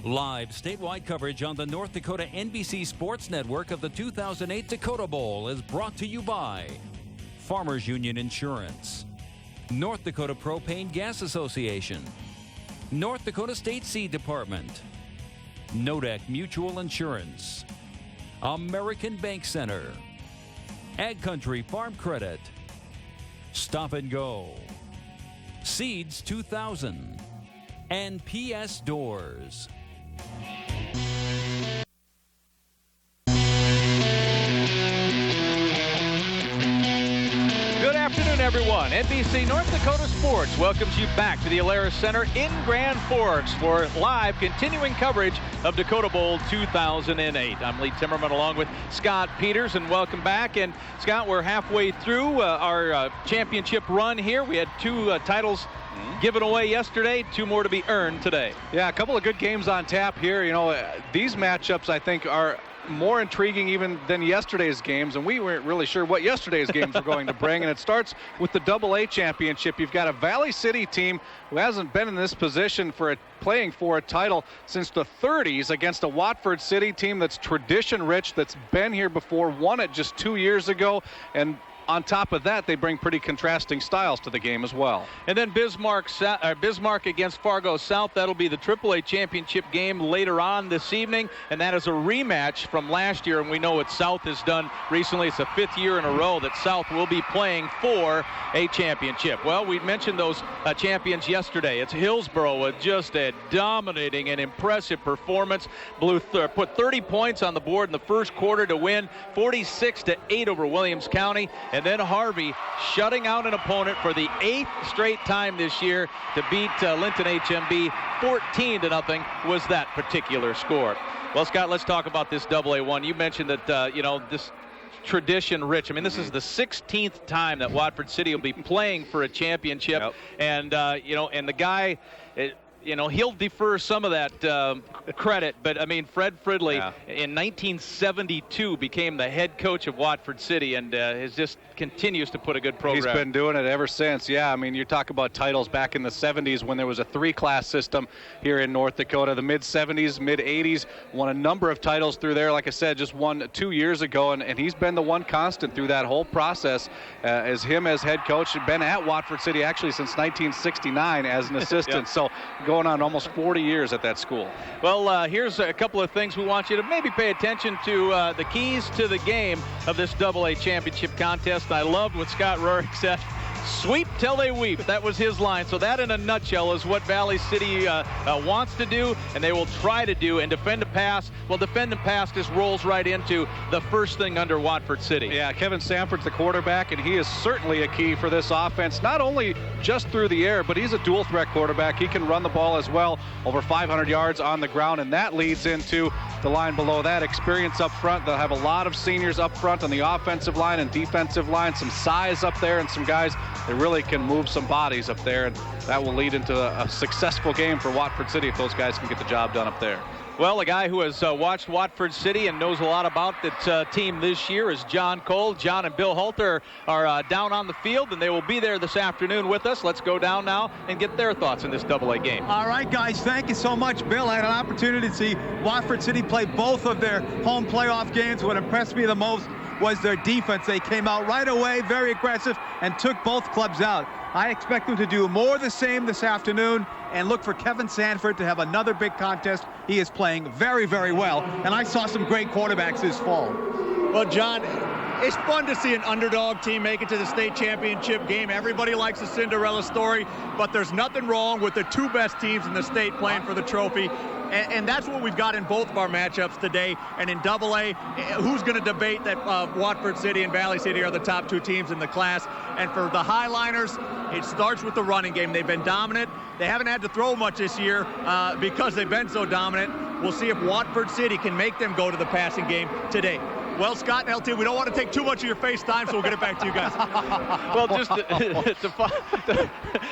Live statewide coverage on the North Dakota NBC Sports Network of the 2008 Dakota Bowl is brought to you by Farmers Union Insurance, North Dakota Propane Gas Association, North Dakota State Seed Department, Nodec Mutual Insurance, American Bank Center, Ag Country Farm Credit, Stop and Go, Seeds 2000, and PS Doors. Good afternoon, everyone. NBC North Dakota Sports welcomes you back to the Alaris Center in Grand Forks for live continuing coverage of Dakota Bowl 2008. I'm Lee Timmerman along with Scott Peters, and welcome back. And Scott, we're halfway through our championship run here. We had two titles given away yesterday, two more to be earned today. Yeah, a couple of good games on tap here. You know, these matchups, I think, are more intriguing even than yesterday's games, and we weren't really sure what yesterday's games were going to bring. And it starts with the AA championship. You've got a Valley City team who hasn't been in this position for playing for a title since the 30s against a Watford City team that's tradition rich, that's been here before, won it just 2 years ago, and on top of that, they bring pretty contrasting styles to the game as well. And then Bismarck against Fargo South. That'll be the AAA championship game later on this evening, and that is a rematch from last year. And we know what South has done recently. It's the 5th year in a row that South will be playing for a championship. Well, we mentioned those champions yesterday. It's Hillsboro with just a dominating and impressive performance. Put 30 points on the board in the first quarter to win 46-8 over Williams County. And then Harvey shutting out an opponent for the 8th straight time this year to beat Linton HMB 14-0 was that particular score. Well, Scott, let's talk about this AA1. You mentioned that, this tradition rich. I mean, this is the 16th time that Watford City will be playing for a championship. Yep. And, and the guy... he'll defer some of that credit, but I mean, Fred Fridley in 1972 became the head coach of Watford City, and just continues to put a good program. He's been doing it ever since. Yeah, I mean, you talk about titles back in the 70s when there was a 3-class system here in North Dakota. The mid-70s, mid-80s, won a number of titles through there. Like I said, just won 2 years ago, and he's been the one constant through that whole process as head coach. He's been at Watford City actually since 1969 as an assistant. So going on almost 40 years at that school. Well, here's a couple of things we want you to maybe pay attention to. The keys to the game of this AA championship contest. I loved what Scott Roehrig said. Sweep till they weep. That was his line. So that in a nutshell is what Valley City wants to do, and they will try to do, and defend a pass. Well, defend and pass just rolls right into the first thing under Watford City. Yeah, Kevin Sanford's the quarterback, and he is certainly a key for this offense, not only just through the air, but he's a dual threat quarterback. He can run the ball as well, over 500 yards on the ground, and that leads into the line below that. Experience up front. They'll have a lot of seniors up front on the offensive line and defensive line, some size up there, and some guys that really can move some bodies up there, and that will lead into a successful game for Watford City if those guys can get the job done up there. Well, a guy who has watched Watford City and knows a lot about the team this year is John Cole. John and Bill Halter are down on the field, and they will be there this afternoon with us. Let's go down now and get their thoughts in this AA game. All right, guys, thank you so much. Bill, I had an opportunity to see Watford City play both of their home playoff games. What impressed me the most was their defense. They came out right away, very aggressive, and took both clubs out. I expect them to do more the same this afternoon and look for Kevin Sanford to have another big contest. He is playing very, very well, and I saw some great quarterbacks this fall. Well, John, it's fun to see an underdog team make it to the state championship game. Everybody likes a Cinderella story, but there's nothing wrong with the two best teams in the state playing for the trophy. And that's what we've got in both of our matchups today. And in AA, who's going to debate that Watford City and Valley City are the top two teams in the class? And for the Highliners, it starts with the running game. They've been dominant. They haven't had to throw much this year because they've been so dominant. We'll see if Watford City can make them go to the passing game today. Well, Scott and LT, we don't want to take too much of your face time, so we'll get it back to you guys. Well, just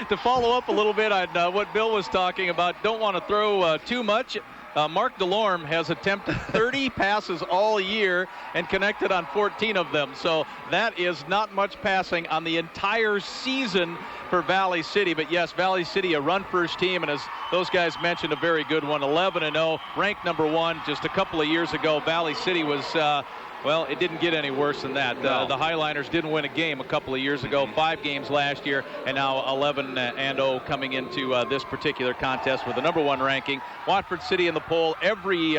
to follow up a little bit on what Bill was talking about, don't want to throw too much. Mark Delorme has attempted 30 passes all year and connected on 14 of them. So that is not much passing on the entire season for Valley City. But yes, Valley City, a run-first team, and as those guys mentioned, a very good one, 11-0, ranked number 1 just a couple of years ago. Valley City was... well, it didn't get any worse than that. No. The Highliners didn't win a game a couple of years ago, 5 games last year, and now 11-0 coming into this particular contest with the number 1 ranking. Watford City in the poll every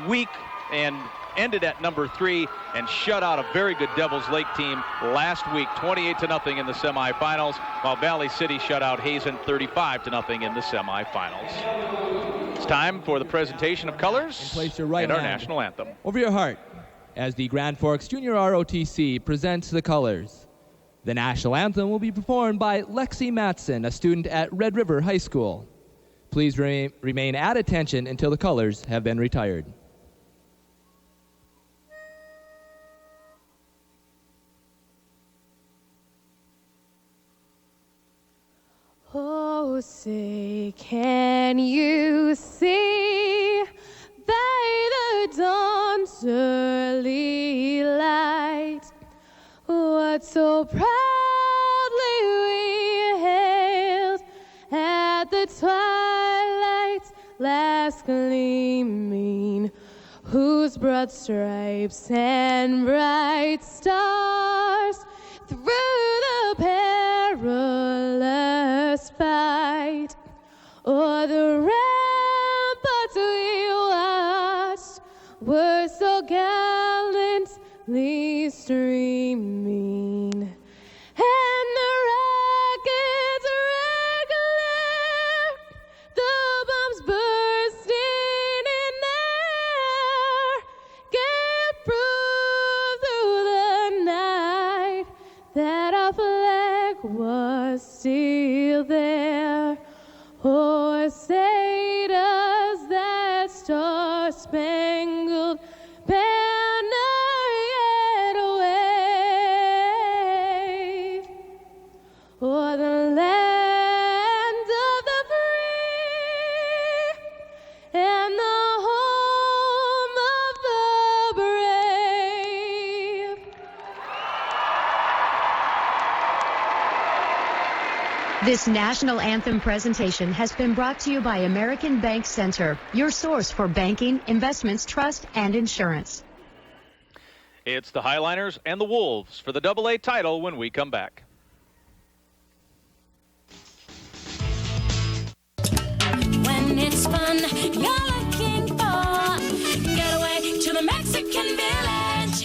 week and ended at number 3 and shut out a very good Devils Lake team last week, 28-0 in the semifinals, while Valley City shut out Hazen 35-0 in the semifinals. It's time for the presentation of colors and place your right and our hand national anthem. over your heart as the Grand Forks Junior ROTC presents the colors. The national anthem will be performed by Lexi Matson, a student at Red River High School. Please remain at attention until the colors have been retired. Oh, say, can you see by the dawn's early light what so proudly we hailed at the twilight's last gleaming, whose broad stripes and bright stars through the perilous fight o'er the ramparts we watched were so gallantly streaming, and the rockets' red glare, the bombs bursting in air, gave proof through the night that our flag was still there. Oh, say does that star-spangled banner yet wave o'er the land of the free and the home of the brave. This national anthem presentation has been brought to you by American Bank Center, your source for banking, investments, trust, and insurance. It's the Highliners and the Wolves for the AA title when we come back. When it's fun you're looking for, get away to the Mexican Village.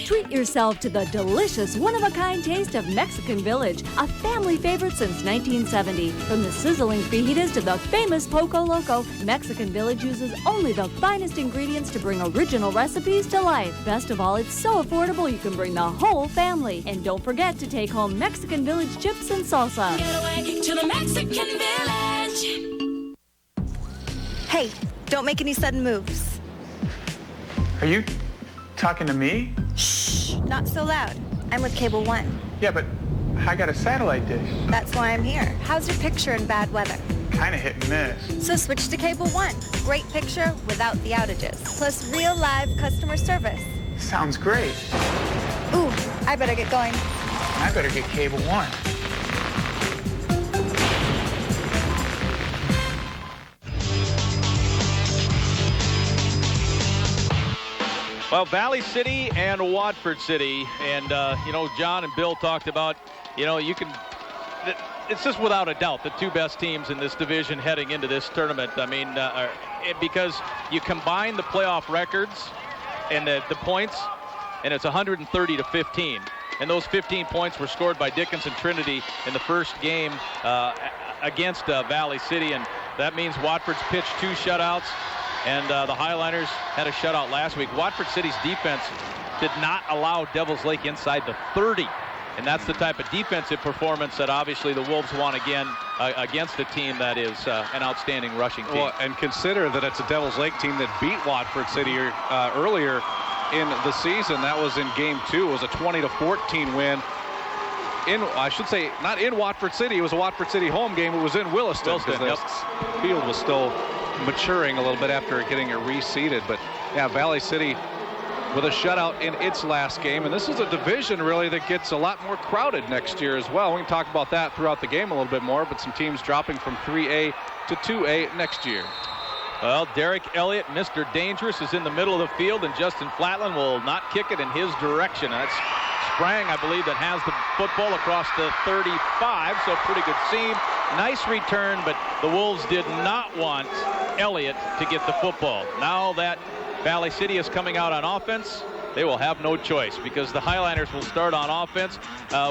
Treat yourself to the delicious, one-of-a-kind taste of Mexican Village, a family favorite since 1970. From the sizzling fajitas to the famous Poco Loco, Mexican Village uses only the finest ingredients to bring original recipes to life. Best of all, it's so affordable you can bring the whole family. And don't forget to take home Mexican Village chips and salsa. Get away to the Mexican Village. Hey, don't make any sudden moves. Are you talking to me? Shh, not so loud. I'm with Cable One. Yeah, but I got a satellite dish. That's why I'm here. How's your picture in bad weather? Kind of hit and miss. So switch to Cable One. Great picture without the outages. Plus real live customer service. Sounds great. Ooh, I better get going. I better get Cable One. Well, Valley City and Watford City, and John and Bill talked about, it's just without a doubt the two best teams in this division heading into this tournament. I mean, because you combine the playoff records and the points, and it's 130-15. And those 15 points were scored by Dickinson Trinity in the first game against Valley City, and that means Watford's pitched 2 shutouts. And the Highliners had a shutout last week. Watford City's defense did not allow Devils Lake inside the 30. And that's the type of defensive performance that obviously the Wolves want again against a team that is an outstanding rushing team. Well, and consider that it's a Devils Lake team that beat Watford City earlier in the season. That was in Game 2. It was a 20-14 win. I should say, not in Watford City. It was a Watford City home game. It was in Williston. Yep. The field was still maturing a little bit after getting it reseeded. But yeah, Valley City with a shutout in its last game, and this is a division really that gets a lot more crowded next year as well. We can talk about that throughout the game a little bit more, but some teams dropping from 3A to 2A next year. Well, Derek Elliott, Mr. Dangerous, is in the middle of the field, and Justin Flatland will not kick it in his direction. That's Sprang, I believe, that has the football across the 35, so pretty good seam. Nice return, but the Wolves did not want Elliott to get the football. Now that Valley City is coming out on offense, they will have no choice because the Highlanders will start on offense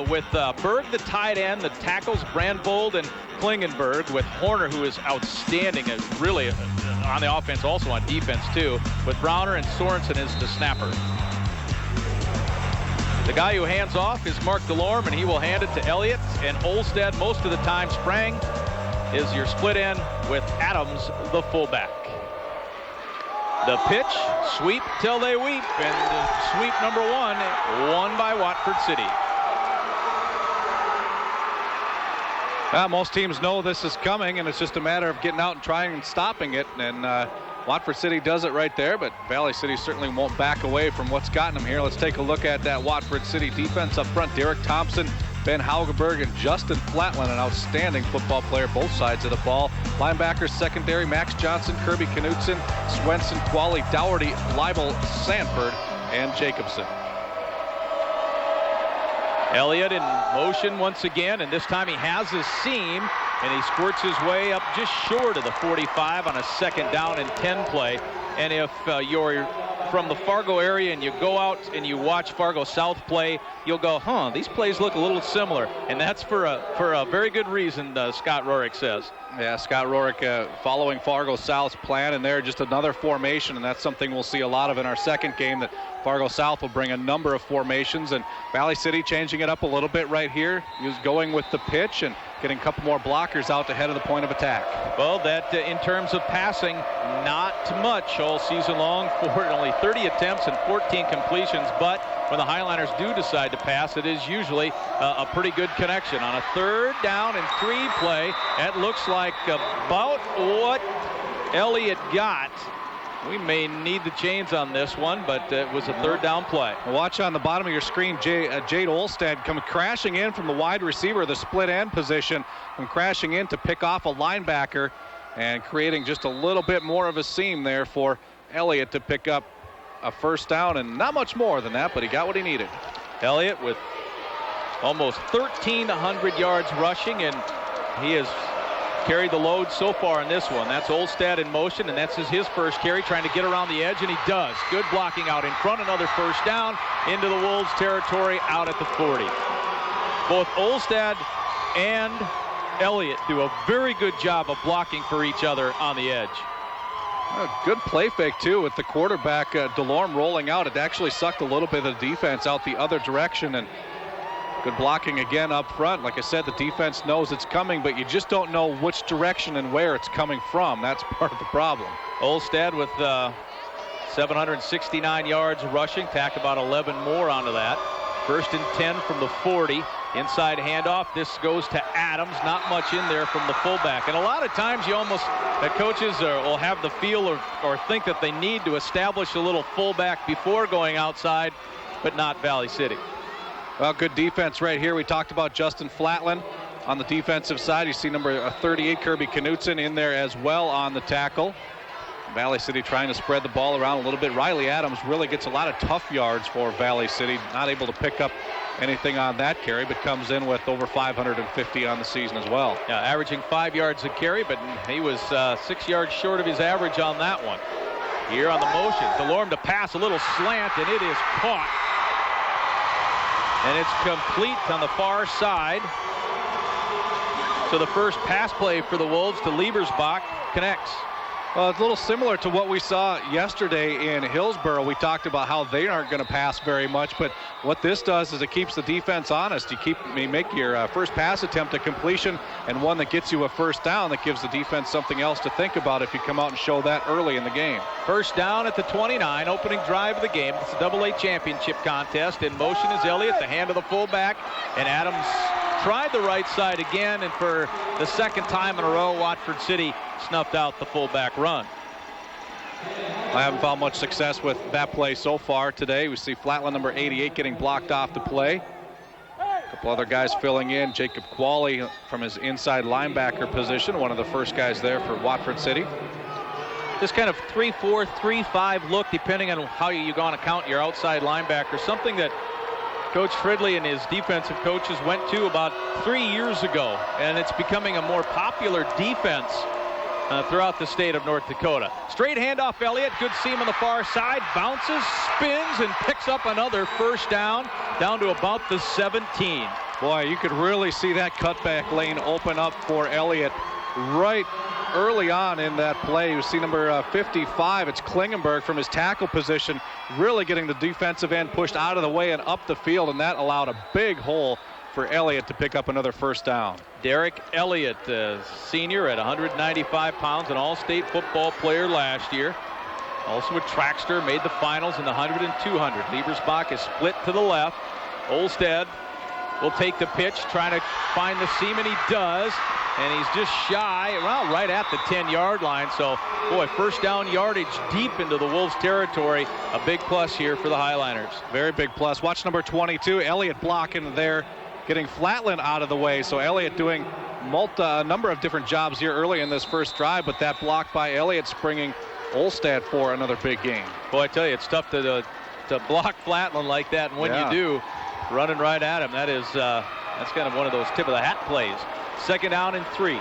with Berg, the tight end, the tackles Brandvold and Klingenberg, with Horner, who is outstanding, really on the offense, also on defense too, with Browner, and Sorensen is the snapper. The guy who hands off is Mark Delorme, and he will hand it to Elliott, and Olstad most of the time. Sprang is your split end with Adams, the fullback. The pitch, sweep till they weep, and sweep number one, won by Watford City. Most teams know this is coming, and it's just a matter of getting out and trying and stopping it. And Watford City does it right there, but Valley City certainly won't back away from what's gotten them here. Let's take a look at that Watford City defense up front. Derek Thompson, Ben Haugeberg, and Justin Flatland, an outstanding football player, both sides of the ball. Linebackers, secondary, Max Johnson, Kirby Knutson, Swenson, Qualley, Dougherty, Leibel, Sanford, and Jacobson. Elliott in motion once again, and this time he has his seam, and he squirts his way up just short of the 45 on a 2nd down and 10 play. And if you're from the Fargo area and you go out and you watch Fargo South play, you'll go, these plays look a little similar. And that's for a very good reason, Scott Rorick says. Yeah, Scott Rorick following Fargo South's plan, and they're just another formation, and that's something we'll see a lot of in our second game, that Fargo South will bring a number of formations, and Valley City changing it up a little bit right here. He was going with the pitch and getting a couple more blockers out ahead of the point of attack. Well, that in terms of passing, not much all season long for only 30 attempts and 14 completions, but when the Highlanders do decide to pass, it is usually a pretty good connection. On a 3rd down and 3 play, that looks like about what Elliott got. We may need the chains on this one, but it was a 3rd down play. Watch on the bottom of your screen, Jade Olstad coming crashing in from the wide receiver, the split end position, and crashing in to pick off a linebacker and creating just a little bit more of a seam there for Elliott to pick up a 1st down, and not much more than that, but he got what he needed. Elliott with almost 1,300 yards rushing, and he has carried the load so far in this one. That's Olstad in motion, and that's his first carry, trying to get around the edge, and he does. Good blocking out in front. Another 1st down into the Wolves territory out at the 40. Both Olstad and Elliott do a very good job of blocking for each other on the edge. A good play fake, too, with the quarterback, Delorme, rolling out. It actually sucked a little bit of the defense out the other direction, and good blocking again up front. Like I said, the defense knows it's coming, but you just don't know which direction and where it's coming from. That's part of the problem. Olstad with 769 yards rushing, tack about 11 more onto that. 1st and 10 from the 40. Inside handoff. This goes to Adams. Not much in there from the fullback. And a lot of times you almost, coaches will have the feel or think that they need to establish a little fullback before going outside, but not Valley City. Well, good defense right here. We talked about Justin Flatland on the defensive side. You see number 38, Kirby Knutson, in there as well on the tackle. Valley City trying to spread the ball around a little bit. Riley Adams really gets a lot of tough yards for Valley City. Not able to pick up anything on that carry, but comes in with over 550 on the season as well. Yeah, averaging 5 yards a carry, but he was 6 yards short of his average on that one. Here on the motion, Delorme to pass, a little slant, and it is caught. And it's complete on the far side. So the first pass play for the Wolves to Liebersbach connects. Well, it's a little similar to what we saw yesterday in Hillsborough. We talked about how they aren't going to pass very much, but what this does is it keeps the defense honest. You make your first pass attempt a completion and one that gets you a 1st down that gives the defense something else to think about if you come out and show that early in the game. 1st down at the 29, opening drive of the game. It's a AA championship contest. In motion is Elliott, the hand of the fullback, and Adams tried the right side again, and for the second time in a row, Watford City snuffed out the fullback run. I haven't found much success with that play so far today. We see Flatland number 88 getting blocked off the play. A couple other guys filling in. Jacob Qualley from his inside linebacker position, one of the first guys there for Watford City. This kind of 3-4, 3-5 look, depending on how you're going to count your outside linebacker, something that Coach Fridley and his defensive coaches went to about 3 years ago, and it's becoming a more popular defense throughout the state of North Dakota. Straight handoff, Elliott. Good seam on the far side. Bounces, spins, and picks up another first down to about the 17. Boy, you could really see that cutback lane open up for Elliott right early on in that play. You see number 55. It's Klingenberg from his tackle position, really getting the defensive end pushed out of the way and up the field, and that allowed a big hole for Elliott to pick up another first down. Derek Elliott, senior at 195 pounds, an all-state football player last year. Also a trackster, made the finals in the 100 and 200. Liebersbach is split to the left. Olstead will take the pitch, trying to find the seam, and he does. And he's just shy, well, right at the 10-yard line. So, boy, first down yardage deep into the Wolves' territory. A big plus here for the Highliners. Very big plus. Watch number 22, Elliott blocking there, getting Flatland out of the way. So Elliott doing a number of different jobs here early in this first drive, but that block by Elliott bringing Olstad for another big gain. Boy, I tell you, it's tough to block Flatland like that, and when you do, running right at him, that's kind of one of those tip-of-the-hat plays. Second down and 3.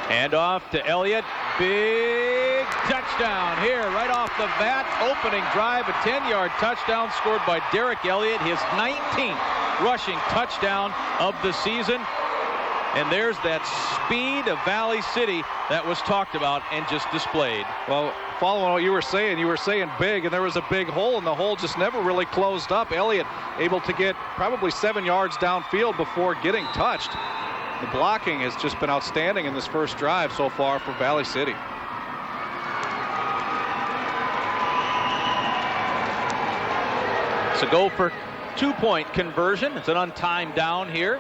Hand off to Elliott. Big touchdown here right off the bat. Opening drive, a 10-yard touchdown scored by Derek Elliott, his 19th rushing touchdown of the season. And there's that speed of Valley City that was talked about and just displayed. Well, following what you were saying big, and there was a big hole, and the hole just never really closed up. Elliott able to get probably 7 yards downfield before getting touched. The blocking has just been outstanding in this first drive so far for Valley City. So go for 2-point conversion. It's an untimed down here.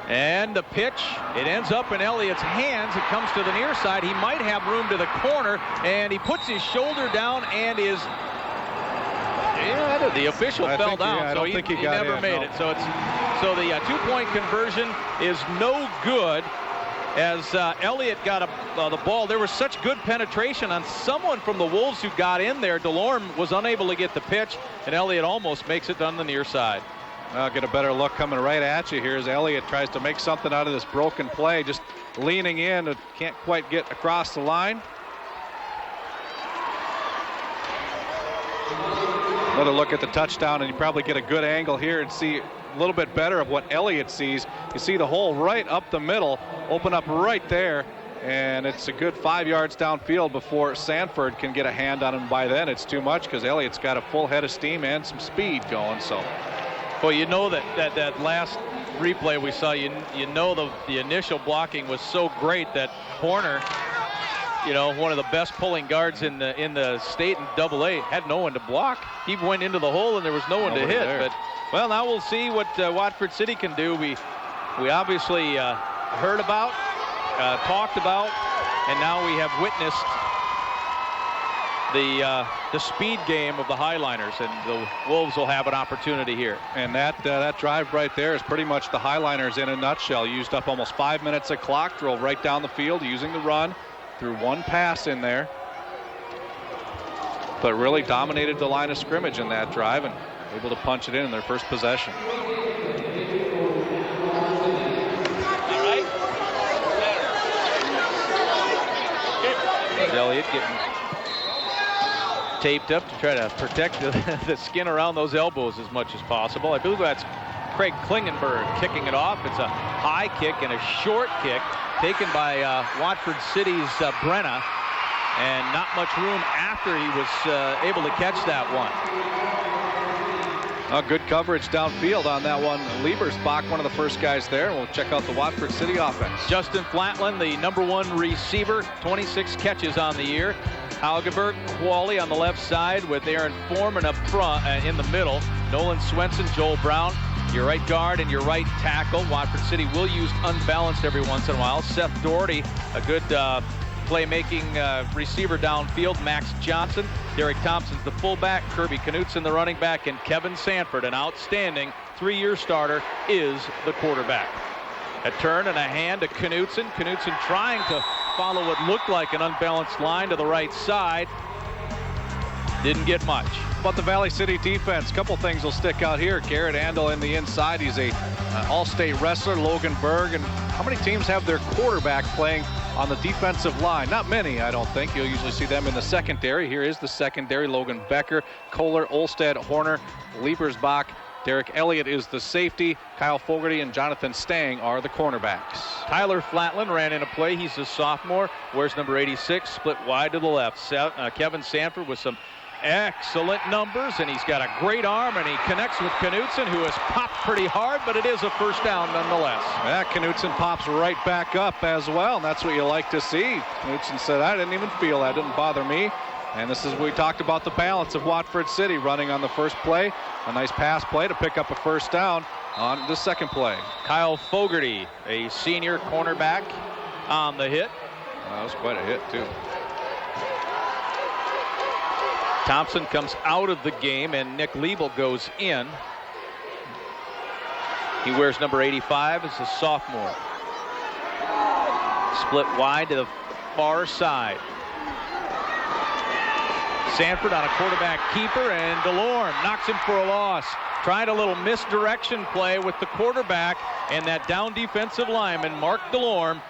And the pitch, it ends up in Elliott's hands. It comes to the near side. He might have room to the corner, and he puts his shoulder down and is... Yeah, the official fell down, so he never made it. So the 2-point conversion is no good, as Elliott got the ball. There was such good penetration on someone from the Wolves who got in there. DeLorme was unable to get the pitch, and Elliott almost makes it on the near side. I'll get a better look coming right at you here as Elliott tries to make something out of this broken play, just leaning in. It can't quite get across the line. Another look at the touchdown, and you probably get a good angle here and see a little bit better of what Elliott sees. You see the hole right up the middle, open up right there, and it's a good 5 yards downfield before Sanford can get a hand on him. By then it's too much because Elliott's got a full head of steam and some speed going. So. Well, you know that last replay we saw, you know the initial blocking was so great that Horner, you know, one of the best pulling guards in the state in AA, had no one to block. He went into the hole and there was no one to hit. There. But well, now we'll see what Watford City can do. We obviously heard about, talked about, and now we have witnessed the speed game of the Highliners, and the Wolves will have an opportunity here. And that drive right there is pretty much the Highliners in a nutshell. Used up almost 5 minutes of clock, drove right down the field using the run, threw one pass in there, but really dominated the line of scrimmage in that drive and able to punch it in their first possession. Elliott getting taped up to try to protect the skin around those elbows as much as possible. I believe that's Craig Klingenberg kicking it off. It's a high kick and a short kick taken by Watford City's Brenna, and not much room after he was able to catch that one. Good coverage downfield on that one. Liebersbach, one of the first guys there. We'll check out the Watford City offense. Justin Flatland, the #1 receiver, 26 catches on the year. Haugeberg, Qualley on the left side with Aaron Foreman up front in the middle. Nolan Swenson, Joel Brown, Your right guard and your right tackle. Watford City will use unbalanced every once in a while. Seth Doherty, a good playmaking receiver downfield. Max Johnson. Derek Thompson's the fullback. Kirby Knutson, the running back. And Kevin Sanford, an outstanding 3-year starter, is the quarterback. A turn and a hand to Knutson. Knutson trying to follow what looked like an unbalanced line to the right side. Didn't get much. But the Valley City defense, a couple things will stick out here. Garrett Andel in the inside. He's a all-state wrestler. Logan Berg. And how many teams have their quarterback playing on the defensive line? Not many, I don't think. You'll usually see them in the secondary. Here is the secondary. Logan Becker, Kohler, Olstad, Horner, Liebersbach. Derek Elliott is the safety. Kyle Fogarty and Jonathan Stang are the cornerbacks. Tyler Flatland ran in a play. He's a sophomore. Wears number 86, split wide to the left. Kevin Sanford with some excellent numbers, and he's got a great arm, and he connects with Knutson, who has popped pretty hard, but it is a first down nonetheless. Yeah, Knutson pops right back up as well, and that's what you like to see. Knutson said, I didn't even feel that. Didn't bother me. And this is what we talked about, the balance of Watford City running on the first play. A nice pass play to pick up a first down on the second play. Kyle Fogarty, a senior cornerback, on the hit. That was quite a hit, too. Thompson comes out of the game, and Nick Liebel goes in. He wears number 85 as a sophomore. Split wide to the far side. Sanford on a quarterback keeper, and DeLorme knocks him for a loss. Tried a little misdirection play with the quarterback and that down defensive lineman, Mark DeLorme.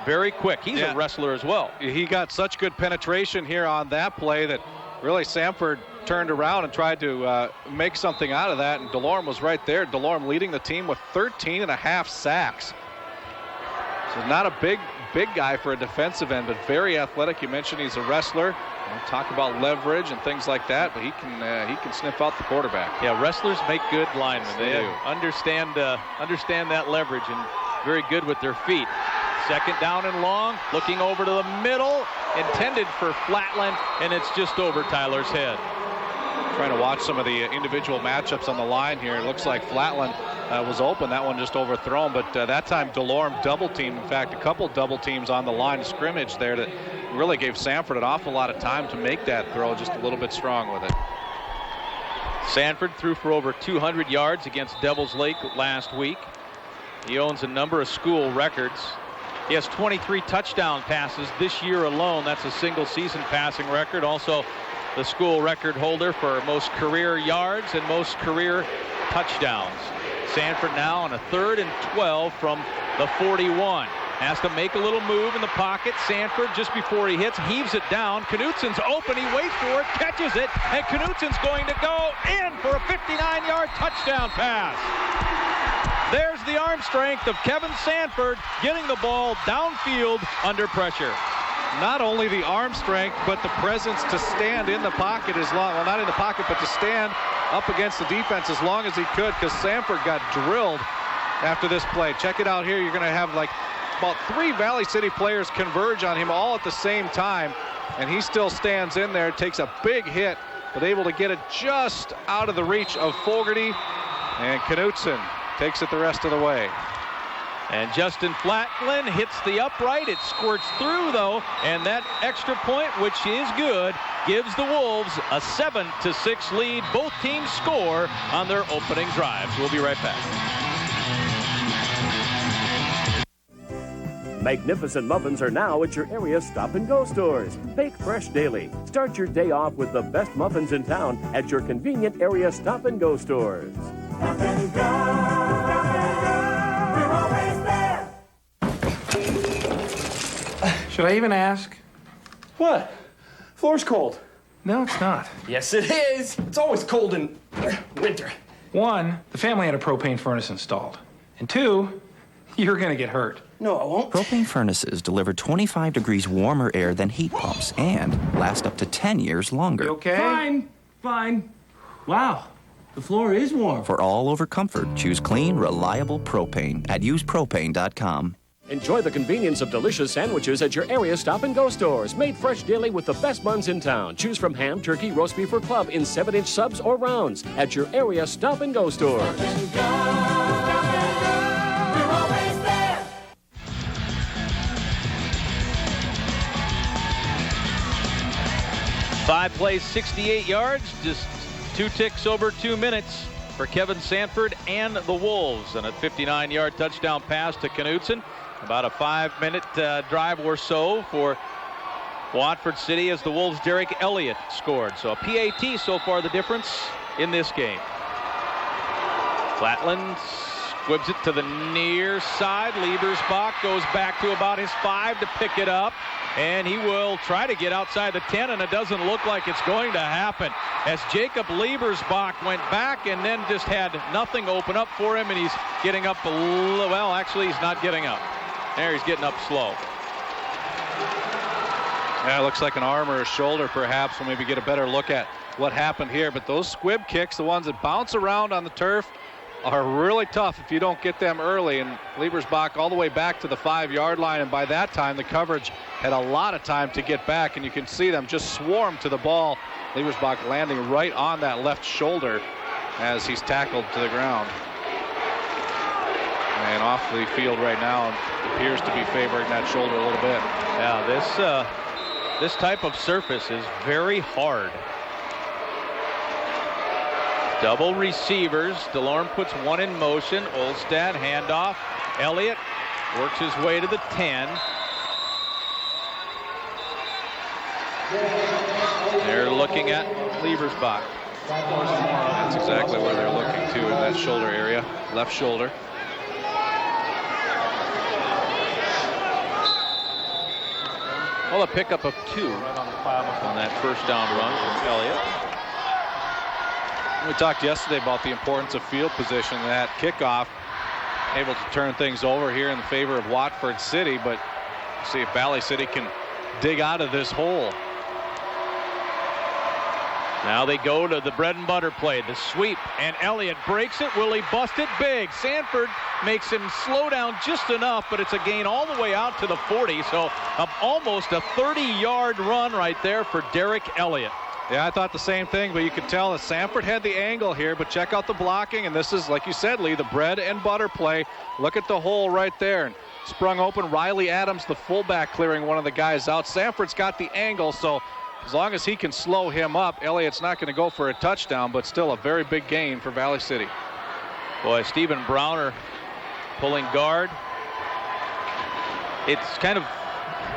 Very quick. He's a wrestler as well. He got such good penetration here on that play that really Sanford turned around and tried to make something out of that, and DeLorme was right there. DeLorme leading the team with 13.5 sacks. So not a big guy for a defensive end, but very athletic. You mentioned he's a wrestler. We'll talk about leverage and things like that, but he can sniff out the quarterback. Yeah, wrestlers make good linemen. They understand that leverage, and very good with their feet. Second down and long, looking over to the middle, intended for Flatland, and it's just over Tyler's head. Trying to watch some of the individual matchups on the line here. It looks like Flatland was open. That one just overthrown, but that time DeLorme double teamed. In fact, a couple double teams on the line of scrimmage there that really gave Sanford an awful lot of time to make that throw, just a little bit strong with it. Sanford threw for over 200 yards against Devils Lake last week. He owns a number of school records. He has 23 touchdown passes this year alone. That's a single season passing record. Also the school record holder for most career yards and most career touchdowns. Sanford now on a 3rd and 12 from the 41. Has to make a little move in the pocket. Sanford, just before he hits, heaves it down. Knutson's open. He waits for it, catches it, and Knutson's going to go in for a 59-yard touchdown pass. There's the arm strength of Kevin Sanford getting the ball downfield under pressure. Not only the arm strength, but the presence to stand in the pocket as long, well, not in the pocket, but to stand up against the defense as long as he could, because Sanford got drilled after this play. Check it out here. You're going to have like about 3 Valley City players converge on him all at the same time, and he still stands in there, takes a big hit, but able to get it just out of the reach of Fogarty, and Knutson takes it the rest of the way. And Justin Flatland hits the upright. It squirts through, though, and that extra point, which is good, gives the Wolves a 7-6 lead. Both teams score on their opening drives. We'll be right back. Magnificent muffins are now at your area stop-and-go stores. Bake fresh daily. Start your day off with the best muffins in town at your convenient area stop-and-go stores. Stop and go, we're always there. Should I even ask? What? Floor's cold. No, it's not. Yes, it is. It's always cold in winter. 1, the family had a propane furnace installed. And 2, you're going to get hurt. No, I won't. Propane furnaces deliver 25 degrees warmer air than heat pumps and last up to 10 years longer. You okay? Fine. Wow, the floor is warm. For all-over comfort, choose clean, reliable propane at usepropane.com. Enjoy the convenience of delicious sandwiches at your area stop-and-go stores. Made fresh daily with the best buns in town. Choose from ham, turkey, roast beef, or club in 7-inch subs or rounds at your area stop-and-go stores. We're always there. 5 plays, 68 yards, just 2 ticks over 2 minutes for Kevin Sanford and the Wolves. And a 59-yard touchdown pass to Knutson. About a 5-minute drive or so for Watford City as the Wolves' Derek Elliott scored. So a PAT so far the difference in this game. Flatland squibs it to the near side. Liebersbach goes back to about his 5 to pick it up. And he will try to get outside the 10, and it doesn't look like it's going to happen, as Jacob Liebersbach went back and then just had nothing open up for him, and he's getting up a little. Well, actually, he's not getting up. There, he's getting up slow. Yeah, it looks like an arm or a shoulder, perhaps. We'll maybe get a better look at what happened here. But those squib kicks, the ones that bounce around on the turf, are really tough if you don't get them early. And Liebersbach all the way back to the 5-yard line, and by that time the coverage had a lot of time to get back, and you can see them just swarm to the ball. Liebersbach landing right on that left shoulder as he's tackled to the ground. And off the field right now appears to be favoring that shoulder a little bit. Yeah, this type of surface is very hard. Double receivers. DeLorme puts one in motion. Olstad handoff. Elliott works his way to the 10. They're looking at Liebersbach. That's exactly where they're looking to, in that shoulder area. Left shoulder. Well, a pickup of 2 on that first down run from Elliott. We talked yesterday about the importance of field position. That kickoff able to turn things over here in the favor of Watford City, but see if Valley City can dig out of this hole. Now they go to the bread and butter play, the sweep, and Elliott breaks it. Will he bust it? Big. Sanford makes him slow down just enough, but it's a gain all the way out to the 40, so almost a 30-yard run right there for Derek Elliott. Yeah, I thought the same thing, but you could tell that Sanford had the angle here, but check out the blocking, and this is, like you said, Lee, the bread and butter play. Look at the hole right there. And sprung open. Riley Adams, the fullback, clearing one of the guys out. Sanford's got the angle, so as long as he can slow him up, Elliott's not going to go for a touchdown, but still a very big gain for Valley City. Boy, Stephen Browner pulling guard. It's kind of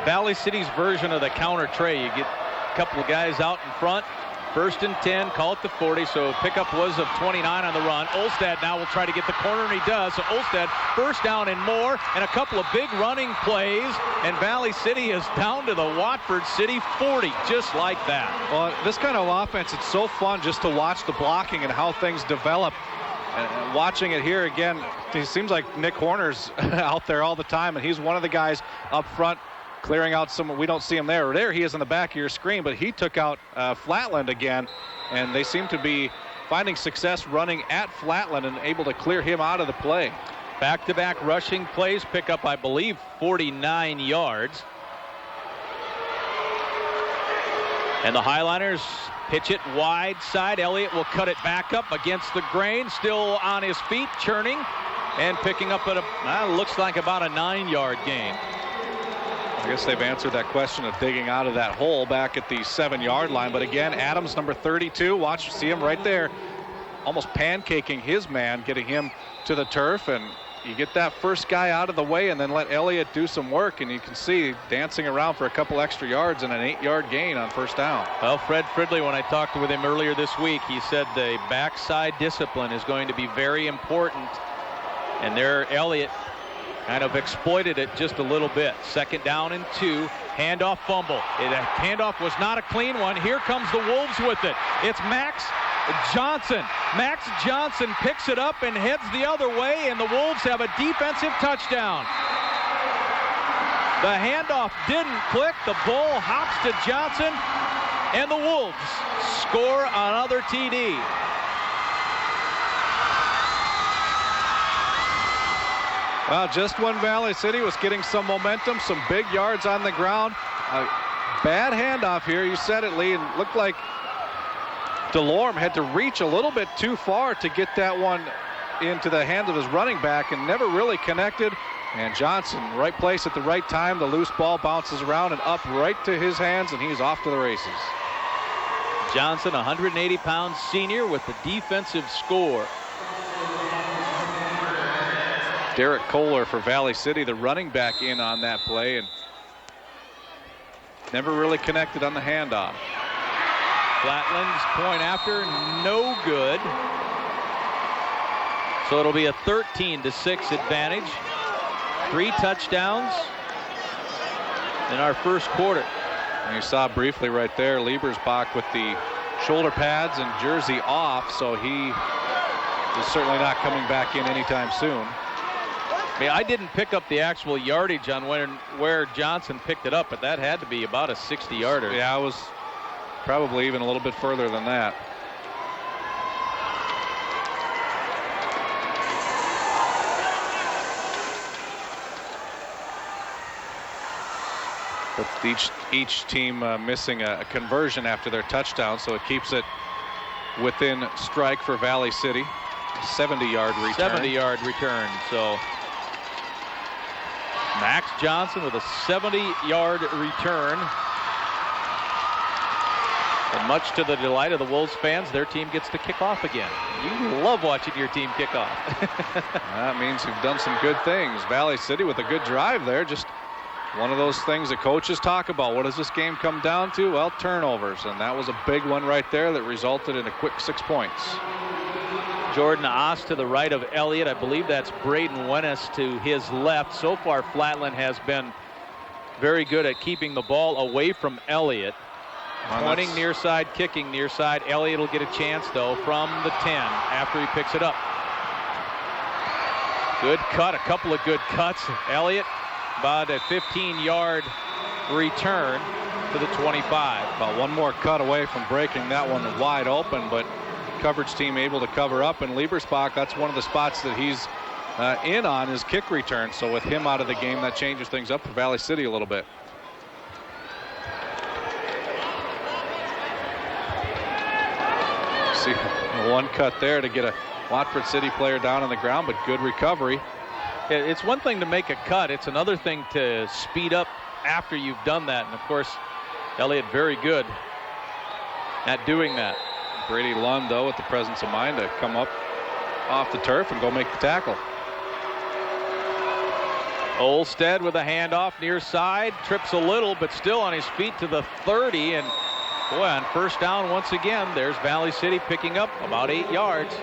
Valley City's version of the counter tray. You get a couple of guys out in front. 1st and 10, call it the 40, so pickup was of 29 on the run. Olstad now will try to get the corner, and he does. So Olstad, first down and more, and a couple of big running plays, and Valley City is down to the Watford City 40, just like that. Well, this kind of offense, it's so fun just to watch the blocking and how things develop. And watching it here again, it seems like Nick Horner's out there all the time, and he's one of the guys up front clearing out someone. We don't see him there. There he is in the back of your screen, but he took out Flatland again, and they seem to be finding success running at Flatland and able to clear him out of the play. Back-to-back rushing plays, pick up, I believe, 49 yards. And the Highliners pitch it wide side. Elliott will cut it back up against the grain, still on his feet, churning, and picking up at looks like about a 9-yard gain. I guess they've answered that question of digging out of that hole back at the 7-yard line. But again, Adams, number 32, see him right there, almost pancaking his man, getting him to the turf. And you get that first guy out of the way and then let Elliott do some work, and you can see dancing around for a couple extra yards and an 8-yard gain on first down. Well, Fred Fridley, when I talked with him earlier this week, he said the backside discipline is going to be very important. And there, Elliott kind of exploited it just a little bit. 2nd down and 2. Handoff fumble. Handoff was not a clean one. Here comes the Wolves with it. It's Max Johnson. Max Johnson picks it up and heads the other way, and the Wolves have a defensive touchdown. The handoff didn't click. The ball hops to Johnson, and the Wolves score another TD. Well, just when Valley City was getting some momentum, some big yards on the ground. Bad handoff here. You said it, Lee. And looked like DeLorme had to reach a little bit too far to get that one into the hands of his running back and never really connected. And Johnson, right place at the right time. The loose ball bounces around and up right to his hands, and he's off to the races. Johnson, 180-pound senior with the defensive score. Derek Kohler for Valley City, the running back, in on that play, and never really connected on the handoff. Flatland's point after, no good. So it'll be a 13-6 advantage. 3 touchdowns in our first quarter. And you saw briefly right there, Liebersbach with the shoulder pads and jersey off, so he is certainly not coming back in anytime soon. I mean, I didn't pick up the actual yardage on where Johnson picked it up, but that had to be about a 60-yarder. Yeah, it was probably even a little bit further than that. But each team missing a conversion after their touchdown, so it keeps it within strike for Valley City. 70-yard return. 70-yard return. So Max Johnson with a 70-yard return. And much to the delight of the Wolves fans, their team gets to kick off again. You love watching your team kick off. That means you've done some good things. Valley City with a good drive there. Just one of those things that coaches talk about. What does this game come down to? Well, turnovers. And that was a big one right there that resulted in a quick 6 points. Jordan Oss to the right of Elliott. I believe that's Braden Wennis to his left. So far, Flatland has been very good at keeping the ball away from Elliott. Pointing near side, kicking near side. Elliott will get a chance, though, from the 10 after he picks it up. Good cut, a couple of good cuts. Elliott, about a 15-yard return to the 25. About one more cut away from breaking that one wide open, but coverage team able to cover up. And Liebersbach, that's one of the spots that he's in on, his kick return. So with him out of the game, that changes things up for Valley City a little bit. See one cut there to get a Watford City player down on the ground, but good recovery. It's one thing to make a cut. It's another thing to speed up after you've done that. And, of course, Elliott very good at doing that. Brady Lund, though, with the presence of mind to come up off the turf and go make the tackle. Olstead with a handoff near side. Trips a little, but still on his feet to the 30. And, boy, on first down once again, there's Valley City picking up about 8 yards.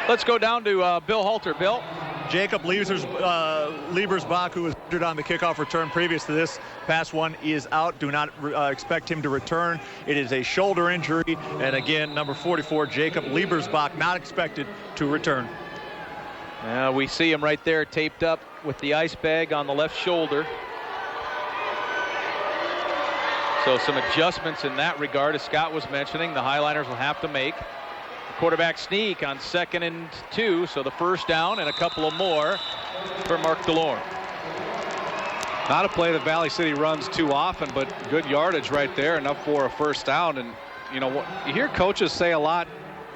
Let's go down to Bill Halter. Bill. Jacob Liebersbach, who was injured on the kickoff return previous to this pass one, is out. Do not expect him to return. It is a shoulder injury. And again, number 44, Jacob Liebersbach, not expected to return. We see him right there taped up with the ice bag on the left shoulder. So some adjustments in that regard, as Scott was mentioning, the Highliners will have to make. Quarterback sneak on 2nd and 2, so the first down and a couple of more for Mark DeLorme. Not a play that Valley City runs too often, but good yardage right there, enough for a first down. And you know, you hear coaches say a lot,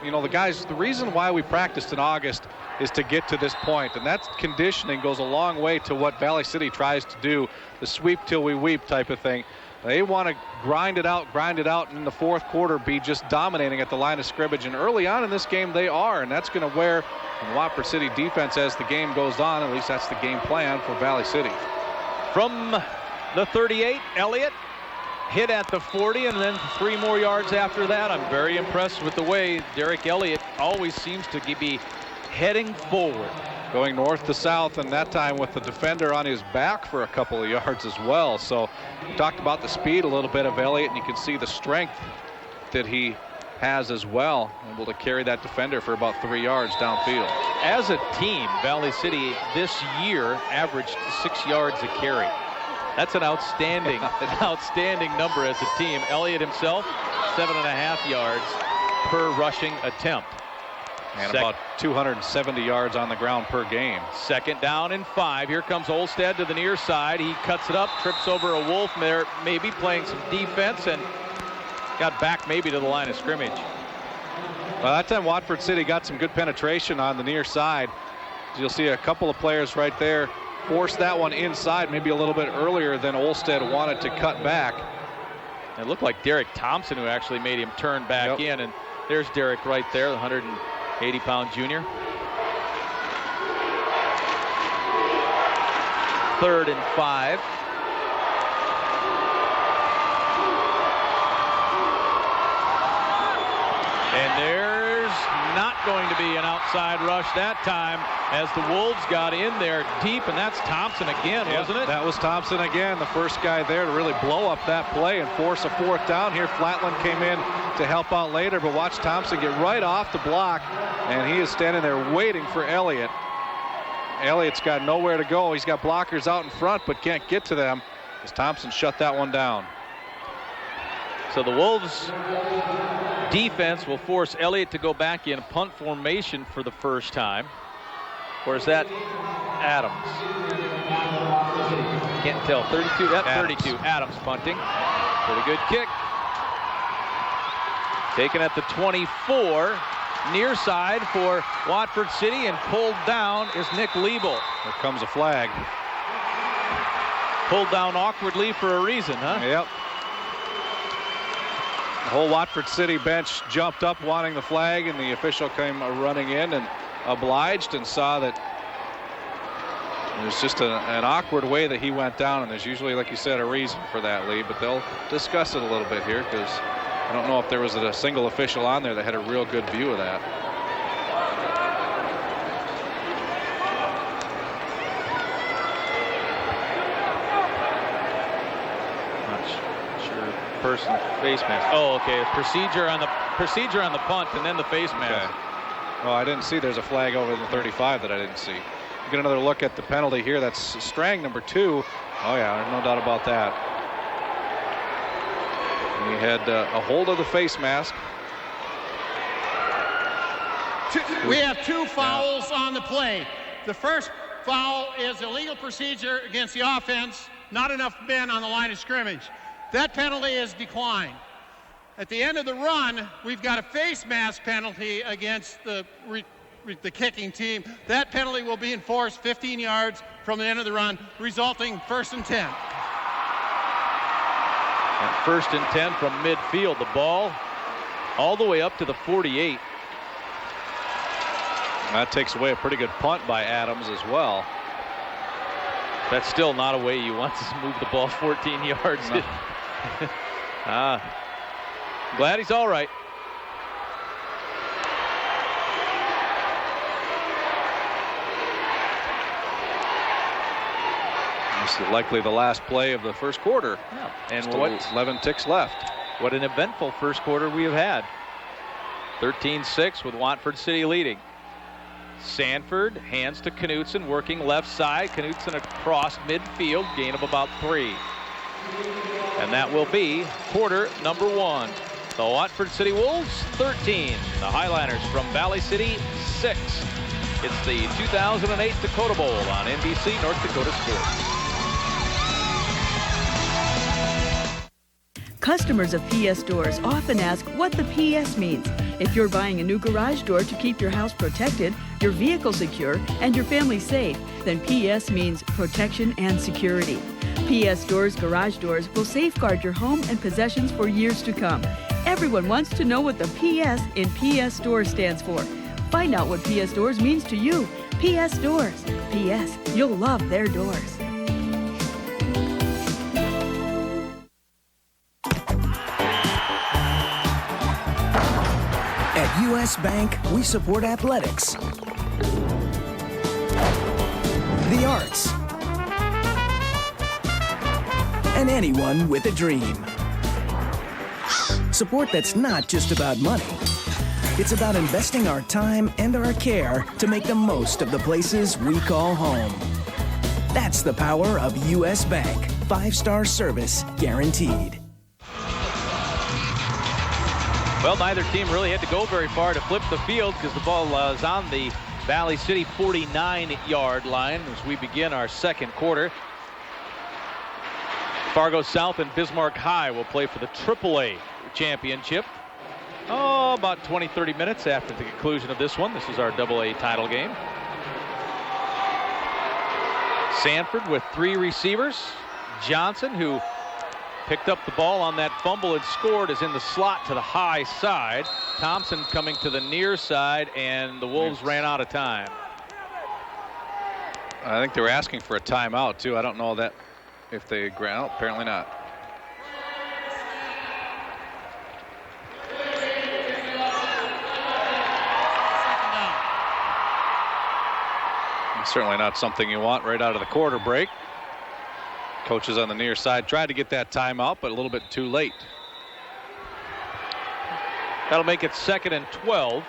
you know, the reason why we practiced in August is to get to this point, and that conditioning goes a long way to what Valley City tries to do, the sweep till we weep type of thing. They want to grind it out, and in the fourth quarter be just dominating at the line of scrimmage. And early on in this game, they are, and that's going to wear the Watford City defense as the game goes on. At least that's the game plan for Valley City. From the 38, Elliott hit at the 40, and then 3 more yards after that. I'm very impressed with the way Derek Elliott always seems to be heading forward. Going north to south, and that time with the defender on his back for a couple of yards as well. So we talked about the speed a little bit of Elliott, and you can see the strength that he has as well, able to carry that defender for about 3 yards downfield. As a team, Valley City this year averaged 6 yards a carry. That's an outstanding number as a team. Elliott himself, 7.5 yards per rushing attempt. And about 270 yards on the ground per game. 2nd down and 5. Here comes Olstead to the near side. He cuts it up, trips over a Wolf there, maybe playing some defense, and got back maybe to the line of scrimmage. Well, that time Watford City got some good penetration on the near side. You'll see a couple of players right there force that one inside maybe a little bit earlier than Olstead wanted to cut back. It looked like Derek Thompson who actually made him turn back in, and there's Derek right there, the 180-pound junior. 3rd and 5. And there's not going to be an outside rush that time as the Wolves got in there deep, and that's Thompson again, wasn't it? That was Thompson again, the first guy there to really blow up that play and force a 4th down here. Flatland came in to help out later, but watch Thompson get right off the block, and he is standing there waiting for Elliott. Elliott's got nowhere to go. He's got blockers out in front, but can't get to them as Thompson shut that one down. So the Wolves defense will force Elliott to go back in punt formation for the first time. Or is that Adams? Can't tell. 32. That's Adams. 32. Adams punting. Pretty good kick. Taken at the 24. Near side for Watford City, and pulled down is Nick Liebel. Here comes a flag. Pulled down awkwardly for a reason, huh? Yep. The whole Watford City bench jumped up wanting the flag, and the official came running in and obliged and saw that there's just an awkward way that he went down, and there's usually, like you said, a reason for that, Lee, but they'll discuss it a little bit here because I don't know if there was a single official on there that had a real good view of that. Person face mask. Oh, okay. Procedure on the punt, and then the face mask. Okay. Well, I didn't see. There's a flag over the 35 that I didn't see. Get another look at the penalty here. That's Strang, number 2. Oh yeah, there's no doubt about that. And he had a hold of the face mask. We have 2 fouls on the play. The first foul is illegal procedure against the offense. Not enough men on the line of scrimmage. That penalty is declined. At the end of the run, we've got a face mask penalty against the kicking team. That penalty will be enforced 15 yards from the end of the run, resulting 1st and 10. And 1st and 10 from midfield. The ball all the way up to the 48. That takes away a pretty good punt by Adams as well. That's still not a way you want to move the ball 14 yards. No. Glad he's all right. This is likely the last play of the first quarter. Yeah. And what 11 ticks left. What an eventful first quarter we have had. 13-6 with Watford City leading. Sanford hands to Knutson, working left side. Knutson across midfield, gain of about 3. And that will be quarter number 1. The Watford City Wolves 13. The Highliners from Valley City 6. It's the 2008 Dakota Bowl on NBC North Dakota Sports. Customers of PS Doors often ask what the PS means. If you're buying a new garage door to keep your house protected, your vehicle secure, and your family safe, then PS means protection and security. PS Doors garage doors will safeguard your home and possessions for years to come. Everyone wants to know what the PS in PS Doors stands for. Find out what PS Doors means to you. PS Doors. PS, you'll love their doors. At U.S. Bank, we support athletics, the arts, and anyone with a dream. Support that's not just about money. It's about investing our time and our care to make the most of the places we call home. That's the power of U.S. Bank. 5-star service guaranteed. Well, neither team really had to go very far to flip the field because the ball is on the Valley City 49-yard line as we begin our second quarter. Fargo South and Bismarck High will play for the AAA championship. Oh, about 20-30 minutes after the conclusion of this one. This is our AA title game. Sanford with 3 receivers. Johnson, who picked up the ball on that fumble and scored, is in the slot to the high side. Thompson coming to the near side, and the Wolves ran out of time. I think they were asking for a timeout, too. I don't know that if they grant. Oh, apparently not. Certainly not something you want right out of the quarter break. Coaches on the near side tried to get that timeout, but a little bit too late. That'll make it 2nd and 12.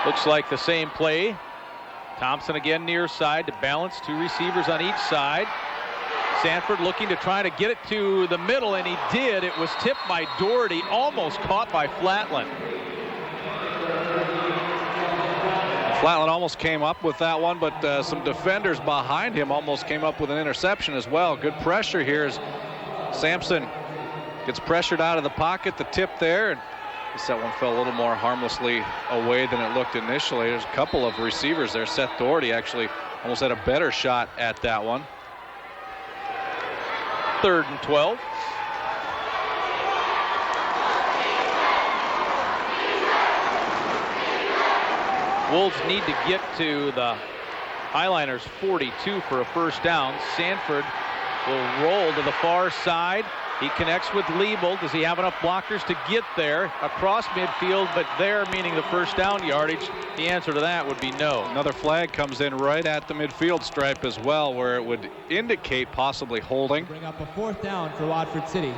Looks like the same play. Thompson again near side to balance, 2 receivers on each side. Sanford looking to try to get it to the middle, and he did. It was tipped by Doherty, almost caught by Flatland. Flatland almost came up with that one, but some defenders behind him almost came up with an interception as well. Good pressure here as Sampson gets pressured out of the pocket. The tip there, and I guess that one fell a little more harmlessly away than it looked initially. There's a couple of receivers there. Seth Doherty actually almost had a better shot at that one. 3rd and 12. Wolves need to get to the Highliners 42 for a first down. Sanford will roll to the far side. He connects with Liebel. Does he have enough blockers to get there across midfield? But there, meaning the first down yardage, the answer to that would be no. Another flag comes in right at the midfield stripe as well, where it would indicate possibly holding. Bring up a 4th down for Watford City.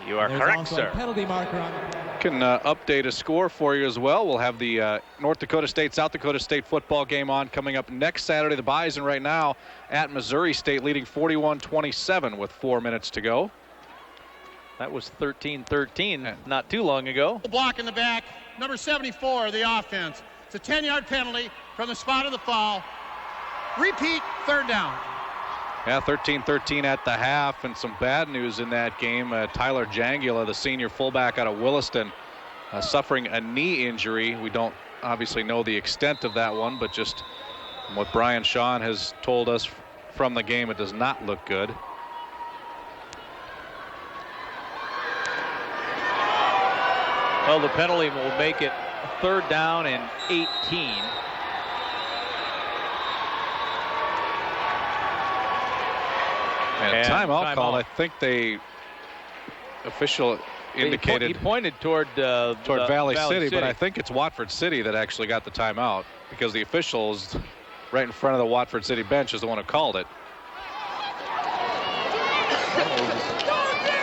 You are correct, sir. Penalty marker on the Can update a score for you as well. We'll have the North Dakota State, South Dakota State football game on coming up next Saturday. The Bison right now at Missouri State leading 41-27 with 4 minutes to go. That was 13-13 not too long ago. Block in the back, number 74 of the offense. It's a 10-yard penalty from the spot of the foul. Repeat, 3rd down. Yeah, 13-13 at the half, and some bad news in that game. Tyler Jangula, the senior fullback out of Williston, suffering a knee injury. We don't obviously know the extent of that one, but just what Brian Shawn has told us from the game, it does not look good. Well, the penalty will make it 3rd down and 18. And a timeout call. I think the official indicated he pointed toward Valley City, but I think it's Watford City that actually got the timeout because the officials right in front of the Watford City bench is the one who called it.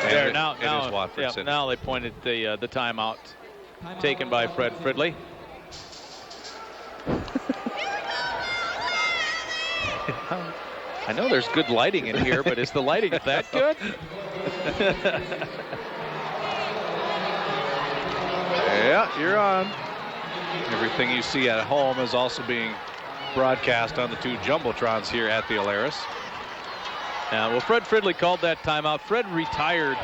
There, it is Watford City. Now they pointed the timeout taken by Fred Fridley. I know there's good lighting in here, but is the lighting that good? Yeah, you're on. Everything you see at home is also being broadcast on the 2 jumbotrons here at the Alaris. Well, Fred Fridley called that timeout. Fred retired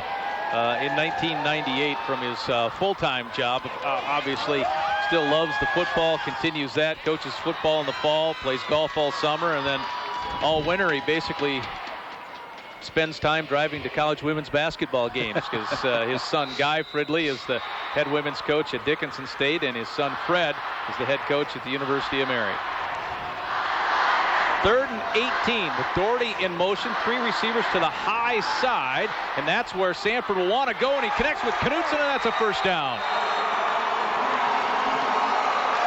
in 1998 from his full-time job. Obviously, still loves the football, continues that, coaches football in the fall, plays golf all summer, and then all winter he basically spends time driving to college women's basketball games because his son Guy Fridley is the head women's coach at Dickinson State, and his son Fred is the head coach at the University of Mary. 3rd and 18 with Doherty in motion, 3 receivers to the high side, and that's where Sanford will want to go, and he connects with Knutson, and that's a first down.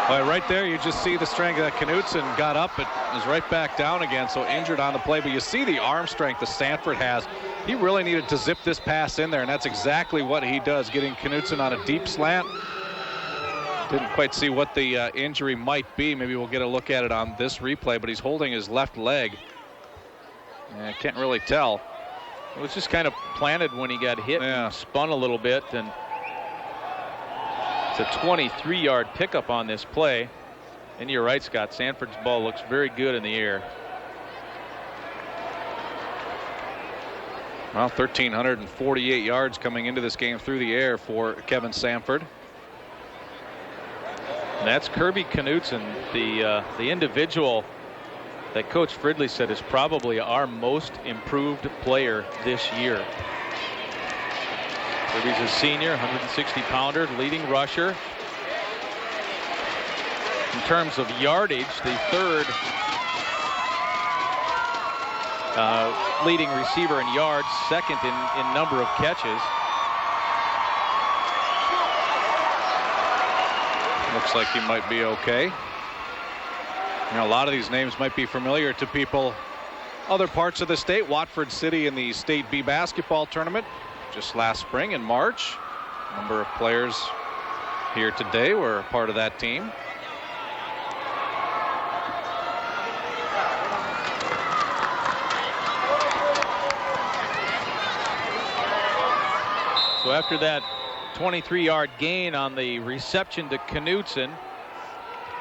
Well, right there, you just see the strength that Knutson got up and is right back down again, so injured on the play. But you see the arm strength that Sanford has. He really needed to zip this pass in there, and that's exactly what he does, getting Knutson on a deep slant. Didn't quite see what the injury might be. Maybe we'll get a look at it on this replay, but he's holding his left leg. I can't really tell. It was just kind of planted when he got hit and spun a little bit, and it's a 23-yard pickup on this play. And you're right, Scott, Sanford's ball looks very good in the air. Well, 1,348 yards coming into this game through the air for Kevin Sanford. And that's Kirby Knutson, the individual that Coach Fridley said is probably our most improved player this year. Kirby's a senior, 160-pounder, leading rusher. In terms of yardage, the third leading receiver in yards, second in number of catches. Looks like he might be okay. You know, a lot of these names might be familiar to people other parts of the state. Watford City in the State B basketball tournament just last spring in March. A number of players here today were a part of that team. So after that 23-yard gain on the reception to Knutson,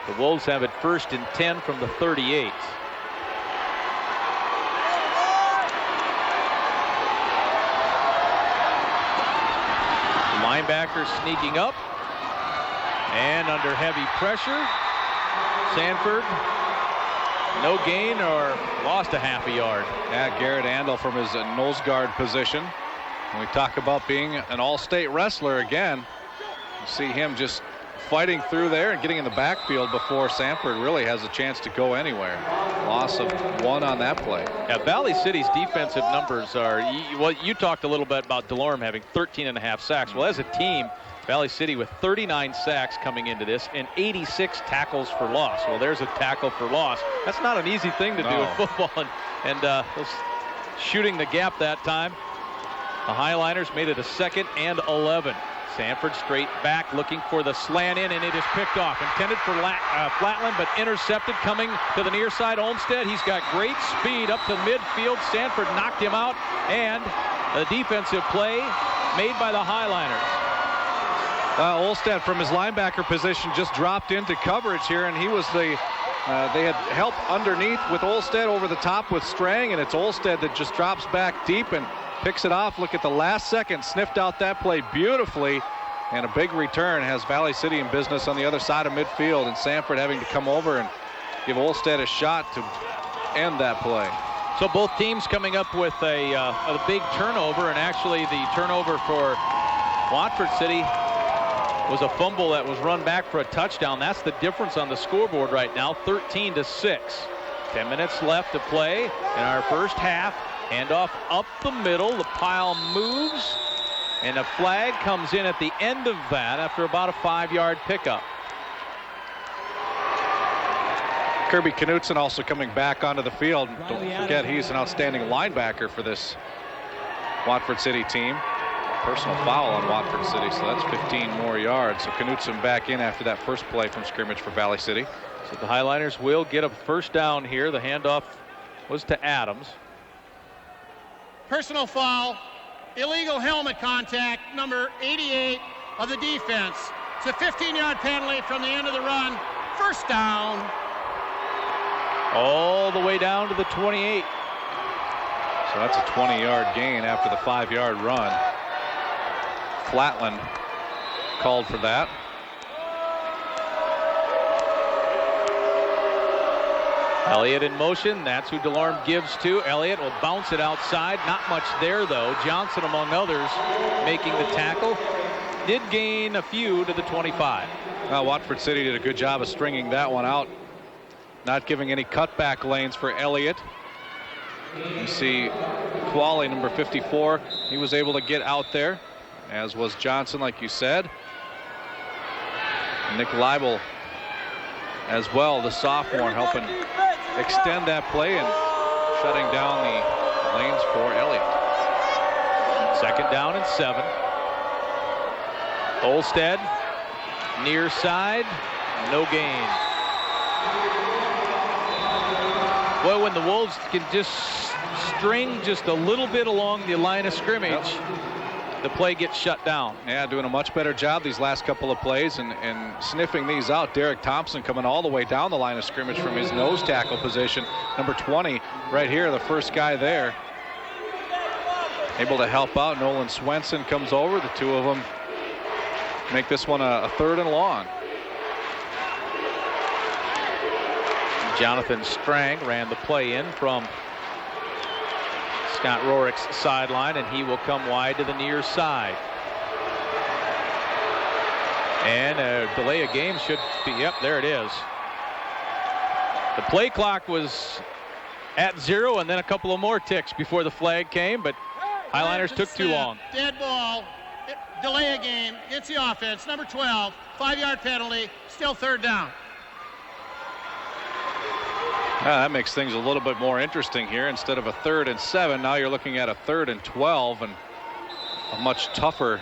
the Wolves have it 1st and 10 from the 38. The linebacker sneaking up and under heavy pressure. Sanford, no gain or lost a half a yard. Yeah, Garrett Andel from his nose guard position. When we talk about being an all-state wrestler again, you see him just fighting through there and getting in the backfield before Sanford really has a chance to go anywhere. Loss of 1 on that play. Yeah, Valley City's defensive numbers are, well, you talked a little bit about DeLorme having 13.5 sacks. Well, as a team, Valley City with 39 sacks coming into this and 86 tackles for loss. Well, there's a tackle for loss. That's not an easy thing to do in football. And shooting the gap that time. The Highliners made it a 2nd and 11. Sanford straight back looking for the slant in, and it is picked off. Intended for Flatland, but intercepted coming to the near side. Olmstead, he's got great speed up to midfield. Sanford knocked him out, and a defensive play made by the Highliners. Olmstead from his linebacker position just dropped into coverage here, and he was they had help underneath with Olmstead over the top with Strang, and it's Olmstead that just drops back deep and picks it off. Look at the last second, sniffed out that play beautifully, and a big return has Valley City in business on the other side of midfield, and Sanford having to come over and give Olmstead a shot to end that play. So both teams coming up with a big turnover, and actually the turnover for Watford City was a fumble that was run back for a touchdown. That's the difference on the scoreboard right now, 13-6. 10 minutes left to play in our first half. Handoff up the middle. The pile moves, and a flag comes in at the end of that after about a 5-yard pickup. Kirby Knutson also coming back onto the field. Don't forget, he's an outstanding linebacker for this Watford City team. Personal foul on Watford City, so that's 15 more yards. So Knutson back in after that first play from scrimmage for Valley City. So the Highliners will get a first down here. The handoff was to Adams. Personal foul, illegal helmet contact, number 88 of the defense. It's a 15-yard penalty from the end of the run. First down. All the way down to the 28. So that's a 20-yard gain after the 5-yard run. Flatland called for that. Elliott in motion. That's who DeLorme gives to. Elliott will bounce it outside. Not much there, though. Johnson, among others, making the tackle. Did gain a few to the 25. Watford City did a good job of stringing that one out. Not giving any cutback lanes for Elliott. You see Qualley, number 54. He was able to get out there, as was Johnson, like you said. Nick Leibel as well, the sophomore, helping extend that play and shutting down the lanes for Elliott. 2nd down and 7. Olmstead near side, no gain. Well, when the Wolves can just string just a little bit along the line of scrimmage, the play gets shut down. Yeah, doing a much better job these last couple of plays and sniffing these out. Derek Thompson coming all the way down the line of scrimmage from his nose tackle position. Number 20 right here, the first guy there. Able to help out. Nolan Swenson comes over. The two of them make this one a 3rd and long. Jonathan Strang ran the play in from Scott Rorick's sideline, and he will come wide to the near side. And a delay of game should be, yep, there it is. The play clock was at 0, and then a couple of more ticks before the flag came, but Highliners took too long. Dead ball, delay of game, it's the offense, number 12, 5-yard penalty, still 3rd down. That makes things a little bit more interesting here. Instead of a 3rd and 7, now you're looking at a 3rd and 12, and a much tougher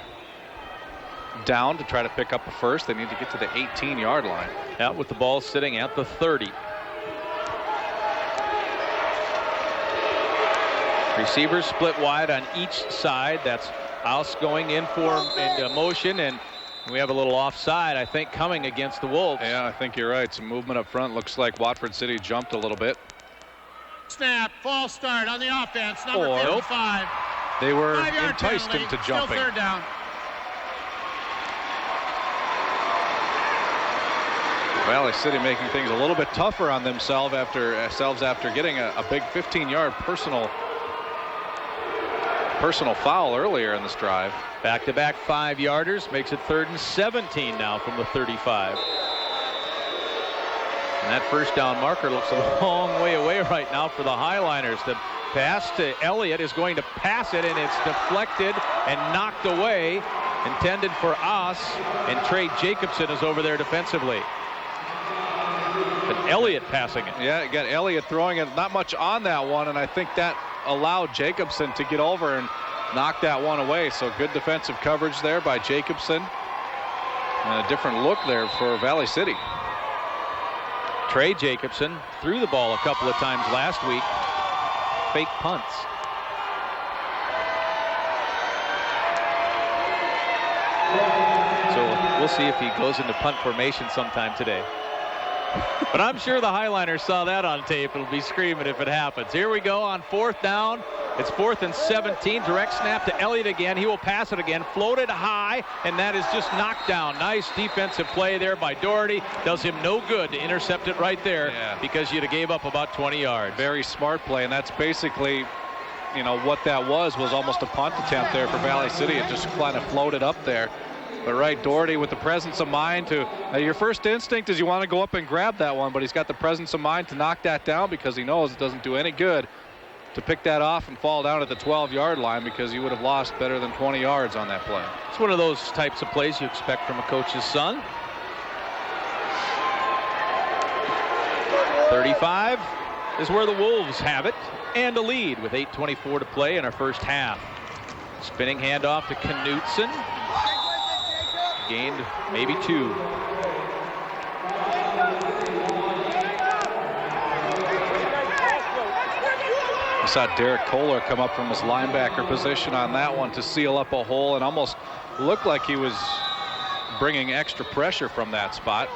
down to try to pick up a first. They need to get to the 18-yard line. Out with the ball sitting at the 30. Receivers split wide on each side. That's House going in for into motion, and we have a little offside, I think, coming against the Wolves. Yeah, I think you're right. Some movement up front. Looks like Watford City jumped a little bit. Snap, false start on the offense, number 55. They were enticed into jumping. Still 3rd down. Valley City making things a little bit tougher on themselves after getting a big 15-yard personal foul earlier in this drive. Back-to-back 5-yarders makes it 3rd and 17 now from the 35. And that first down marker looks a long way away right now for the Highliners. The pass to Elliott is going to pass it, and it's deflected and knocked away. Intended for us, and Trey Jacobson is over there defensively. But Elliott passing it. Yeah, you got Elliott throwing it. Not much on that one, and I think that allowed Jacobson to get over and knock that one away. So good defensive coverage there by Jacobson. And a different look there for Valley City. Trey Jacobson threw the ball a couple of times last week. Fake punts. So we'll see if he goes into punt formation sometime today. But I'm sure the Highliners saw that on tape. It'll be screaming if it happens. Here we go on 4th down. It's 4th and 17. Direct snap to Elliott again. He will pass it again. Floated high, and that is just knocked down. Nice defensive play there by Doherty. Does him no good to intercept it right there because you'd have gave up about 20 yards. Very smart play, and that's basically, you know, what that was almost a punt attempt there for Valley City. It just kind of floated up there. But right, Doherty with the presence of mind to, your first instinct is you want to go up and grab that one, but he's got the presence of mind to knock that down because he knows it doesn't do any good to pick that off and fall down at the 12-yard line because you would have lost better than 20 yards on that play. It's one of those types of plays you expect from a coach's son. 35 is where the Wolves have it, and a lead with 8:24 to play in our first half. Spinning handoff to Knutson. Gained maybe 2. I saw Derek Kohler come up from his linebacker position on that one to seal up a hole and almost looked like he was bringing extra pressure from that spot.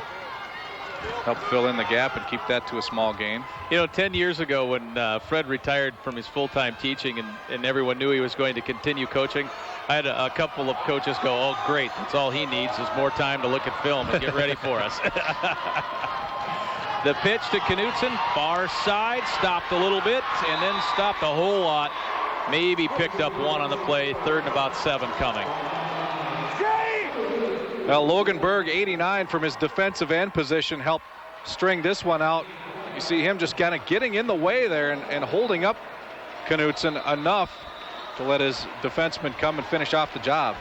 Help fill in the gap and keep that to a small gain. You know, 10 years ago when Fred retired from his full-time teaching and everyone knew he was going to continue coaching, I had a couple of coaches go, oh, great, that's all he needs is more time to look at film and get ready for us. The pitch to Knutson, far side, stopped a little bit, and then stopped a whole lot. Maybe picked up 1 on the play, 3rd and about 7 coming. Well, Logan Berg, 89 from his defensive end position, helped string this one out. You see him just kind of getting in the way there and holding up Knutson enough to let his defenseman come and finish off the job.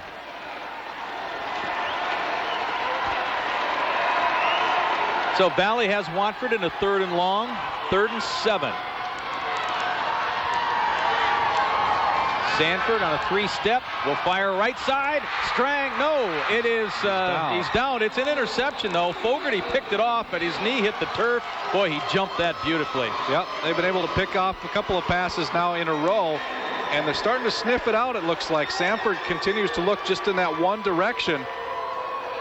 So Valley has Watford in a 3rd and long, 3rd and 7. Sanford on a 3-step will fire right side. Strang, no, it is, he's down. It's an interception, though. Fogarty picked it off, but his knee hit the turf. Boy, he jumped that beautifully. Yep, they've been able to pick off a couple of passes now in a row, and they're starting to sniff it out, it looks like. Sanford continues to look just in that one direction.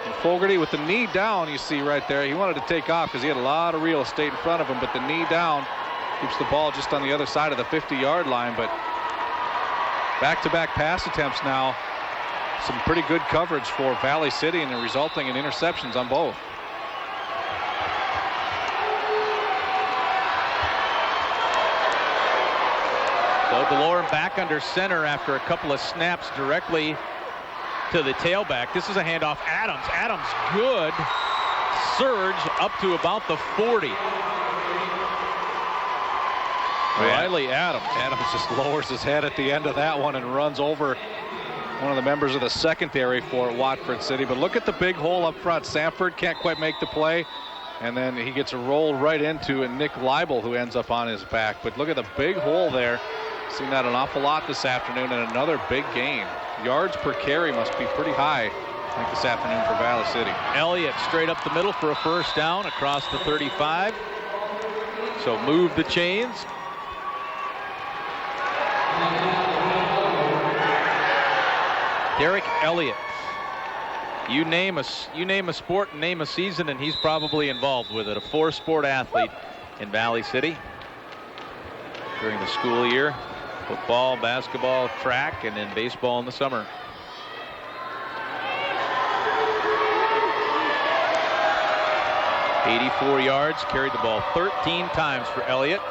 And Fogarty with the knee down, you see right there. He wanted to take off because he had a lot of real estate in front of him, but the knee down keeps the ball just on the other side of the 50-yard line. But back-to-back pass attempts now. Some pretty good coverage for Valley City, and they're resulting in interceptions on both. So DeLorme back under center after a couple of snaps directly to the tailback. This is a handoff. Adams. Adams, good surge up to about the 40. Riley Adams. Adams just lowers his head at the end of that one and runs over one of the members of the secondary for Watford City. But look at the big hole up front. Sanford can't quite make the play, and then he gets a roll right into Nick Leibel, who ends up on his back. But look at the big hole there. Seen that an awful lot this afternoon, and another big gain. Yards per carry must be pretty high, I think, this afternoon for Valley City. Elliott straight up the middle for a first down across the 35. So move the chains. Derek Elliott. You name a sport and name a season, and he's probably involved with it. A 4-sport athlete in Valley City during the school year. Football, basketball, track, and then baseball in the summer. .84 yards, carried the ball 13 times for Elliott.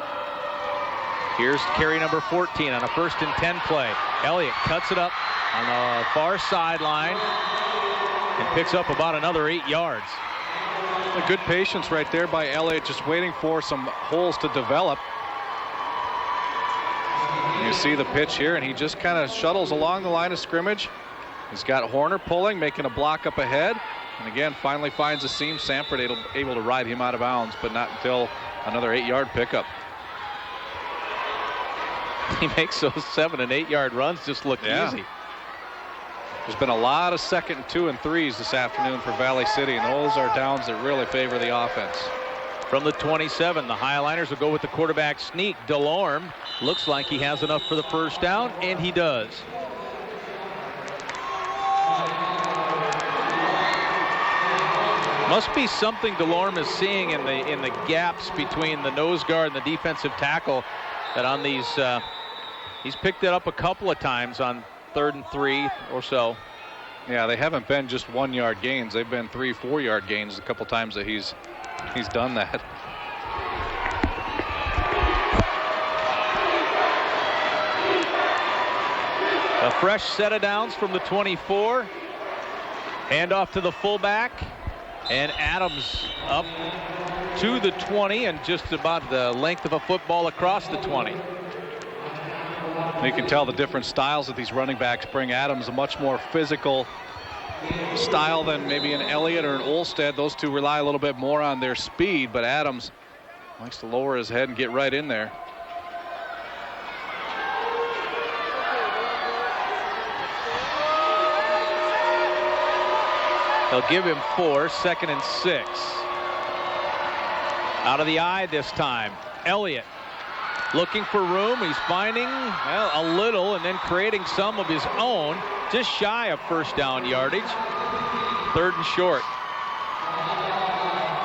Here's carry number 14 on a 1st and 10 play. Elliott cuts it up on the far sideline and picks up about another 8 yards. A good patience right there by Elliott, just waiting for some holes to develop. You see the pitch here, and he just kind of shuttles along the line of scrimmage. He's got Horner pulling, making a block up ahead, and again finally finds a seam. Sanford able to ride him out of bounds, but not until another 8-yard pickup. He makes those 7 and 8 yard runs just look easy. There's been a lot of 2nd and 2 and 3s this afternoon for Valley City, and those are downs that really favor the offense. From the 27, the Highliners will go with the quarterback sneak. DeLorme looks like he has enough for the first down, and he does. Must be something DeLorme is seeing in the gaps between the nose guard and the defensive tackle, that on these he's picked it up a couple of times on 3rd and 3 or so. Yeah, they haven't been just 1-yard gains. They've been 3-4 yard gains a couple times that he's done that. A fresh set of downs from the 24. Hand off to the fullback, and Adams up to the 20 and just about the length of a football across the 20. You can tell the different styles that these running backs bring. Adams a much more physical style than maybe an Elliott or an Olstead. Those two rely a little bit more on their speed, but Adams likes to lower his head and get right in there. They'll give him 4, 2nd and 6. Out of the eye this time. Elliott looking for room. He's finding, well, a little and then creating some of his own. Just shy of first down yardage. 3rd and short.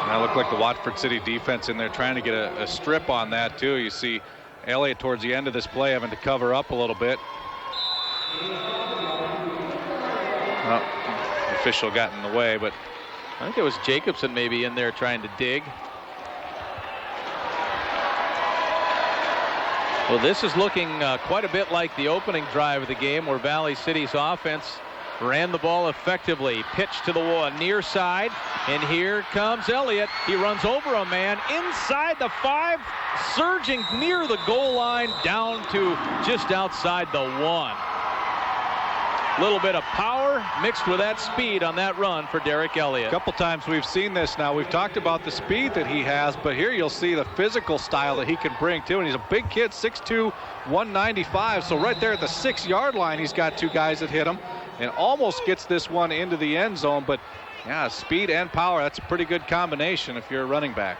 That looked like the Watford City defense in there trying to get a strip on that too. You see Elliott towards the end of this play having to cover up a little bit. Well, the official got in the way, but I think it was Jacobson maybe in there trying to dig. Well, this is looking quite a bit like the opening drive of the game, where Valley City's offense ran the ball effectively. Pitch to the near side, and here comes Elliott. He runs over a man inside the 5, surging near the goal line down to just outside the 1. Little bit of power mixed with that speed on that run for Derek Elliott. A couple times we've seen this now. We've talked about the speed that he has, but here you'll see the physical style that he can bring too. And he's a big kid, 6'2", 195. So right there at the 6-yard line, he's got two guys that hit him and almost gets this one into the end zone. But yeah, speed and power, that's a pretty good combination if you're a running back.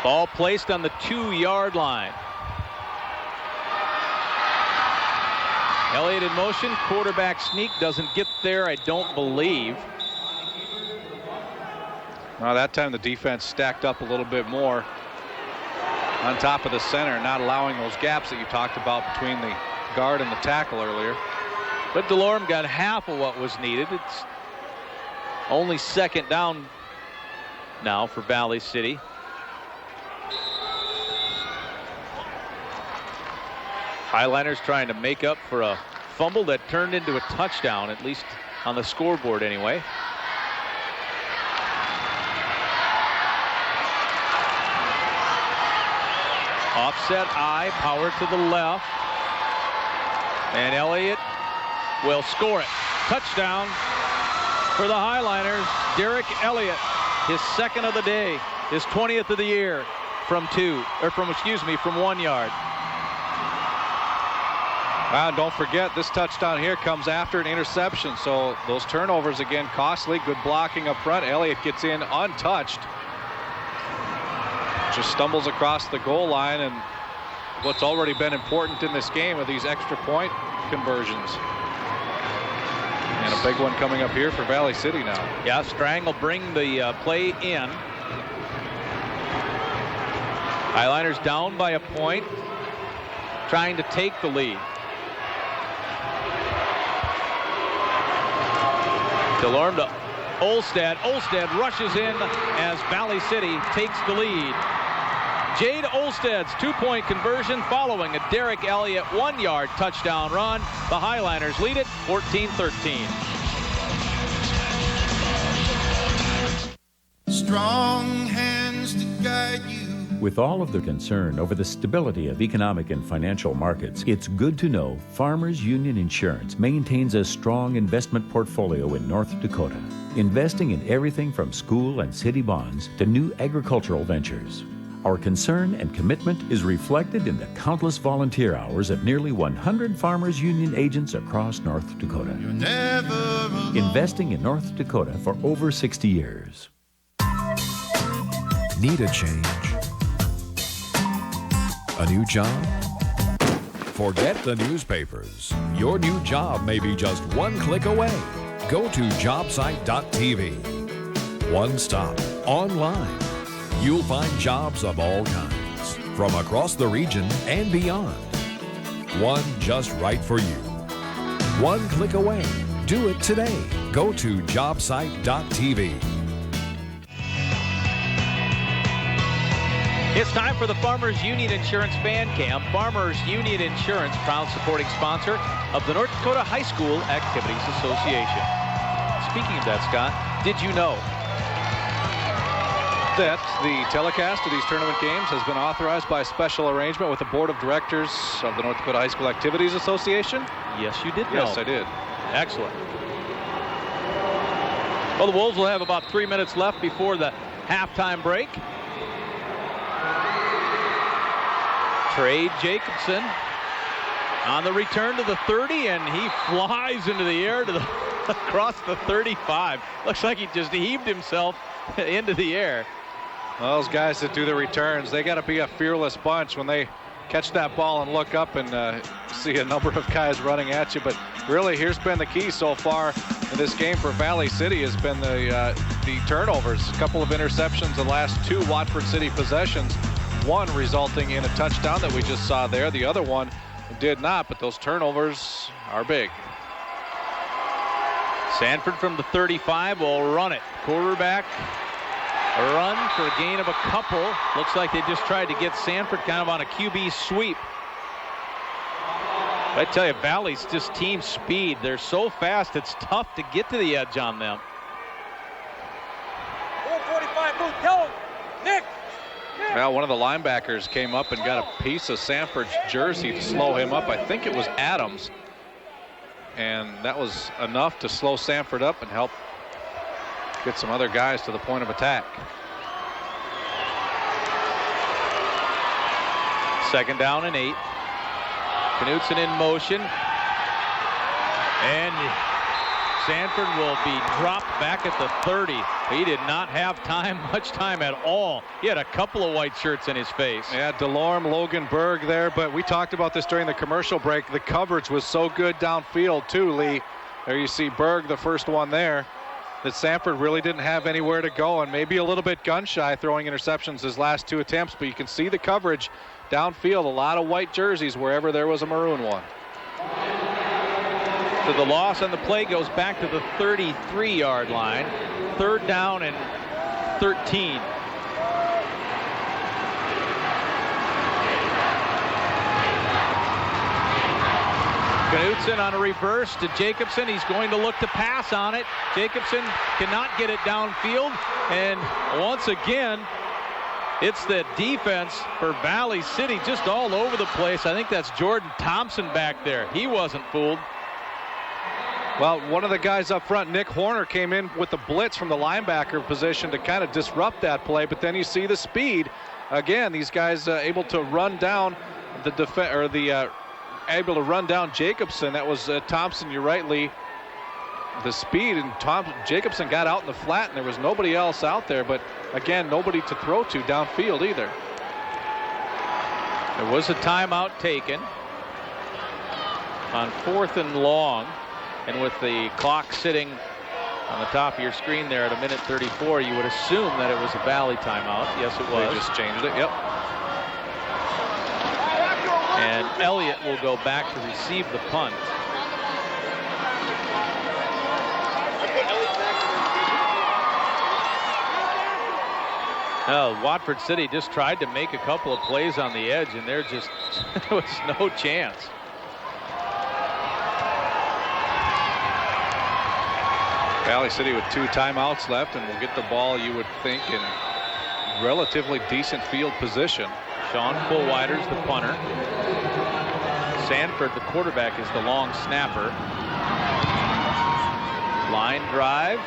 Ball placed on the 2-yard line. Elliott in motion, quarterback sneak, doesn't get there, I don't believe. Well, that time the defense stacked up a little bit more on top of the center, not allowing those gaps that you talked about between the guard and the tackle earlier. But DeLorme got half of what was needed. It's only second down now for Valley City. Highliners trying to make up for a fumble that turned into a touchdown, at least on the scoreboard anyway. Offset I, power to the left. And Elliott will score it. Touchdown for the Highliners. Derek Elliott, his second of the day, his 20th of the year from 1 yard. And don't forget, this touchdown here comes after an interception, so those turnovers again costly. Good blocking up front. Elliott gets in untouched. Just stumbles across the goal line, and what's already been important in this game are these extra point conversions. And a big one coming up here for Valley City now. Yeah, Strang will bring the play in. Highliners down by a point, trying to take the lead. DeLorme to Olstad. Olstad rushes in as Valley City takes the lead. Jade Olstad's 2-point conversion following a Derek Elliott 1-yard touchdown run. The Highliners lead it 14-13. Strong hands to guide you. With all of the concern over the stability of economic and financial markets, it's good to know Farmers Union Insurance maintains a strong investment portfolio in North Dakota, investing in everything from school and city bonds to new agricultural ventures. Our concern and commitment is reflected in the countless volunteer hours of nearly 100 Farmers Union agents across North Dakota. You're never alone. Investing in North Dakota for over 60 years. Need a change? A new job? Forget the newspapers. Your new job may be just one click away. Go to jobsite.tv. One stop, online. You'll find jobs of all kinds, from across the region and beyond. One just right for you. One click away. Do it today. Go to jobsite.tv. It's time for the Farmers Union Insurance Fan Camp. Farmers Union Insurance, proud supporting sponsor of the North Dakota High School Activities Association. Speaking of that, Scott, did you know that the telecast of these tournament games has been authorized by a special arrangement with the Board of Directors of the North Dakota High School Activities Association? Yes, you did know. Yes, I did. Excellent. Well, the Wolves will have about 3 minutes left before the halftime break. Trey Jacobson on the return to the 30, and he flies into the air to the across the 35. Looks like he just heaved himself into the air. Well, those guys that do the returns, they got to be a fearless bunch when they catch that ball and look up and see a number of guys running at you. But really, here's been the key so far in this game for Valley City has been the turnovers. A couple of interceptions the last two Watford City possessions. One resulting in a touchdown that we just saw there. The other one did not, but those turnovers are big. Sanford from the 35 will run it. Quarterback run for a gain of a couple. Looks like they just tried to get Sanford kind of on a QB sweep. I tell you, Valley's just team speed. They're so fast, it's tough to get to the edge on them. 445, move, go, Nick. Well, one of the linebackers came up and got a piece of Sanford's jersey to slow him up. I think it was Adams. and that was enough to slow Sanford up and help get some other guys to the point of attack. Second down and 8. Knutson in motion, and Sanford will be dropped back at the 30. He did not have much time at all. He had a couple of white shirts in his face. Yeah, Delorme, Logan Berg there, but we talked about this during the commercial break. The coverage was so good downfield too, Lee. There you see Berg, the first one there, that Sanford really didn't have anywhere to go, and maybe a little bit gun-shy throwing interceptions his last 2 attempts, but you can see the coverage downfield, a lot of white jerseys wherever there was a maroon one. So the loss on the play goes back to the 33-yard line. Third down and 13. Knutson on a reverse to Jacobson. He's going to look to pass on it. Jacobson cannot get it downfield. And once again, it's the defense for Valley City just all over the place. I think that's Jordan Thompson back there. He wasn't fooled. Well, one of the guys up front, Nick Horner, came in with the blitz from the linebacker position to kind of disrupt that play, but then you see the speed. Again, these guys able to run down able to run down Jacobson. That was Thompson, you're right, Lee. The speed, and Jacobson got out in the flat, and there was nobody else out there, but again, nobody to throw to downfield either. There was a timeout taken on 4th and long. And with the clock sitting on the top of your screen there at 1:34, you would assume that it was a Valley timeout. Yes, it was. They just changed it, yep. And Elliott will go back to receive the punt. Watford City just tried to make a couple of plays on the edge, and there was no chance. Valley City with 2 timeouts left, and will get the ball, you would think, in relatively decent field position. Sean Fullwider's the punter. Sanford, the quarterback, is the long snapper. Line drive.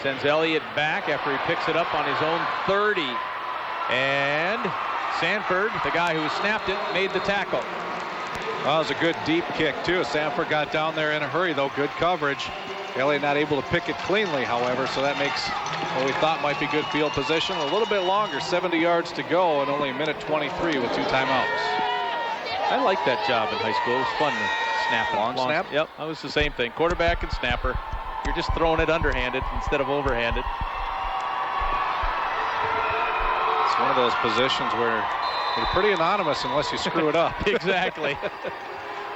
Sends Elliott back after he picks it up on his own 30. And Sanford, the guy who snapped it, made the tackle. Well, it was a good deep kick, too. Sanford got down there in a hurry, though. Good coverage. Elliott not able to pick it cleanly, however, so that makes what we thought might be good field position a little bit longer. 70 yards to go and only 1:23 with 2 timeouts. I liked that job in high school. It was fun to snap it. Long snap? Yep, that was the same thing. Quarterback and snapper. You're just throwing it underhanded instead of overhanded. It's one of those positions where you're pretty anonymous unless you screw it up. Exactly.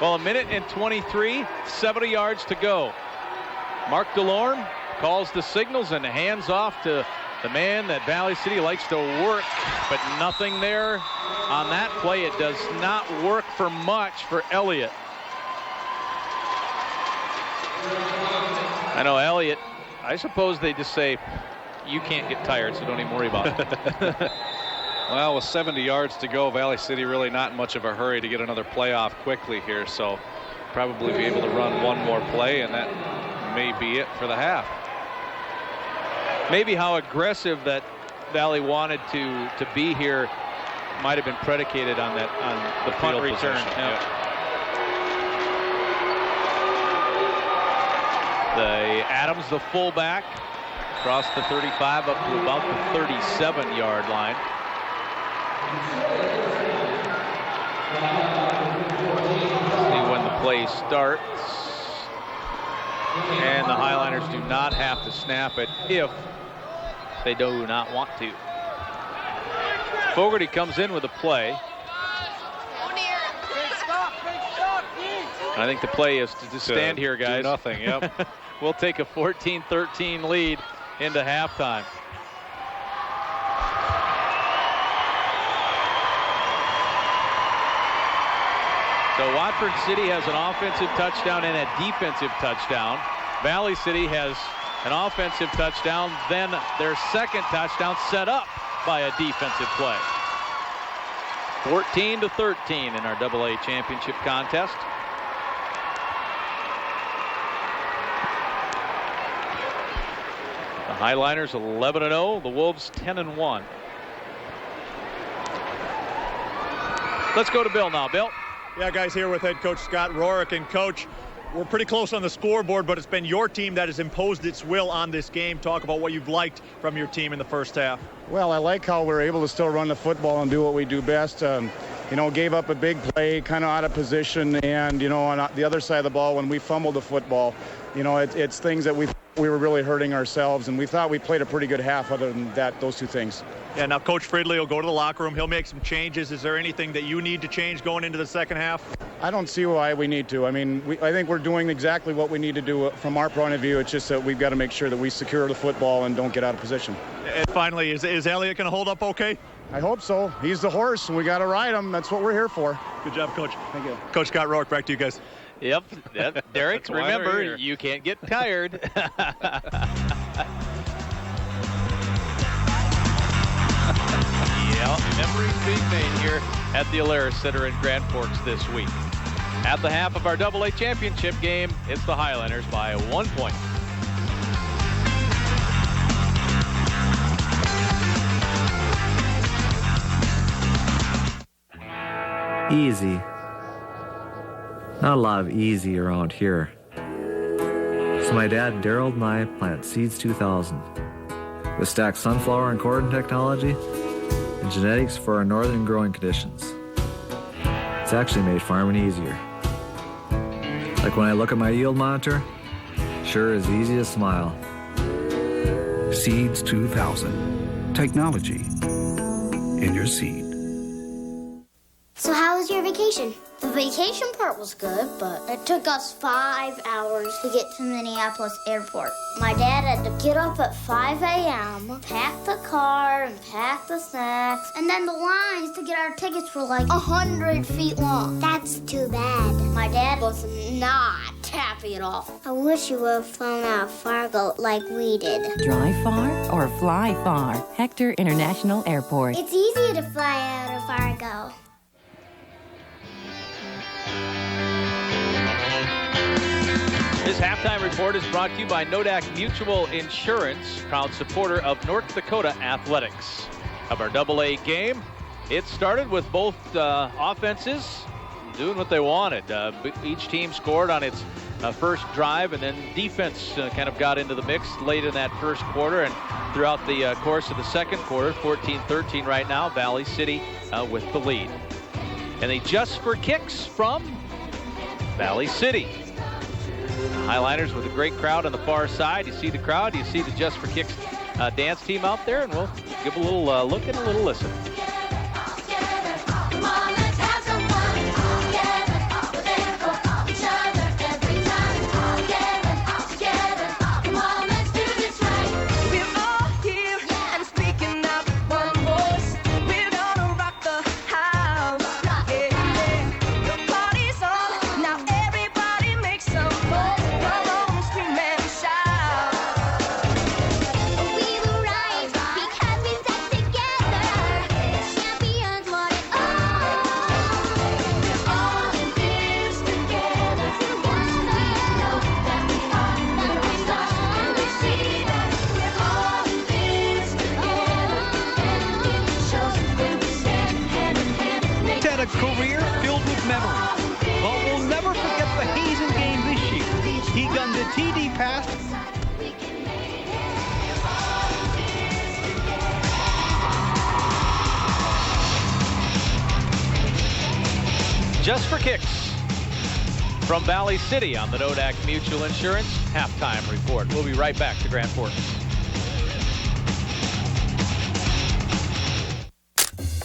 Well, 1:23, 70 yards to go. Mark Delorme calls the signals and hands off to the man that Valley City likes to work, but nothing there on that play. It does not work for much for Elliott. I know Elliott, I suppose they just say, you can't get tired, so don't even worry about it. Well, with 70 yards to go, Valley City really not in much of a hurry to get another play off quickly here, so probably be able to run one more play, and that may be it for the half. Maybe how aggressive that Valley wanted to be here might have been predicated on that, on the punt return. Yeah. The Adams, the fullback, across the 35 up to about the 37-yard line. See when the play starts. And the Highliners do not have to snap it if they do not want to. Fogarty comes in with a play. I think the play is to just stand here, guys. Do nothing, yep. We'll take a 14-13 lead into halftime. So Watford City has an offensive touchdown and a defensive touchdown. Valley City has an offensive touchdown, then their second touchdown set up by a defensive play. 14-13 in our AA championship contest. Highliners 11-0. The Wolves 10-1. Let's go to Bill now. Bill. Yeah, guys, here with head coach Scott Rorick. And coach, we're pretty close on the scoreboard, but it's been your team that has imposed its will on this game. Talk about what you've liked from your team in the first half. Well, I like how we're able to still run the football and do what we do best. Gave up a big play, kind of out of position, and, on the other side of the ball, when we fumbled the football, it's things that we were really hurting ourselves, and we thought we played a pretty good half other than those two things. Yeah, now Coach Fridley will go to the locker room. He'll make some changes. Is there anything that you need to change going into the second half? I don't see why we need to. I think we're doing exactly what we need to do from our point of view. It's just that we've got to make sure that we secure the football and don't get out of position. And finally, is Elliott going to hold up okay? I hope so. He's the horse, and we got to ride him. That's what we're here for. Good job, Coach. Thank you. Coach Scott Rourke, back to you guys. Yep. Derek, remember, you can't get tired. Yeah, memories being made here at the Alaris Center in Grand Forks this week. At the half of our AA championship game, it's the Highlanders by 1 point. Easy. Not a lot of easy around here. So my dad, Daryl, and I plant Seeds 2000 with stacked sunflower and cordon technology and genetics for our northern growing conditions. It's actually made farming easier. Like when I look at my yield monitor, sure is easy to smile. Seeds 2000. Technology in your seed. So how was your vacation? The vacation part was good, but it took us 5 hours to get to Minneapolis Airport. My dad had to get up at 5 a.m., pack the car and pack the snacks, and then the lines to get our tickets were like 100 feet long. That's too bad. My dad was not happy at all. I wish you would have flown out of Fargo like we did. Drive far or fly far? Hector International Airport. It's easier to fly out of Fargo. This halftime report is brought to you by Nodak Mutual Insurance, proud supporter of North Dakota Athletics. Of our AA game, it started with both offenses doing what they wanted. Each team scored on its first drive, and then defense kind of got into the mix late in that first quarter, and throughout the course of the second quarter, 14-13 right now, Valley City with the lead. And they just for kicks from Valley City. Highliners with a great crowd on the far side. You see the crowd, you see the Just for Kicks dance team out there, and we'll give a little look and a little listen. Career filled with memories, but we'll never forget the Hazen game this year. He gunned the TD pass. Just for Kicks from Valley City on the Nodak Mutual Insurance halftime report. We'll be right back to Grand Forks.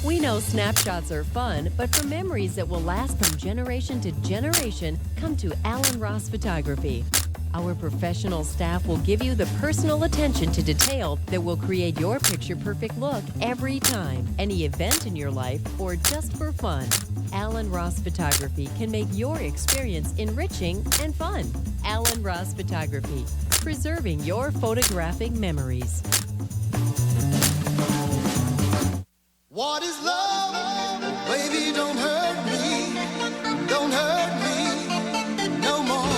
We know snapshots are fun, but for memories that will last from generation to generation, come to Alan Ross Photography. Our professional staff will give you the personal attention to detail that will create your picture-perfect look every time, any event in your life, or just for fun. Alan Ross Photography can make your experience enriching and fun. Alan Ross Photography, preserving your photographic memories. What is love? Baby, don't hurt me. Don't hurt me no more.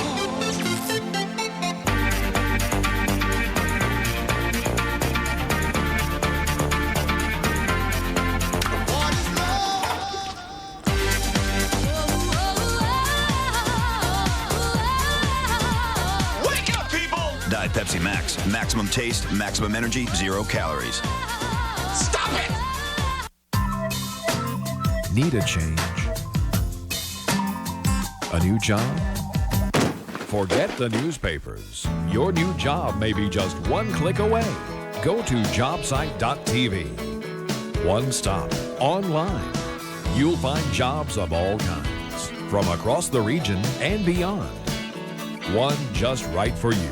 Pepsi Max. Maximum taste, maximum energy, 0 calories. Stop it! Need a change? A new job? Forget the newspapers. Your new job may be just one click away. Go to jobsite.tv. One stop, online. You'll find jobs of all kinds, from across the region and beyond. One just right for you.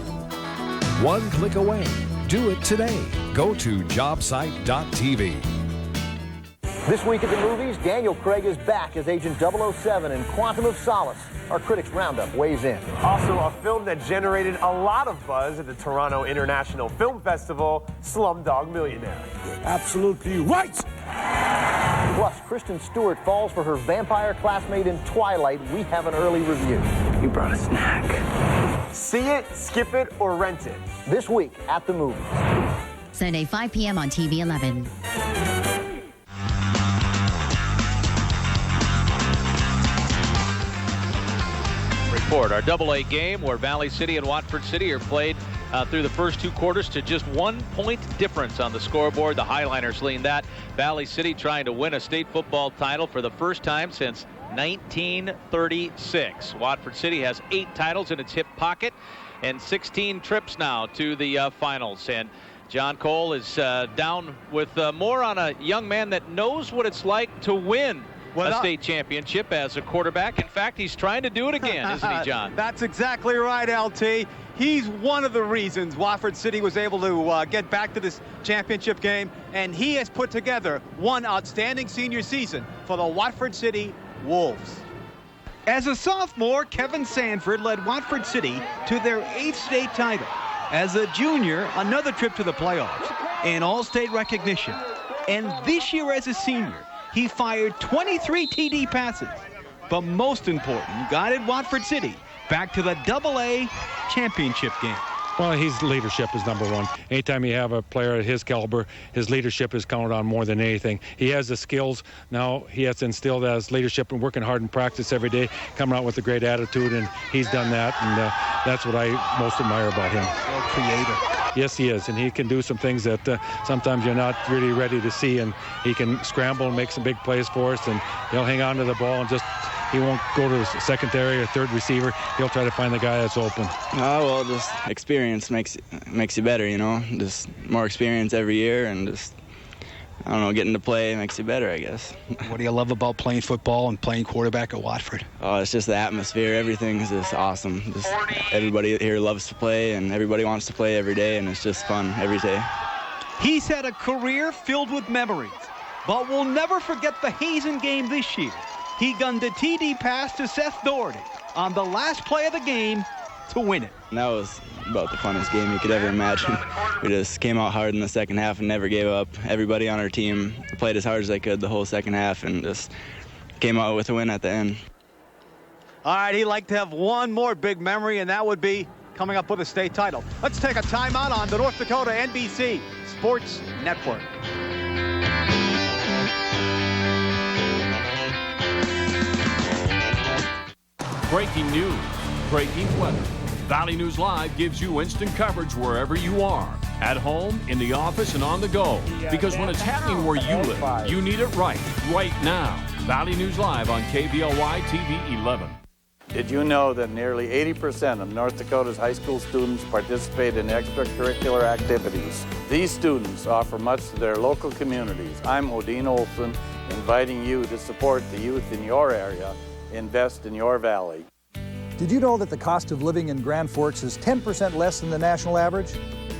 One click away. Do it today. Go to jobsite.tv. This week at the movies, Daniel Craig is back as Agent 007 in Quantum of Solace. Our Critics Roundup weighs in. Also, a film that generated a lot of buzz at the Toronto International Film Festival, Slumdog Millionaire. Absolutely right! Plus, Kristen Stewart falls for her vampire classmate in Twilight. We have an early review. You brought a snack. See it, skip it, or rent it. This week at the movies. Sunday, 5 p.m. on TV 11. Our AA game where Valley City and Watford City are played through the first 2 quarters to just 1 point difference on the scoreboard. The Highliners lead that. Valley City trying to win a state football title for the first time since 1936. Watford City has 8 titles in its hip pocket and 16 trips now to the finals. And John Cole is down with more on a young man that knows what it's like to win a state championship as a quarterback. In fact, he's trying to do it again, isn't he, John? That's exactly right, LT. He's one of the reasons Watford City was able to get back to this championship game, and he has put together one outstanding senior season for the Watford City Wolves. As a sophomore, Kevin Sanford led Watford City to their 8th state title. As a junior, another trip to the playoffs and all-state recognition. And this year as a senior, he fired 23 TD passes, but most important, guided Watford City back to the AA championship game. Well, his leadership is number one. Anytime you have a player at his caliber, his leadership is counted on more than anything. He has the skills. Now he has to instill that as leadership and working hard in practice every day, coming out with a great attitude, and he's done that, and that's what I most admire about him. So creative. Yes, he is, and he can do some things that sometimes you're not really ready to see, and he can scramble and make some big plays for us, and he'll hang on to the ball and just he won't go to the secondary or third receiver. He'll try to find the guy that's open. Well, just experience makes you better, you know. Just more experience every year, and just, I don't know, getting to play makes you better, I guess. What do you love about playing football and playing quarterback at Watford? Oh, it's just the atmosphere. Everything's just awesome. Just everybody here loves to play, and everybody wants to play every day, and it's just fun every day. He's had a career filled with memories, but we'll never forget the Hazen game this year. He gunned a TD pass to Seth Doherty on the last play of the game to win it. And that was about the funnest game you could ever imagine. We just came out hard in the second half and never gave up. Everybody on our team played as hard as they could the whole second half and just came out with a win at the end. All right, he'd like to have one more big memory, and that would be coming up with a state title. Let's take a timeout on the North Dakota NBC Sports Network. Breaking news, breaking weather. Valley News Live gives you instant coverage wherever you are, at home, in the office, and on the go. Because when it's happening where you live, you need it right now. Valley News Live on KVLY TV 11. Did you know that nearly 80% of North Dakota's high school students participate in extracurricular activities? These students offer much to their local communities. I'm Odine Olson, inviting you to support the youth in your area. Invest in your valley. Did you know that the cost of living in Grand Forks is 10% less than the national average?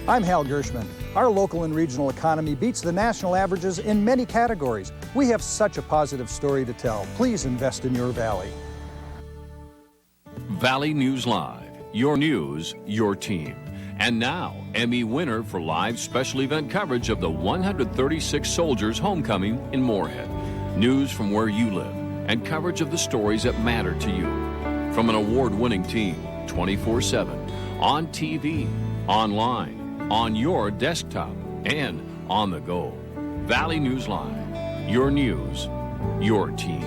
I'm Hal Gershman. Our local and regional economy beats the national averages in many categories. We have such a positive story to tell. Please invest in your valley. Valley News Live, your news, your team. And now, Emmy winner for live special event coverage of the 136 Soldiers Homecoming in Moorhead. News from where you live and coverage of the stories that matter to you. From an award-winning team, 24/7, on TV, online, on your desktop, and on the go. Valley News Live, your news, your team.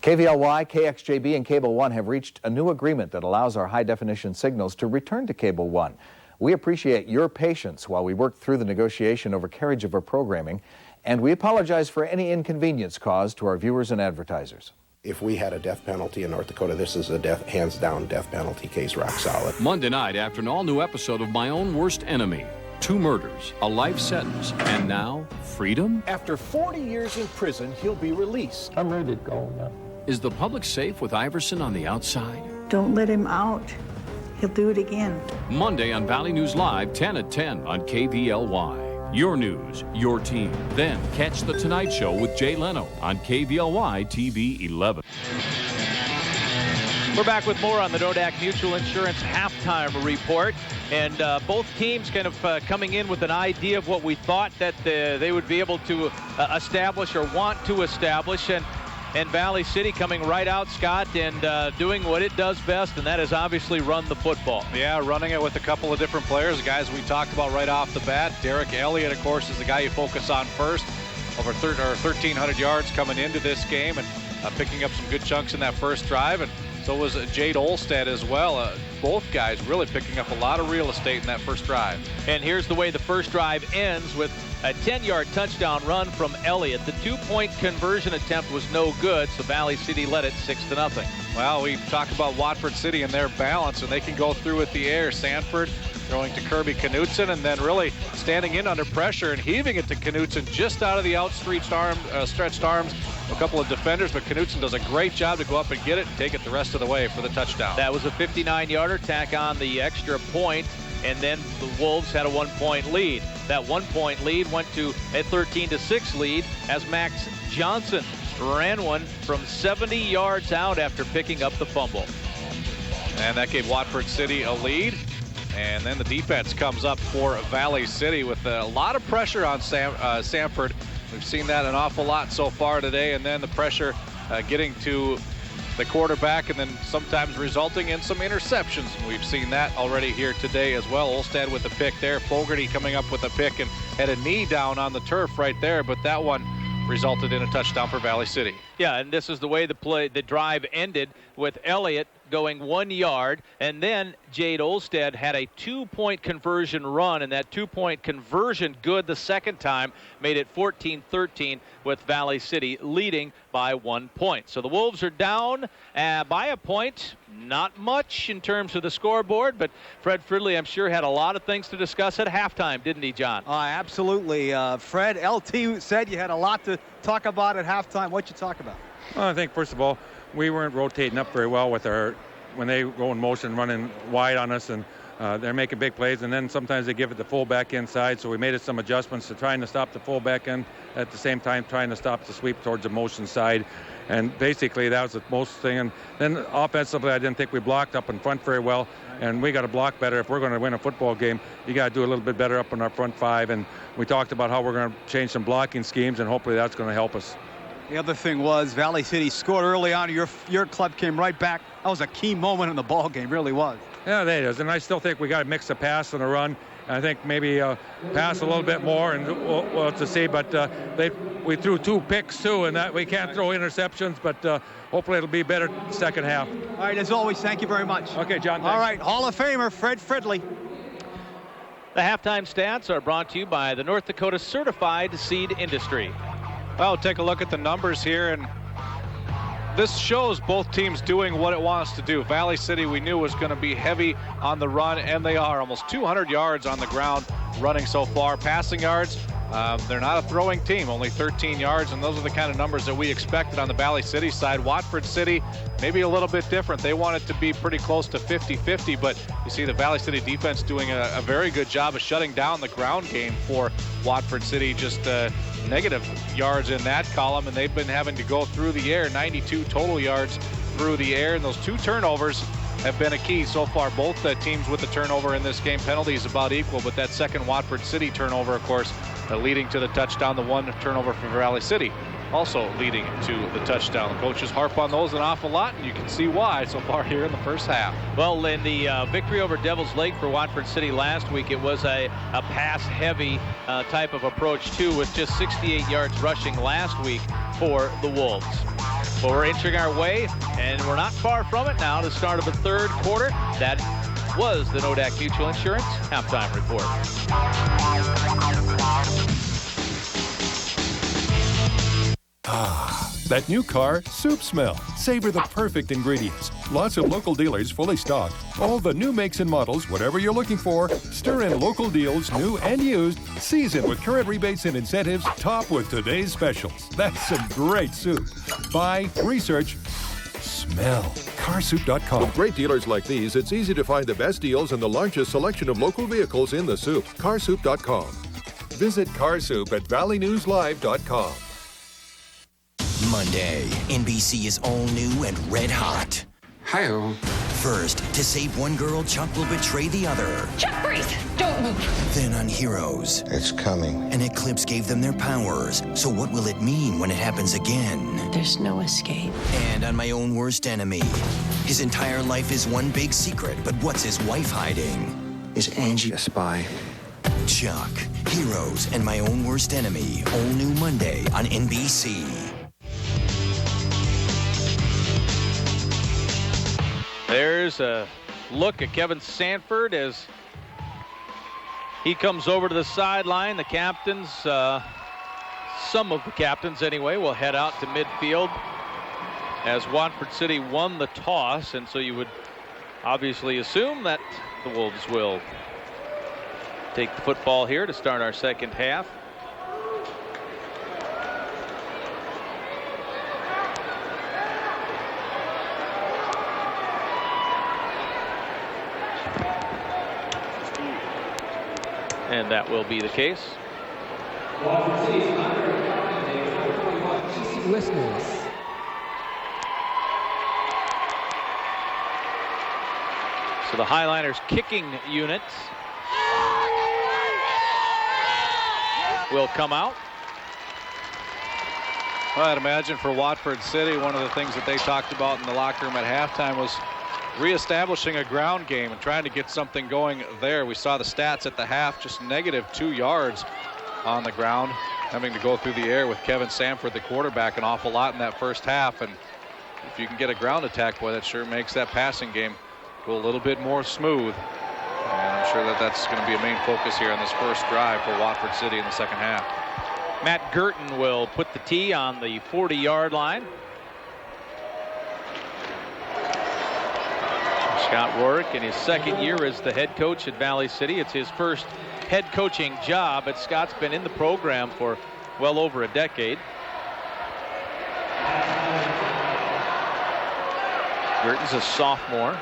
KVLY, KXJB, and Cable One have reached a new agreement that allows our high-definition signals to return to Cable One. We appreciate your patience while we work through the negotiation over carriage of our programming, and we apologize for any inconvenience caused to our viewers and advertisers. If we had a death penalty in North Dakota, this is a hands-down death penalty case, rock solid. Monday night, after an all-new episode of My Own Worst Enemy. 2 murders, a life sentence, and now freedom? After 40 years in prison, he'll be released. I'm ready to go now. Is the public safe with Iverson on the outside? Don't let him out. He'll do it again. Monday on Valley News Live, 10 at 10 on KVLY. Your news, your team. Then catch The Tonight Show with Jay Leno on KVLY TV 11. We're back with more on the Nodak Mutual Insurance halftime report. And both teams kind of coming in with an idea of what we thought that they would be able to establish or want to establish. And Valley City coming right out, Scott, and doing what it does best, and that is obviously run the football. Yeah, running it with a couple of different players, guys we talked about right off the bat. Derek Elliott, of course, is the guy you focus on first. Over 1,300 yards coming into this game and picking up some good chunks in that first drive. And so was Jade Olstad as well. Both guys really picking up a lot of real estate in that first drive. And here's the way the first drive ends, with a 10-yard touchdown run from Elliott. The 2-point conversion attempt was no good, so Valley City led it 6-0. Well, we talk about Watford City and their balance, and they can go through with the air. Sanford throwing to Kirby Knutson, and then really standing in under pressure and heaving it to Knutson just out of the outstretched arms. A couple of defenders, but Knutson does a great job to go up and get it and take it the rest of the way for the touchdown. That was a 59-yarder, tack on the extra point, and then the Wolves had a 1-point lead. That 1-point lead went to a 13-6 lead as Max Johnson ran one from 70 yards out after picking up the fumble. And that gave Watford City a lead. And then the defense comes up for Valley City with a lot of pressure on Sanford. We've seen that an awful lot so far today, and then the pressure getting to the quarterback and then sometimes resulting in some interceptions. We've seen that already here today as well. Olstad with the pick there. Fogarty coming up with a pick and had a knee down on the turf right there, but that one resulted in a touchdown for Valley City. Yeah, and this is the way the drive ended, with Elliott going 1 yard, and then Jade Olstad had a 2-point conversion run, and that 2-point conversion good the second time made it 14-13 with Valley City leading by 1 point. So the Wolves are down by a point. Not much in terms of the scoreboard, but Fred Fridley, I'm sure, had a lot of things to discuss at halftime, didn't he, John? Absolutely. Fred, LT said you had a lot to talk about at halftime. What'd you talk about? Well, I think, first of all, we weren't rotating up very well with when they go in motion, running wide on us, and they're making big plays, and then sometimes they give it the fullback inside, so we made some adjustments to trying to stop the fullback end, at the same time trying to stop the sweep towards the motion side. And basically that was the most thing. And then offensively, I didn't think we blocked up in front very well, and we got to block better. If we're going to win a football game, you got to do a little bit better up in our front five. And we talked about how we're going to change some blocking schemes, and hopefully that's going to help us. The other thing was Valley City scored early on. Your club came right back. That was a key moment in the ball game, really was. Yeah, that is. And I still think we got to mix the pass and the run. I think maybe pass a little bit more, and we'll have to see. But we threw 2 picks too, and that we can't throw interceptions. But hopefully it'll be better second half. All right, as always, thank you very much. Okay, John. Thanks. All right, Hall of Famer Fred Fridley. The halftime stats are brought to you by the North Dakota Certified Seed Industry. Well, take a look at the numbers here, and this shows both teams doing what it wants to do. Valley City, we knew, was going to be heavy on the run, and they are. Almost 200 yards on the ground running so far. Passing yards, they're not a throwing team, only 13 yards, and those are the kind of numbers that we expected on the Valley City side. Watford City, maybe a little bit different. They want it to be pretty close to 50-50, but you see the Valley City defense doing a very good job of shutting down the ground game for Watford City. Just negative yards in that column, and they've been having to go through the air. 92 total yards through the air, and those 2 turnovers have been a key so far. Both teams with the turnover in this game. Penalties about equal, but that second Watford City turnover, of course, leading to the touchdown. The 1 turnover for Valley City also leading to the touchdown. The coaches harp on those an awful lot, and you can see why so far here in the first half. Well, in the victory over Devil's Lake for Watford City last week, it was a pass-heavy type of approach, too, with just 68 yards rushing last week for the Wolves. Well, we're inching our way, and we're not far from it now. The start of the third quarter. That was the Nodak Mutual Insurance halftime report. Ah, that new car soup smell. Savor the perfect ingredients. Lots of local dealers fully stocked. All the new makes and models, whatever you're looking for. Stir in local deals, new and used. Season with current rebates and incentives. Top with today's specials. That's some great soup. Buy, research, smell. Carsoup.com. With great dealers like these, it's easy to find the best deals and the largest selection of local vehicles in the soup. Carsoup.com. Visit Carsoup at valleynewslive.com. Monday, NBC is all new and red hot. Hi-oh. First, to save one girl, Chuck will betray the other. Chuck, freeze! Don't move. Then on Heroes. It's coming. An eclipse gave them their powers. So what will it mean when it happens again? There's no escape. And on My Own Worst Enemy. His entire life is one big secret, but what's his wife hiding? Is Angie a spy? Chuck, Heroes, and My Own Worst Enemy. All new Monday on NBC. There's a look at Kevin Sanford as he comes over to the sideline. The captains, some of the captains anyway, will head out to midfield as Watford City won the toss, and so you would obviously assume that the Wolves will take the football here to start our second half. And that will be the case. Listeners. So the Highliners kicking unit will come out. Well, I'd imagine for Watford City, one of the things that they talked about in the locker room at halftime was reestablishing a ground game and trying to get something going there. We saw the stats at the half, just -2 yards on the ground, having to go through the air with Kevin Sanford, the quarterback, an awful lot in that first half. And if you can get a ground attack, boy, that sure makes that passing game go a little bit more smooth. And I'm sure that that's going to be a main focus here on this first drive for Watford City in the second half. Matt Gurton will put the tee on the 40-yard line. Scott Rourke in his second year as the head coach at Valley City. It's his first head coaching job, but Scott's been in the program for well over a decade. Gurton's a sophomore.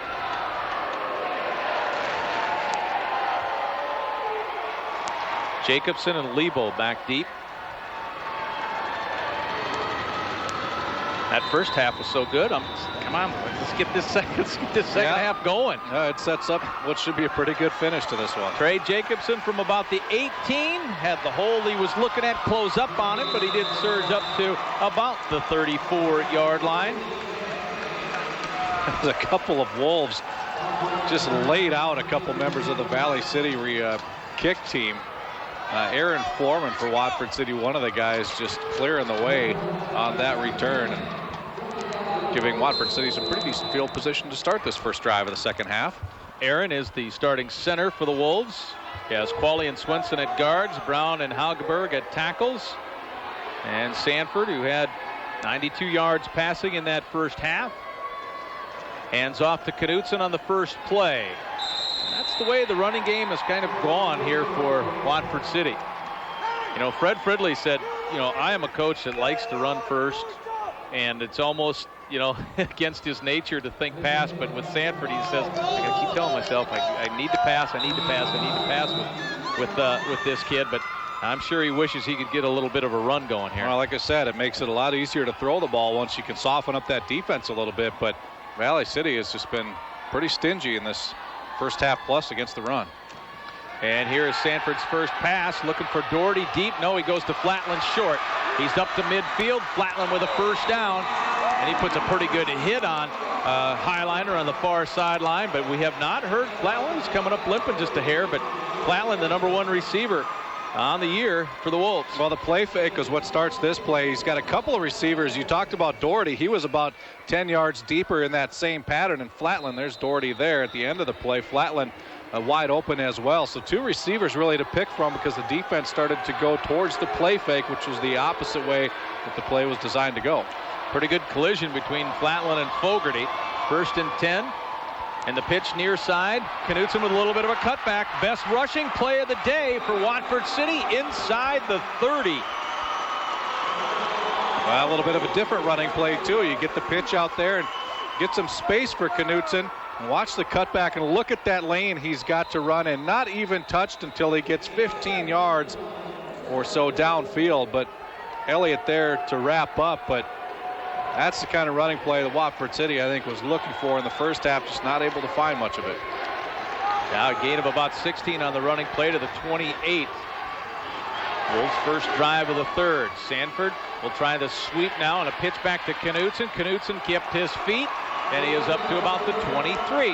Jacobson and Lebo back deep. That first half was so good. Come on, let's get this second half going. It sets up what should be a pretty good finish to this one. Trey Jacobson from about the 18 had the hole he was looking at close up on it, but he did surge up to about the 34-yard line. There's a couple of Wolves just laid out a couple members of the Valley City kick team. Aaron Foreman for Watford City, one of the guys just clearing the way on that return, and giving Watford City some pretty decent field position to start this first drive of the second half. Aaron is the starting center for the Wolves. He has Qualley and Swenson at guards, Brown and Haugeberg at tackles, and Sanford, who had 92 yards passing in that first half, hands off to Knutson on the first play. That's the way the running game has kind of gone here for Watford City. You know, Fred Fridley said, you know, I am a coach that likes to run first, and it's almost, you know, against his nature to think pass. But with Sanford, he says, I got to keep telling myself, I need to pass, I need to pass, I need to pass with this kid. But I'm sure he wishes he could get a little bit of a run going here. Well, like I said, it makes it a lot easier to throw the ball once you can soften up that defense a little bit. But Valley City has just been pretty stingy in this first half plus against the run. And here is Sanford's first pass, looking for Doherty deep. No, he goes to Flatland short. He's up to midfield. Flatland with a first down, and he puts a pretty good hit on Highliner on the far sideline, but we have not heard Flatland's coming up limping just a hair, but Flatland, the #1 receiver on the year for the Wolves. Well, the play fake is what starts this play. He's got a couple of receivers. You talked about Doherty. He was about 10 yards deeper in that same pattern. And Flatland, there's Doherty there at the end of the play. Flatland wide open as well. So 2 receivers really to pick from because the defense started to go towards the play fake, which was the opposite way that the play was designed to go. Pretty good collision between Flatland and Fogarty. 1st and 10. And the pitch near side. Knutson with a little bit of a cutback. Best rushing play of the day for Watford City inside the 30. Well, a little bit of a different running play, too. You get the pitch out there and get some space for Knutson. And watch the cutback and look at that lane he's got to run in. Not even touched until he gets 15 yards or so downfield. But Elliott there to wrap up. But that's the kind of running play that Watford City, I think, was looking for in the first half, just not able to find much of it. Now a gain of about 16 on the running play to the 28. Wolves' first drive of the 3rd. Sanford will try the sweep now and a pitch back to Knutson. Knutson kept his feet, and he is up to about the 23.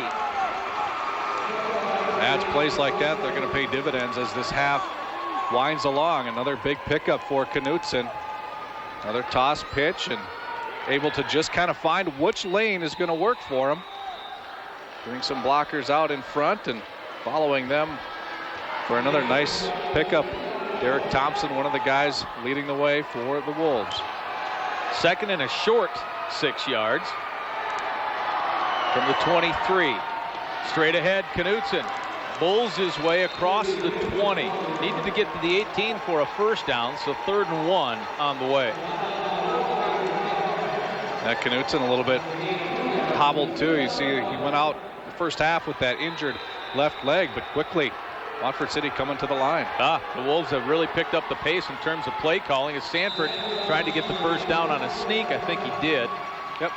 That's plays like that. They're going to pay dividends as this half winds along. Another big pickup for Knutson. Another toss pitch and able to just kind of find which lane is going to work for him. Doing some blockers out in front and following them for another nice pickup. Derek Thompson, one of the guys leading the way for the Wolves. 2nd and a short 6 yards from the 23. Straight ahead, Knutson bulls his way across the 20. Needed to get to the 18 for a first down, so 3rd and 1 on the way. That Knutson a little bit hobbled too. You see he went out the first half with that injured left leg, but quickly Watford City coming to the line. The Wolves have really picked up the pace in terms of play calling as Sanford tried to get the first down on a sneak. I think he did. Yep.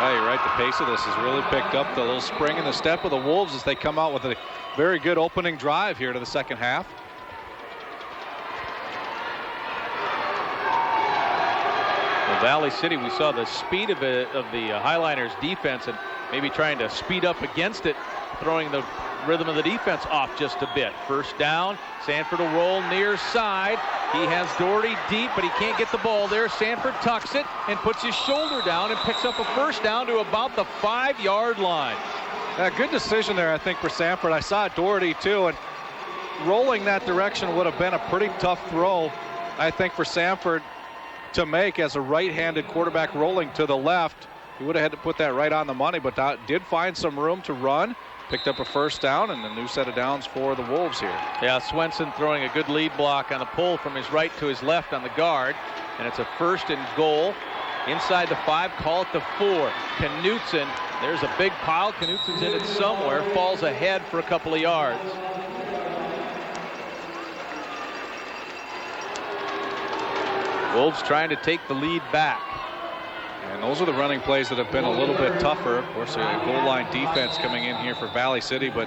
Yeah, you're right. The pace of this has really picked up. The little spring in the step of the Wolves as they come out with a very good opening drive here to the second half. Well, Valley City, we saw the speed of the Highliners defense and maybe trying to speed up against it, throwing the rhythm of the defense off just a bit. First down, Sanford will roll near side. He has Doherty deep, but he can't get the ball there. Sanford tucks it and puts his shoulder down and picks up a first down to about the 5-yard line. Good decision there, I think, for Sanford. I saw Doherty, too, and rolling that direction would have been a pretty tough throw, I think, for Sanford to make as a right-handed quarterback rolling to the left. He would have had to put that right on the money, but did find some room to run. Picked up a first down and a new set of downs for the Wolves here. Yeah, Swenson throwing a good lead block on the pull from his right to his left on the guard. And it's a 1st and goal. Inside the 5, call it the 4. Knutson, there's a big pile. Knutson's in it somewhere, falls ahead for a couple of yards. Wolves trying to take the lead back. And those are the running plays that have been a little bit tougher. Of course, a goal line defense coming in here for Valley City, but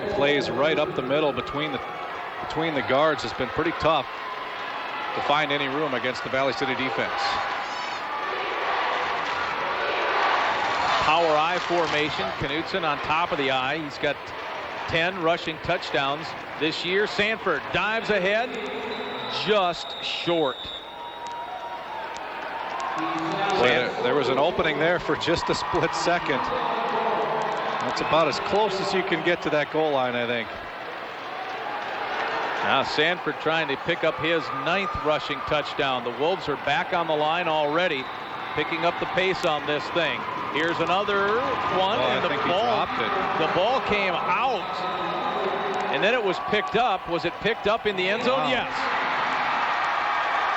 the plays right up the middle between the guards has been pretty tough to find any room against the Valley City defense. Power I formation. Knutson on top of the I. He's got 10 rushing touchdowns this year. Sanford dives ahead, just short. There was an opening there for just a split second. That's about as close as you can get to that goal line, I think. Now Sanford trying to pick up his 9th rushing touchdown. The Wolves are back on the line already, picking up the pace on this thing. Here's another one, and the ball came out, and then it was picked up. Was it picked up in the end zone? Wow. Yes.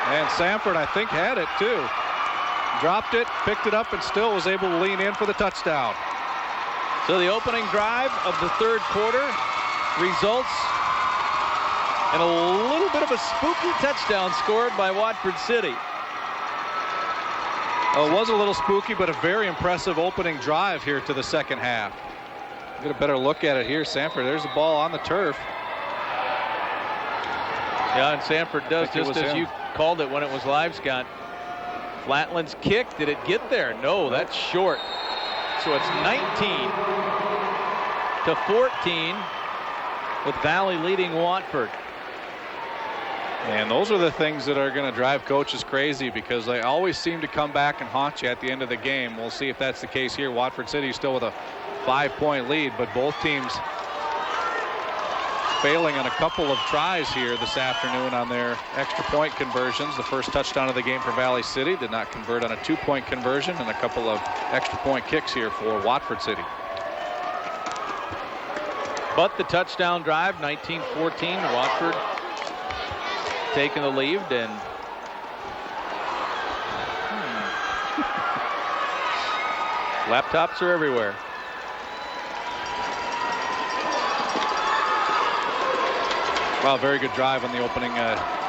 And Sanford, I think, had it too. Dropped it, picked it up, and still was able to lean in for the touchdown. So the opening drive of the 3rd quarter results in a little bit of a spooky touchdown scored by Watford City. It was a little spooky, but a very impressive opening drive here to the second half. Get a better look at it here. Sanford, there's the ball on the turf. Yeah, and Sanford does just as you called it when it was live, Scott. Flatland's kick, did it get there? No, that's short. So it's 19-14 with Valley leading Watford. And those are the things that are going to drive coaches crazy, because they always seem to come back and haunt you at the end of the game. We'll see if that's the case here. Watford City still with a 5-point lead, but both teams failing on a couple of tries here this afternoon on their extra point conversions. The first touchdown of the game for Valley City did not convert on a 2-point conversion, and a couple of extra point kicks here for Watford City. But the touchdown drive, 19-14, Watford taking the lead, and laptops are everywhere. Well, very good drive on the opening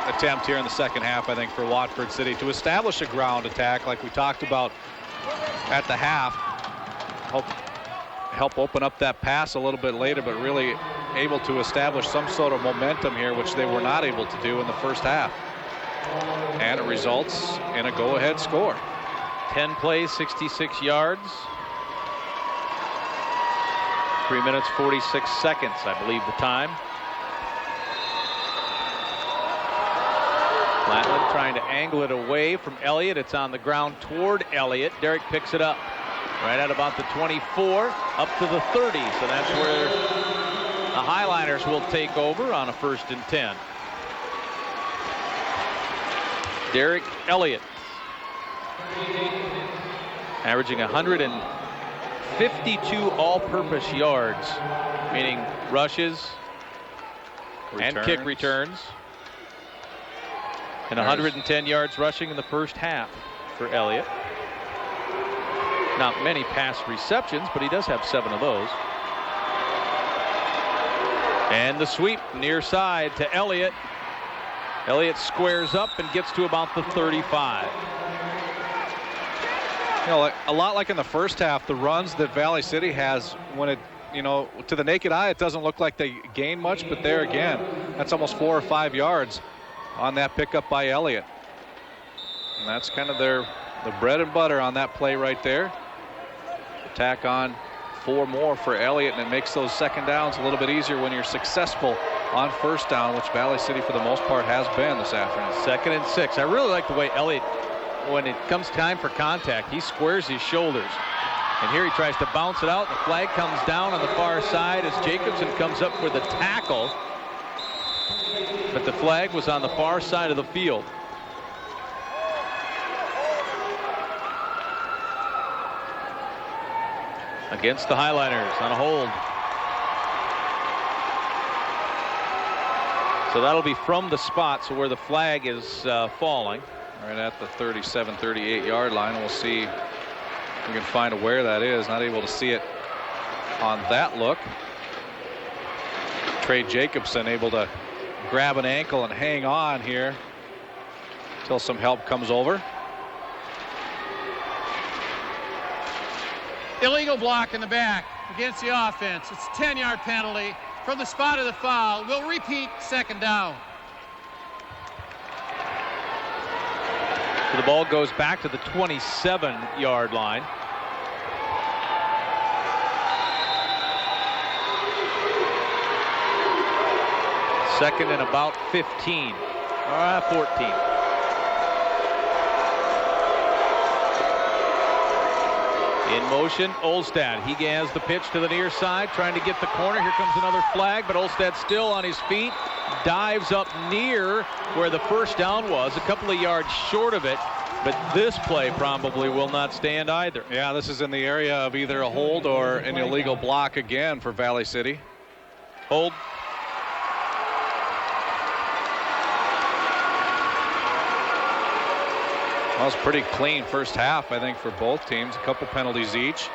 attempt here in the second half, I think, for Watford City to establish a ground attack like we talked about at the half. Help open up that pass a little bit later, but really able to establish some sort of momentum here, which they were not able to do in the first half. And it results in a go-ahead score. 10 plays, 66 yards. 3 minutes, 46 seconds, I believe the time. Flatland trying to angle it away from Elliott. It's on the ground toward Elliott. Derrick picks it up right at about the 24, up to the 30. So that's where the Highliners will take over on a 1st and 10. Derrick Elliott averaging 152 all-purpose yards, meaning rushes and kick returns, and 110 yards rushing in the first half for Elliott. Not many pass receptions, but he does have 7 of those. And the sweep near side to Elliott. Elliott squares up and gets to about the 35. You know, a lot like in the first half, the runs that Valley City has, when it, you know, to the naked eye, it doesn't look like they gain much, but there again, that's almost 4 or 5 yards on that pickup by Elliott. And that's kind of the bread and butter on that play right there. Tack on 4 more for Elliott, and it makes those second downs a little bit easier when you're successful on first down, which Valley City for the most part has been this afternoon. 2nd and 6. I really like the way Elliott, when it comes time for contact, he squares his shoulders. And here he tries to bounce it out. The flag comes down on the far side as Jacobson comes up for the tackle. But the flag was on the far side of the field. Against the Highliners on a hold. So that'll be from the spot, so where the flag is falling. Right at the 37, 38 yard line. We'll see if we can find where that is. Not able to see it on that look. Trey Jacobson able to grab an ankle and hang on here until some help comes over. Illegal block in the back against the offense. It's a 10-yard penalty from the spot of the foul. We'll repeat 2nd down. So the ball goes back to the 27-yard line. Second and about 15. 14. In motion, Olstad. He has the pitch to the near side, trying to get the corner. Here comes another flag, but Olstad still on his feet. Dives up near where the first down was, a couple of yards short of it. But this play probably will not stand either. Yeah, this is in the area of either a hold or an illegal block again for Valley City. Hold. Well, it was pretty clean first half, I think, for both teams. A couple penalties each,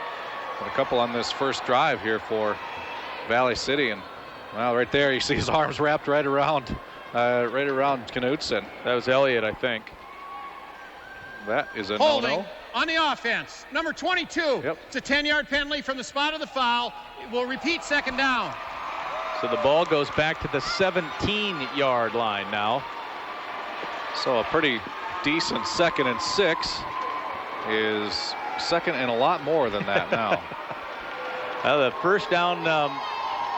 but a couple on this first drive here for Valley City. And well, right there you see his arms wrapped right around Knutson. That was Elliott, I think. That is a holding no-no. On the offense. Number 22. Yep. It's a 10-yard penalty from the spot of the foul. We'll repeat 2nd down. So the ball goes back to the 17-yard line now. So a pretty decent 2nd and 6 is second and a lot more than that now. The first down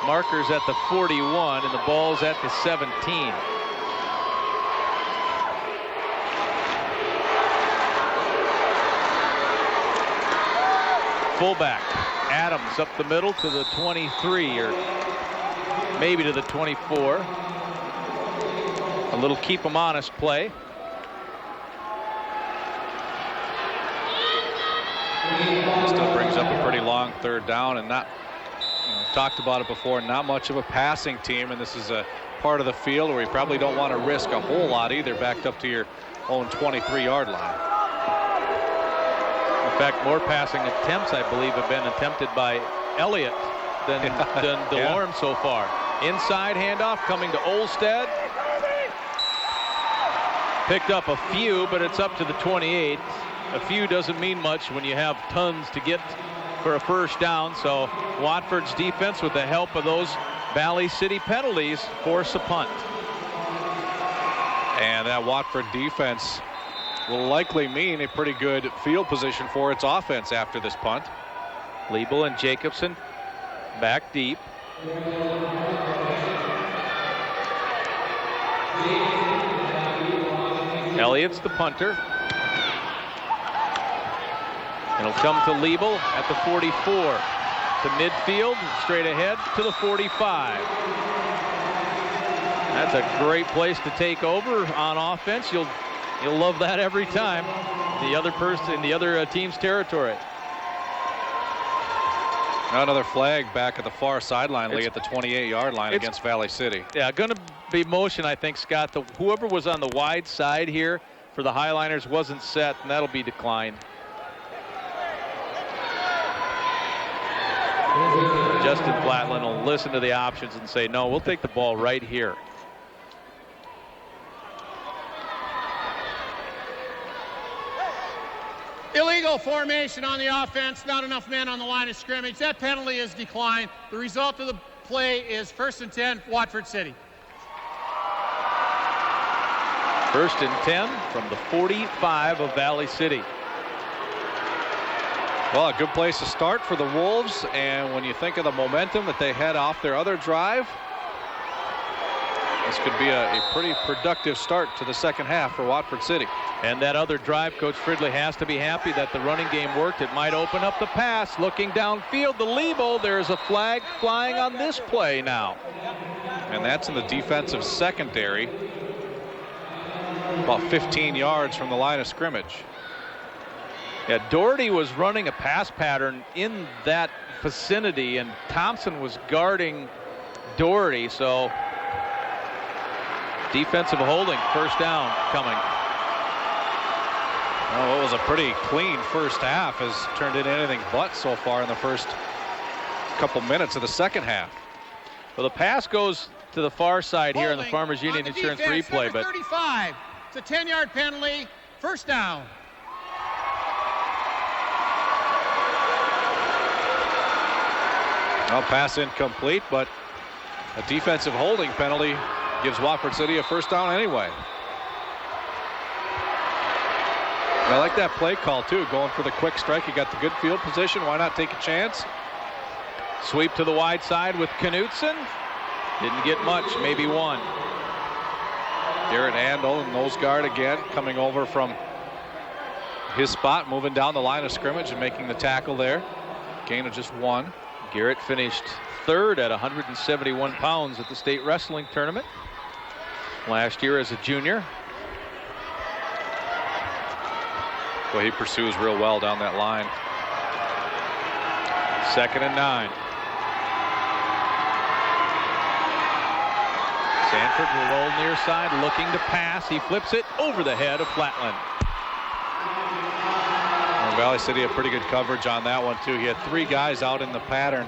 markers at the 41 and the ball's at the 17. Fullback Adams up the middle to the 23 or maybe to the 24. A little keep 'em honest play. Still brings up a pretty long third down, and not, talked about it before, not much of a passing team, and this is a part of the field where you probably don't want to risk a whole lot either, backed up to your own 23-yard line. In fact, more passing attempts, I believe, have been attempted by Elliott than DeLorme so far. Inside handoff coming to Olstead. Picked up a few, but it's up to the 28. A few doesn't mean much when you have tons to get for a first down. So Watford's defense, with the help of those Valley City penalties, force a punt. And that Watford defense will likely mean a pretty good field position for its offense after this punt. Liebel and Jacobson back deep. Elliott's the punter. It'll come to Liebel at the 44. To midfield, straight ahead to the 45. That's a great place to take over on offense. You'll love that every time. The other person in the other team's territory. Another flag back at the far sideline, Lee, at the 28-yard line against Valley City. Yeah, going to be motion, I think, Scott. Whoever was on the wide side here for the Highliners wasn't set, and that'll be declined. Justin Flatland will listen to the options and say, no, we'll take the ball right here. Illegal formation on the offense, not enough men on the line of scrimmage. That penalty is declined. The result of the play is 1st and 10, Watford City. 1st and 10 from the 45 of Valley City. Well, a good place to start for the Wolves, and when you think of the momentum that they had off their other drive, this could be a pretty productive start to the second half for Watford City. And that other drive, Coach Fridley has to be happy that the running game worked. It might open up the pass. Looking downfield, the Liebel. There's a flag flying on this play now. And that's in the defensive secondary, about 15 yards from the line of scrimmage. Yeah, Doherty was running a pass pattern in that vicinity, and Thompson was guarding Doherty, so defensive holding, first down coming. Well, it was a pretty clean first half, has turned into anything but so far in the first couple minutes of the second half. Well, the pass goes to the far side here in the Farmers Union Insurance replay, but 35. It's a 10-yard penalty, first down. Well, pass incomplete, but a defensive holding penalty gives Watford City a first down anyway. I like that play call, too, going for the quick strike. You got the good field position. Why not take a chance? Sweep to the wide side with Knutson. Didn't get much, maybe one. Garrett Handel, nose guard again, coming over from his spot, moving down the line of scrimmage and making the tackle there. Gain of just one. Garrett finished third at 171 pounds at the state wrestling tournament last year as a junior. Well, he pursues real well down that line. 2nd and 9. Sanford will roll near side, looking to pass. He flips it over the head of Flatland. Valley City had pretty good coverage on that one, too. He had 3 guys out in the pattern,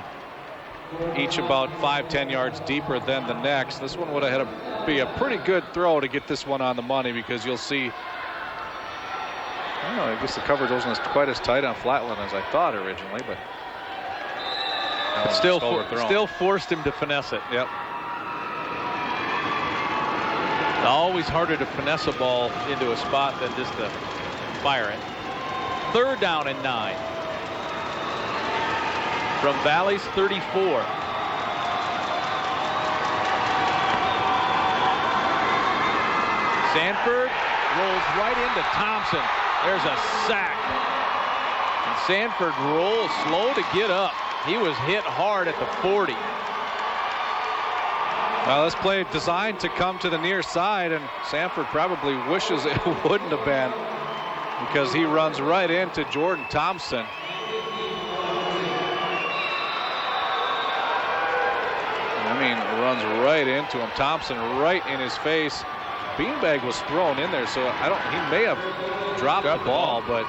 each about 5-10 yards deeper than the next. This one would have had to be a pretty good throw to get this one on the money, because you'll see, I guess the coverage wasn't quite as tight on Flatland as I thought originally, but still forced him to finesse it. Yep. Always harder to finesse a ball into a spot than just to fire it. 3rd down and 9. From Valley's 34. Sanford rolls right into Thompson. There's a sack. And Sanford rolls slow to get up. He was hit hard at the 40. Well, this play designed to come to the near side, and Sanford probably wishes it wouldn't have been, because he runs right into Jordan Thompson. I mean, runs right into him. Thompson right in his face. Beanbag was thrown in there, so he may have dropped the ball, but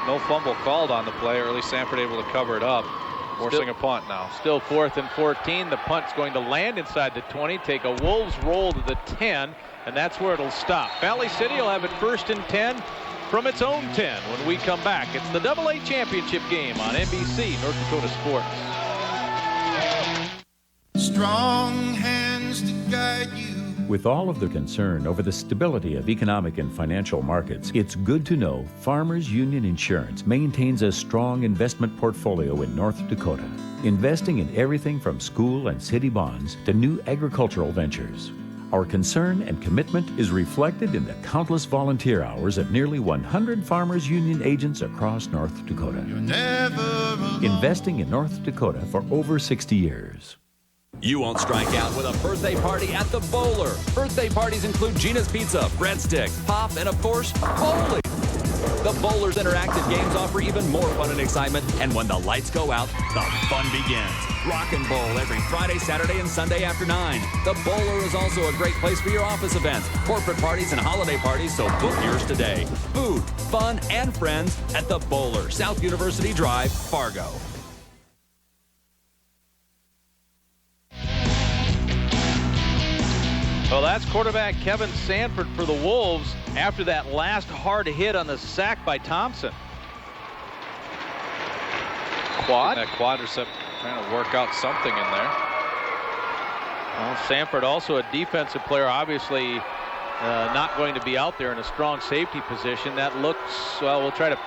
no fumble called on the play, or at least Sanford able to cover it up. Forcing a punt now. Still 4th and 14. The punt's going to land inside the 20, take a Wolves roll to the 10, and that's where it'll stop. Valley City will have it 1st and 10 from its own 10 when we come back. It's the AA Championship game on NBC North Dakota Sports. Strong hands to guide you. With all of the concern over the stability of economic and financial markets, it's good to know Farmers Union Insurance maintains a strong investment portfolio in North Dakota, investing in everything from school and city bonds to new agricultural ventures. Our concern and commitment is reflected in the countless volunteer hours of nearly 100 Farmers Union agents across North Dakota. Investing in North Dakota for over 60 years. You won't strike out with a birthday party at the Bowler. Birthday parties include Gina's Pizza, breadsticks, pop, and of course, bowling. The Bowler's interactive games offer even more fun and excitement, and when the lights go out, the fun begins. Rock and Bowl every Friday, Saturday, and Sunday after 9. The Bowler is also a great place for your office events, corporate parties, and holiday parties, so book yours today. Food, fun, and friends at the Bowler, South University Drive, Fargo. Well, that's quarterback Kevin Sanford for the Wolves after that last hard hit on the sack by Thompson. Quad? That quadricep trying to work out something in there. Well, Sanford also a defensive player, obviously not going to be out there in a strong safety position. That looks, well, we'll try to,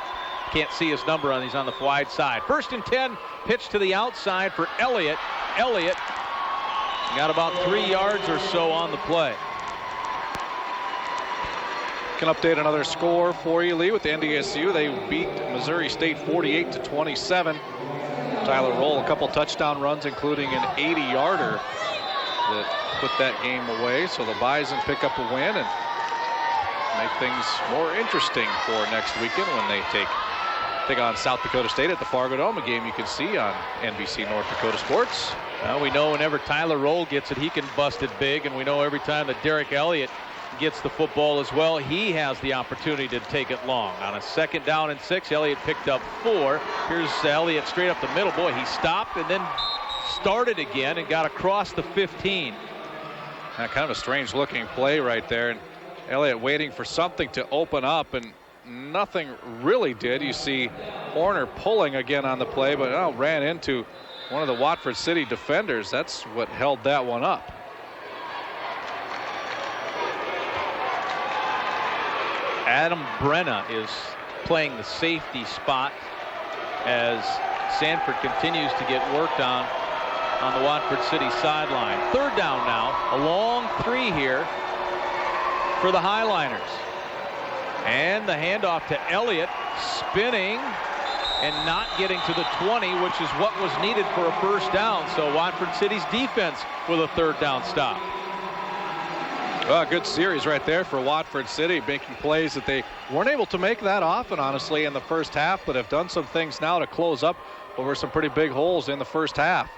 can't see his number on, he's on the wide side. 1st and 10, pitch to the outside for Elliott. Elliott got about 3 yards or so on the play. Can update another score for you, Lee, with the NDSU. They beat Missouri State 48-27. Tyler Roll, a couple touchdown runs, including an 80-yarder that put that game away. So the Bison pick up a win and make things more interesting for next weekend when they take on South Dakota State at the Fargo Dome, a game you can see on NBC North Dakota Sports. Well, we know whenever Tyler Roll gets it, he can bust it big, and we know every time that Derek Elliott gets the football as well, he has the opportunity to take it long. On a 2nd down and 6, Elliott picked up 4. Here's Elliott straight up the middle. Boy, he stopped and then started again and got across the 15. Kind of a strange looking play right there, and Elliott waiting for something to open up, and nothing really did. You see Horner pulling again on the play, but ran into one of the Watford City defenders. That's what held that one up. Adam Brenna is playing the safety spot as Sanford continues to get worked on the Watford City sideline. 3rd down now, a long 3 here for the Highliners. And the handoff to Elliott, spinning and not getting to the 20, which is what was needed for a 1st down. So Watford City's defense with a 3rd down stop. Well, good series right there for Watford City, making plays that they weren't able to make that often, honestly, in the first half, but have done some things now to close up over some pretty big holes in the first half.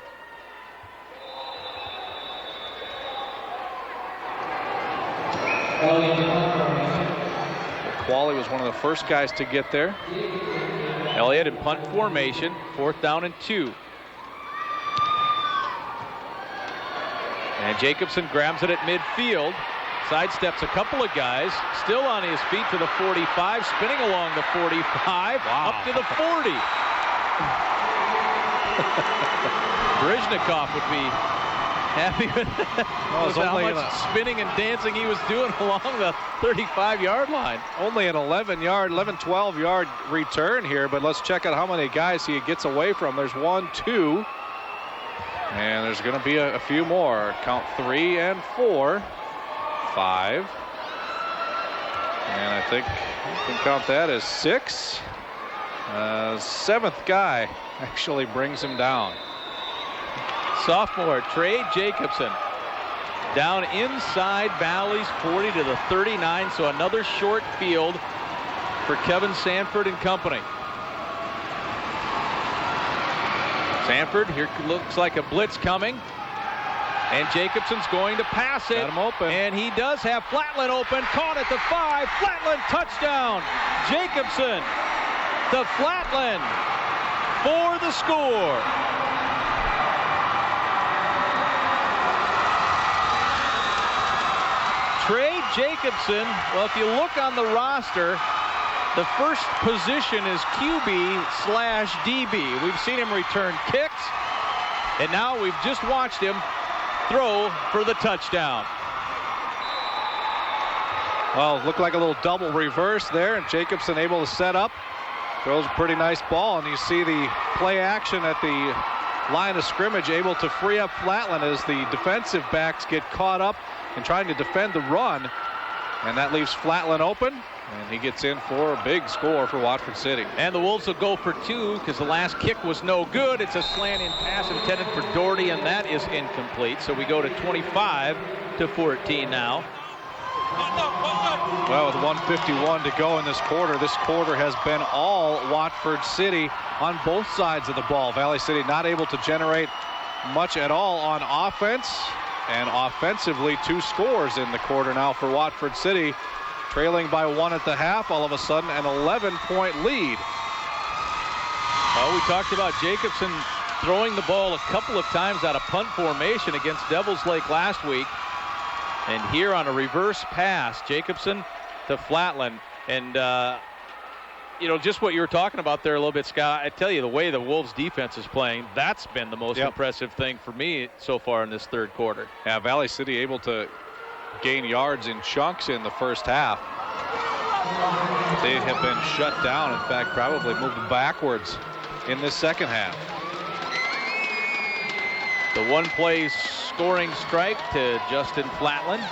Qualley was one of the first guys to get there. Elliott in punt formation, 4th down and 2. And Jacobson grabs it at midfield, sidesteps a couple of guys, still on his feet to the 45, spinning along the 45, up to the 40. Brizhnikov would be Happy with how much spinning and dancing he was doing along the 35-yard line. Only an 12 yard return here, but let's check out how many guys he gets away from. There's 1, 2, and there's going to be a few more. Count 3 and 4, 5, and I think you can count that as 6. 7th guy actually brings him down. Sophomore Trey Jacobson down inside Valley's 40 to the 39, so another short field for Kevin Sanford and company. Sanford, here looks like a blitz coming, and Jacobson's going to pass it. Got him open. And he does have Flatland open, caught at the 5, Flatland touchdown. Jacobson to Flatland for the score. Trey Jacobson, well, if you look on the roster, the first position is QB/DB. We've seen him return kicks, and now we've just watched him throw for the touchdown. Well, it looked like a little double reverse there, and Jacobson able to set up. Throws a pretty nice ball, and you see the play action at the line of scrimmage, able to free up Flatland as the defensive backs get caught up and trying to defend the run, and that leaves Flatland open, and he gets in for a big score for Watford City. And the Wolves will go for 2 because the last kick was no good. It's a slant-in pass intended for Doherty, and that is incomplete. So we go to 25 to 14 now. Well, with 1:51 to go in this quarter has been all Watford City on both sides of the ball. Valley City not able to generate much at all on offense, and offensively 2 scores in the quarter now for Watford City, trailing by 1 at the half. All of a sudden an 11-point lead. Well, we talked about Jacobson throwing the ball a couple of times out of punt formation against Devils Lake last week. And here on a reverse pass, Jacobson to Flatland. And, just what you were talking about there a little bit, Scott, I tell you, the way the Wolves defense is playing, that's been the most impressive thing for me so far in this third quarter. Yeah, Valley City able to gain yards in chunks in the first half. They have been shut down, in fact, probably moved backwards in this second half. The one-play scoring strike to Justin Flatland.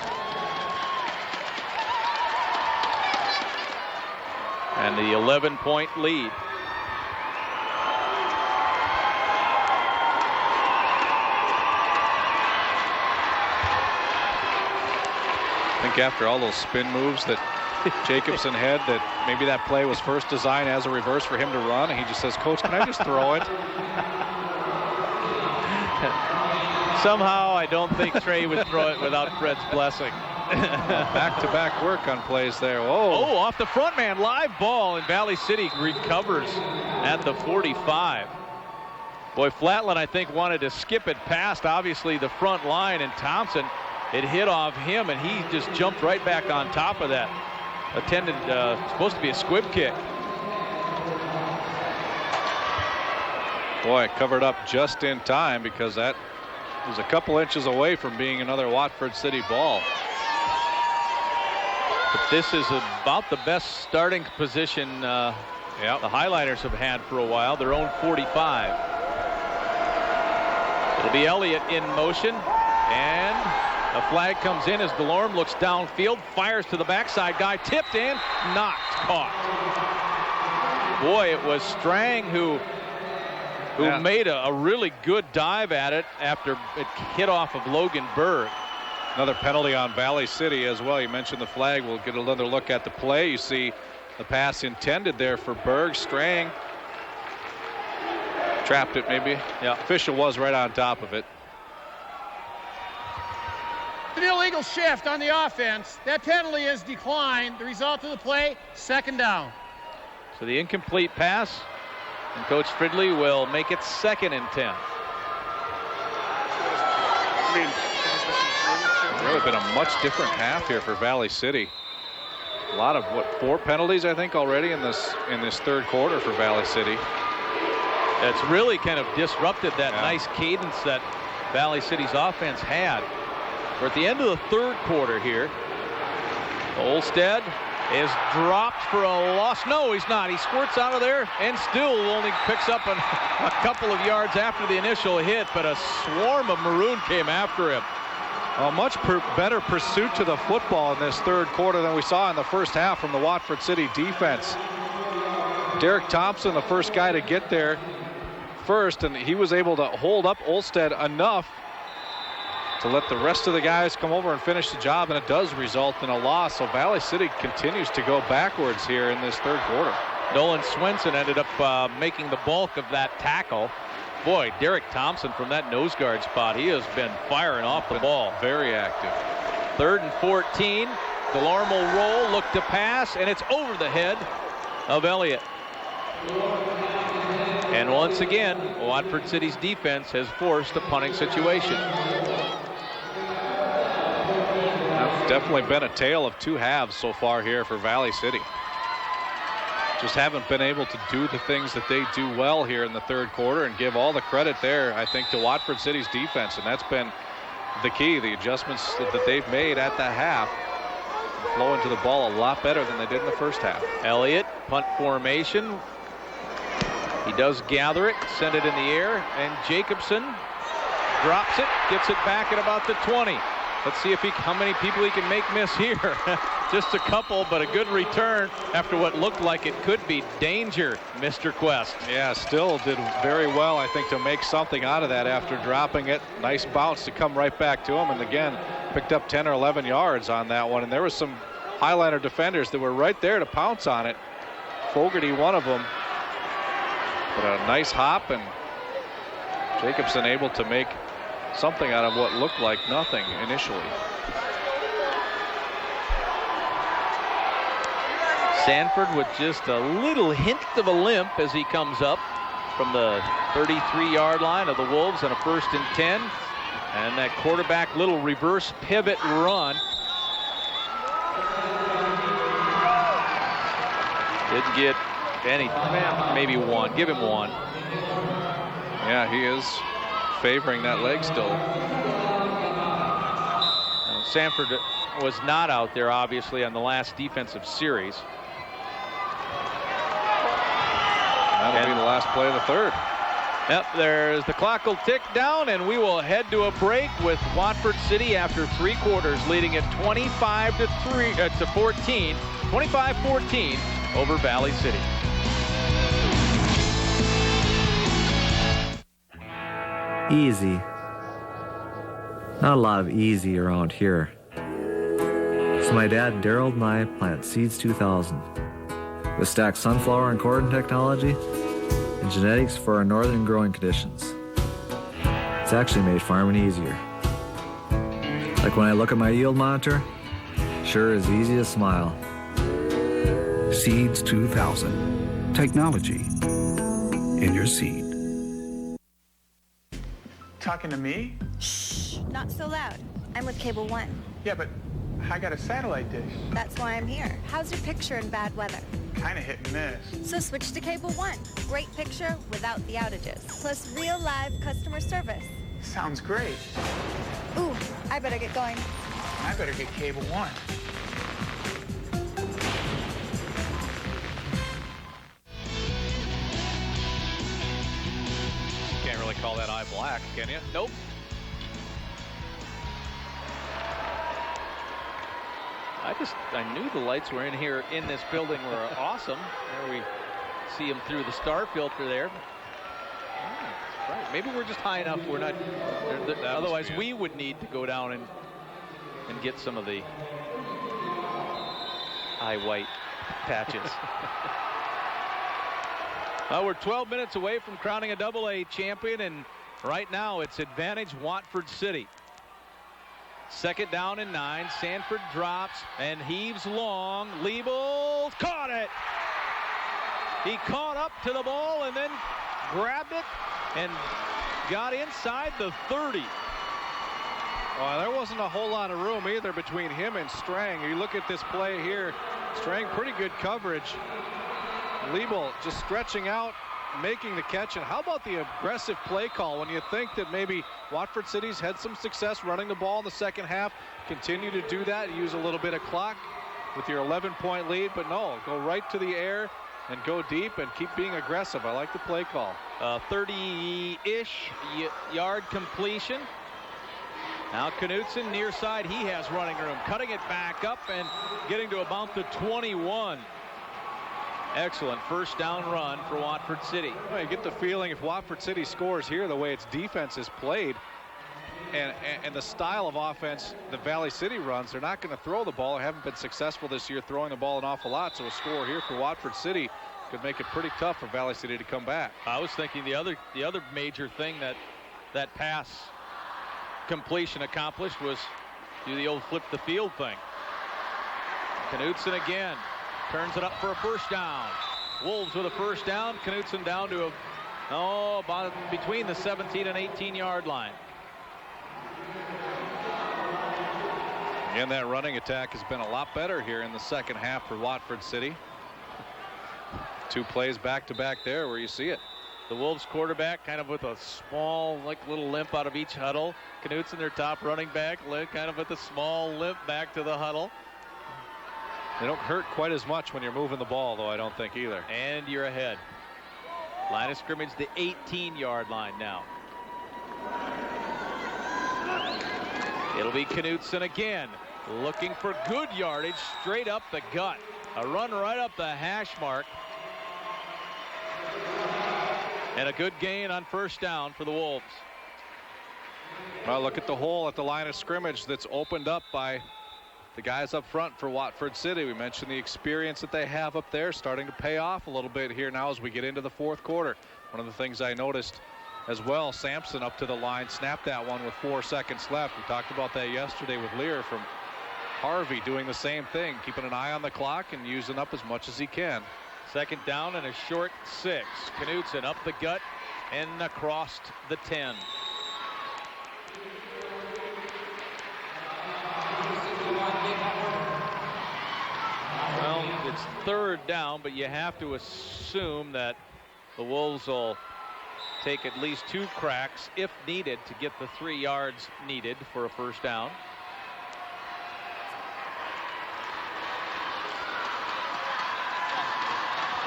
And the 11-point lead. I think after all those spin moves that Jacobson had, that maybe that play was first designed as a reverse for him to run, and he just says, "Coach, can I just throw it?" Somehow I don't think Trey would throw it without Fred's blessing. Back-to-back work on plays there. Oh, off the front man, live ball, and Valley City recovers at the 45. Boy, Flatland, I think, wanted to skip it past, obviously, the front line, and Thompson, it hit off him, and he just jumped right back on top of that. Supposed to be a squib kick. Boy, covered up just in time, because that was a couple inches away from being another Watford City ball. But this is about the best starting position the Highlighters have had for a while, their own 45. It'll be Elliott in motion, and a flag comes in as Delorme looks downfield, fires to the backside guy, tipped in, not caught. Boy, it was Strang who made a really good dive at it after it hit off of Logan Berg. Another penalty on Valley City as well. You mentioned the flag. We'll get another look at the play. You see the pass intended there for Berg. Strang trapped it maybe. Yeah, official was right on top of it. An illegal shift on the offense. That penalty is declined. The result of the play, 2nd down. So the incomplete pass, and Coach Fridley will make it 2nd and 10. Really been a much different half here for Valley City. A lot of 4 penalties, I think, already in this third quarter for Valley City. That's really kind of disrupted that nice cadence that Valley City's offense had. We're at the end of the third quarter here. Olstead is dropped for a loss. No, he's not. He squirts out of there and still only picks up a couple of yards after the initial hit, but a swarm of Maroon came after him. A much better pursuit to the football in this third quarter than we saw in the first half from the Watford City defense. Derek Thompson, the first guy to get there first, and he was able to hold up Olstead enough to let the rest of the guys come over and finish the job, and it does result in a loss. So Valley City continues to go backwards here in this third quarter. Nolan Swenson ended up making the bulk of that tackle. Boy, Derek Thompson from that nose guard spot, he has been firing off the ball. Very active. 3rd and 14. Delorme will roll, look to pass, and it's over the head of Elliott. And once again, Watford City's defense has forced a punting situation. That's definitely been a tale of two halves so far here for Valley City. Just haven't been able to do the things that they do well here in the third quarter, and give all the credit there, I think, to Watford City's defense, and that's been the key. The adjustments that they've made at the half, flowing to the ball a lot better than they did in the first half. Elliott, punt formation. He does gather it, send it in the air, and Jacobson drops it, gets it back at about the 20. Let's see how many people he can make miss here. Just a couple, but a good return after what looked like it could be danger, Mr. Quest. Yeah, still did very well, I think, to make something out of that after dropping it. Nice bounce to come right back to him, and again, picked up 10 or 11 yards on that one, and there was some Highliner defenders that were right there to pounce on it. Fogarty, one of them. But a nice hop, and Jacobson able to make something out of what looked like nothing initially. Sanford with just a little hint of a limp as he comes up from the 33-yard line of the Wolves on a 1st and 10. And that quarterback little reverse pivot run. Didn't get any, maybe one. Give him one. Yeah, he is favoring that leg still. Sanford was not out there, obviously, on the last defensive series. That'll be the last play of the third. Yep, there's the clock will tick down, and we will head to a break with Watford City after 3 quarters leading at 25-14, 25-14 over Valley City. Easy. Not a lot of easy around here. So my dad, Daryl, and I plant Seeds 2000 with stacked sunflower and cordon technology and genetics for our northern growing conditions. It's actually made farming easier. Like when I look at my yield monitor, sure is easy to smile. Seeds 2000. Technology in your seed. Talking to me? Shh, not so loud. I'm with Cable One. Yeah, but I got a satellite dish. That's why I'm here. How's your picture in bad weather? Kind of hit and miss. So switch to Cable One. Great picture without the outages. Plus real live customer service. Sounds great. Ooh, I better get going. I better get Cable One. Can't really call that eye black, can you? Nope. I knew the lights were in here in this building were awesome. There we see them through the star filter there. Right. Maybe we're just high enough. We're not. Otherwise, we would need to go down and get some of the eye white patches. We're 12 minutes away from crowning a AA champion, and right now it's advantage Watford City. 2nd down and 9. Sanford drops and heaves long. Liebel caught it. He caught up to the ball and then grabbed it and got inside the 30. Well, there wasn't a whole lot of room either between him and Strang. You look at this play here, Strang pretty good coverage. Liebel just stretching out making the catch. And how about the aggressive play call when you think that maybe Watford City's had some success running the ball in the second half? Continue to do that, use a little bit of clock with your 11-point lead, but no, go right to the air and go deep and keep being aggressive. I like the play call. 30-ish yard completion. Now Knutson near side, he has running room, cutting it back up and getting to about the 21. Excellent first down run for Watford City. Well, you get the feeling if Watford City scores here, the way its defense is played and the style of offense that Valley City runs, they're not going to throw the ball. They haven't been successful this year throwing the ball an awful lot, so a score here for Watford City could make it pretty tough for Valley City to come back. I was thinking the other major thing that pass completion accomplished was do the old flip the field thing. Knutson again turns it up for a first down. Wolves with a first down. Knutson down to about between the 17 and 18 yard line. And that running attack has been a lot better here in the second half for Watford City. 2 plays back to back there where you see it. The Wolves quarterback kind of with a small little limp out of each huddle. Knutson, their top running back, kind of with a small limp back to the huddle. They don't hurt quite as much when you're moving the ball, though, I don't think either. And you're ahead. Line of scrimmage, the 18-yard line now. It'll be Knutson again, looking for good yardage straight up the gut. A run right up the hash mark. And a good gain on first down for the Wolves. Well, look at the hole at the line of scrimmage that's opened up by the guys up front for Watford City. We mentioned the experience that they have up there starting to pay off a little bit here now as we get into the fourth quarter. One of the things I noticed as well, Sampson up to the line, snapped that one with 4 seconds left. We talked about that yesterday with Lear from Harvey doing the same thing, keeping an eye on the clock and using up as much as he can. Second down and a short 6. Knutson up the gut and across the 10. Well, it's third down, but you have to assume that the Wolves will take at least 2 cracks if needed to get the 3 yards needed for a first down.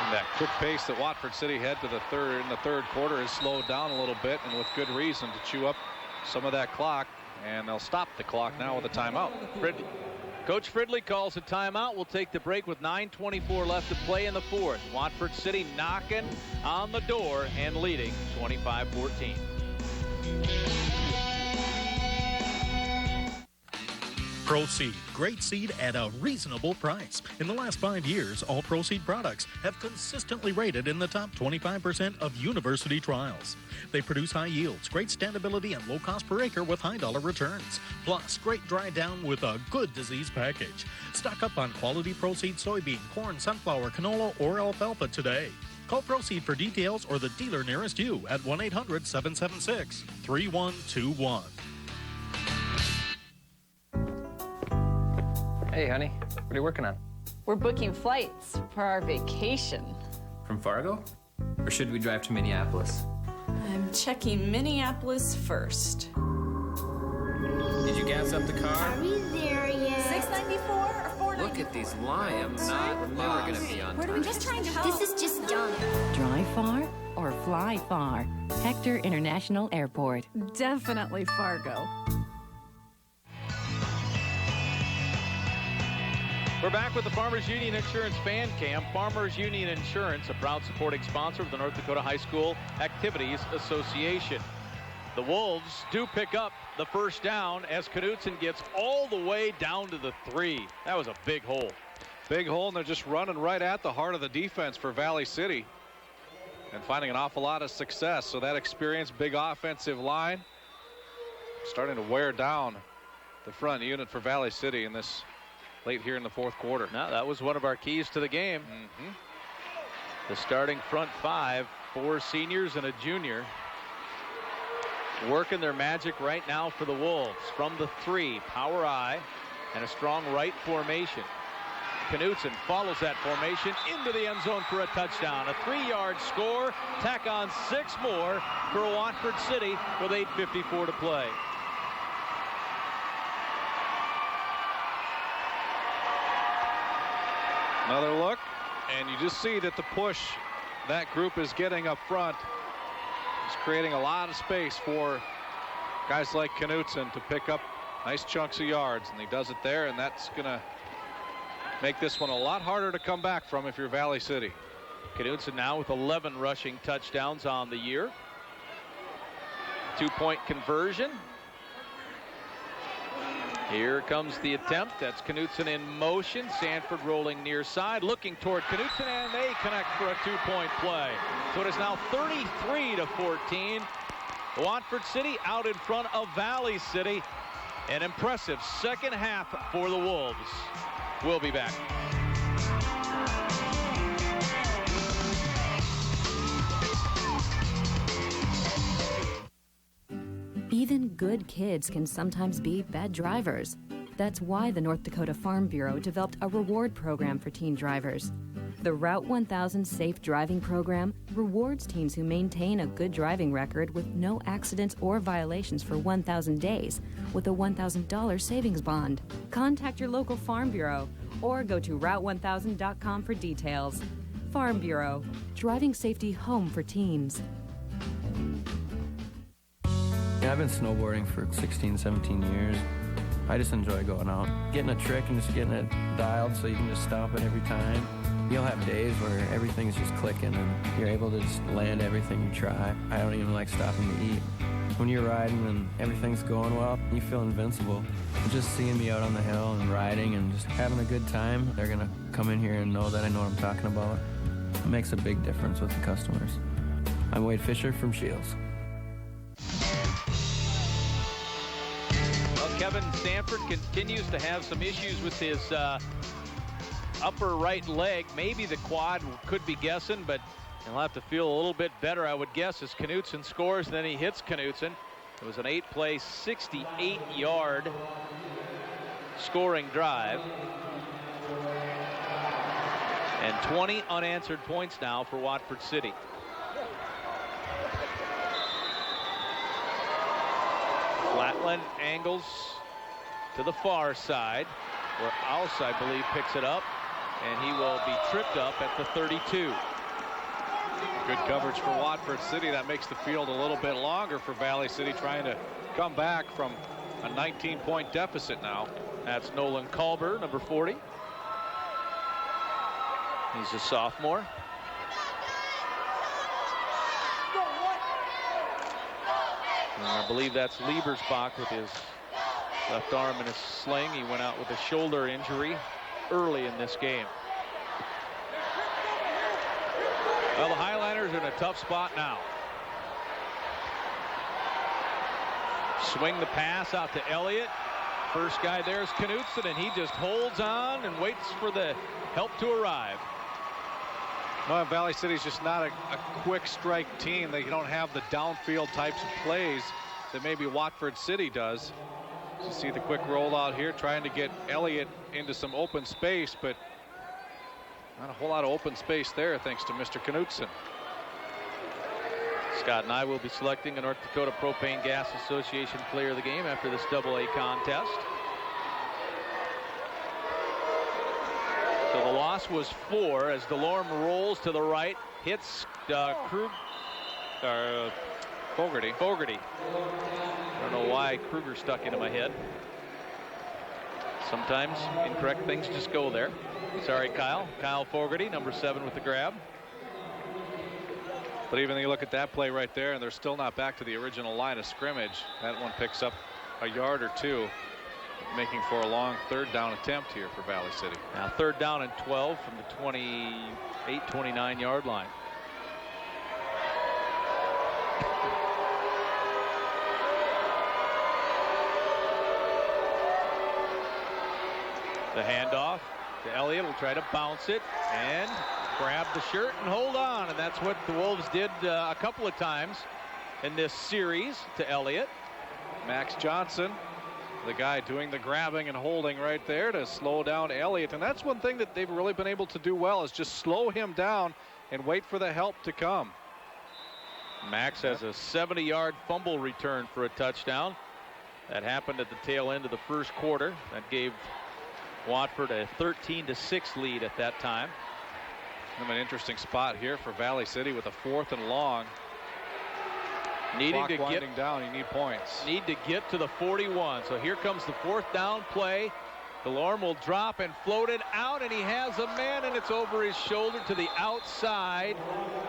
And that quick pace that Watford City had to the third quarter has slowed down a little bit, and with good reason, to chew up some of that clock. And they'll stop the clock now with a timeout. Coach Fridley calls a timeout. We'll take the break with 9:24 left to play in the fourth. Watford City knocking on the door and leading 25-14. Proceed, great seed at a reasonable price. In the last 5 years, all Proceed products have consistently rated in the top 25% of university trials. They produce high yields, great standability, and low cost per acre with high dollar returns. Plus, great dry down with a good disease package. Stock up on quality Proceed soybean, corn, sunflower, canola, or alfalfa today. Call Proceed for details or the dealer nearest you at 1-800-776-3121. Hey, honey, what are you working on? We're booking flights for our vacation. From Fargo? Or should we drive to Minneapolis? I'm checking Minneapolis first. Did you gas up the car? Are we there yet? $6.94 or $4.94? Look at these lines. I'm never going to be on time. We're just trying to help. This is just dumb. Drive far or fly far? Hector International Airport. Definitely Fargo. We're back with the Farmers Union Insurance Fan Cam. Farmers Union Insurance, a proud supporting sponsor of the North Dakota High School Activities Association. The Wolves do pick up the first down as Knutson gets all the way down to the 3. That was a big hole. Big hole, and they're just running right at the heart of the defense for Valley City and finding an awful lot of success. So that experienced big offensive line starting to wear down the front unit for Valley City in this late here in the fourth quarter. Now, that was one of our keys to the game. The starting front 5, 4 seniors and a junior, working their magic right now for the Wolves. From the 3, power I, and a strong right formation. Knutson follows that formation into the end zone for a touchdown. A 3-yard score. Tack on 6 more for Watford City with 8:54 to play. Another look, and you just see that the push that group is getting up front is creating a lot of space for guys like Knutson to pick up nice chunks of yards, and he does it there, and that's going to make this one a lot harder to come back from if you're Valley City. Knutson now with 11 rushing touchdowns on the year. 2-point conversion. Here comes the attempt. That's Knutson in motion. Sanford rolling near side, looking toward Knutson, and they connect for a 2-point play. So it is now 33-14. Watford City out in front of Valley City. An impressive second half for the Wolves. We'll be back. Even good kids can sometimes be bad drivers. That's why the North Dakota Farm Bureau developed a reward program for teen drivers. The Route 1000 Safe Driving Program rewards teens who maintain a good driving record with no accidents or violations for 1,000 days with a $1,000 savings bond. Contact your local Farm Bureau or go to Route1000.com for details. Farm Bureau, driving safety home for teens. Yeah, I've been snowboarding for 16, 17 years. I just enjoy going out, getting a trick and just getting it dialed so you can just stop it every time. You'll have days where everything's just clicking and you're able to just land everything you try. I don't even like stopping to eat. When you're riding and everything's going well, you feel invincible. Just seeing me out on the hill and riding and just having a good time, they're gonna come in here and know that I know what I'm talking about. It makes a big difference with the customers. I'm Wade Fisher from Shields. Kevin Sanford continues to have some issues with his upper right leg. Maybe the quad, could be guessing, but he'll have to feel a little bit better, I would guess, as Knutson scores. Then he hits Knutson. It was an 8-play, 68-yard scoring drive. And 20 unanswered points now for Watford City. Flatland angles to the far side, where Alce, I believe, picks it up, and he will be tripped up at the 32. Good coverage for Watford City. That makes the field a little bit longer for Valley City, trying to come back from a 19-point deficit now. That's Nolan Culber, number 40. He's a sophomore. And I believe that's Liebersbach with his left arm in a sling. He went out with a shoulder injury early in this game. Well, the Highlanders are in a tough spot now. Swing the pass out to Elliott. First guy there is Knutson, and he just holds on and waits for the help to arrive. No, Valley City's just not a quick strike team. They don't have the downfield types of plays that maybe Watford City does. You see the quick rollout here, trying to get Elliott into some open space, but not a whole lot of open space there thanks to Mr. Knutson. Scott and I will be selecting a North Dakota Propane Gas Association player of the game after this AA contest. So the loss was 4 as Delorme rolls to the right, hits Fogarty. I don't know why Kruger stuck into my head. Sometimes incorrect things just go there. Sorry, Kyle. Kyle Fogarty, number 7 with the grab. But even you look at that play right there, and they're still not back to the original line of scrimmage. That one picks up a yard or two, making for a long third down attempt here for Valley City. Now 3rd down and 12 from the 28, 29 yard line. The handoff to Elliott, will try to bounce it and grab the shirt and hold on, and that's what the Wolves did a couple of times in this series to Elliott. Max Johnson the guy doing the grabbing and holding right there to slow down Elliott. And that's one thing that they've really been able to do well, is just slow him down and wait for the help to come. Max has a 70-yard fumble return for a touchdown. That happened at the tail end of the first quarter. That gave Watford a 13-6 lead at that time. An interesting spot here for Valley City with a 4th and long. Needing to winding down, you need points. Need to get to the 41. So here comes the 4th down play. DeLorme will drop and float it out, and he has a man, and it's over his shoulder to the outside.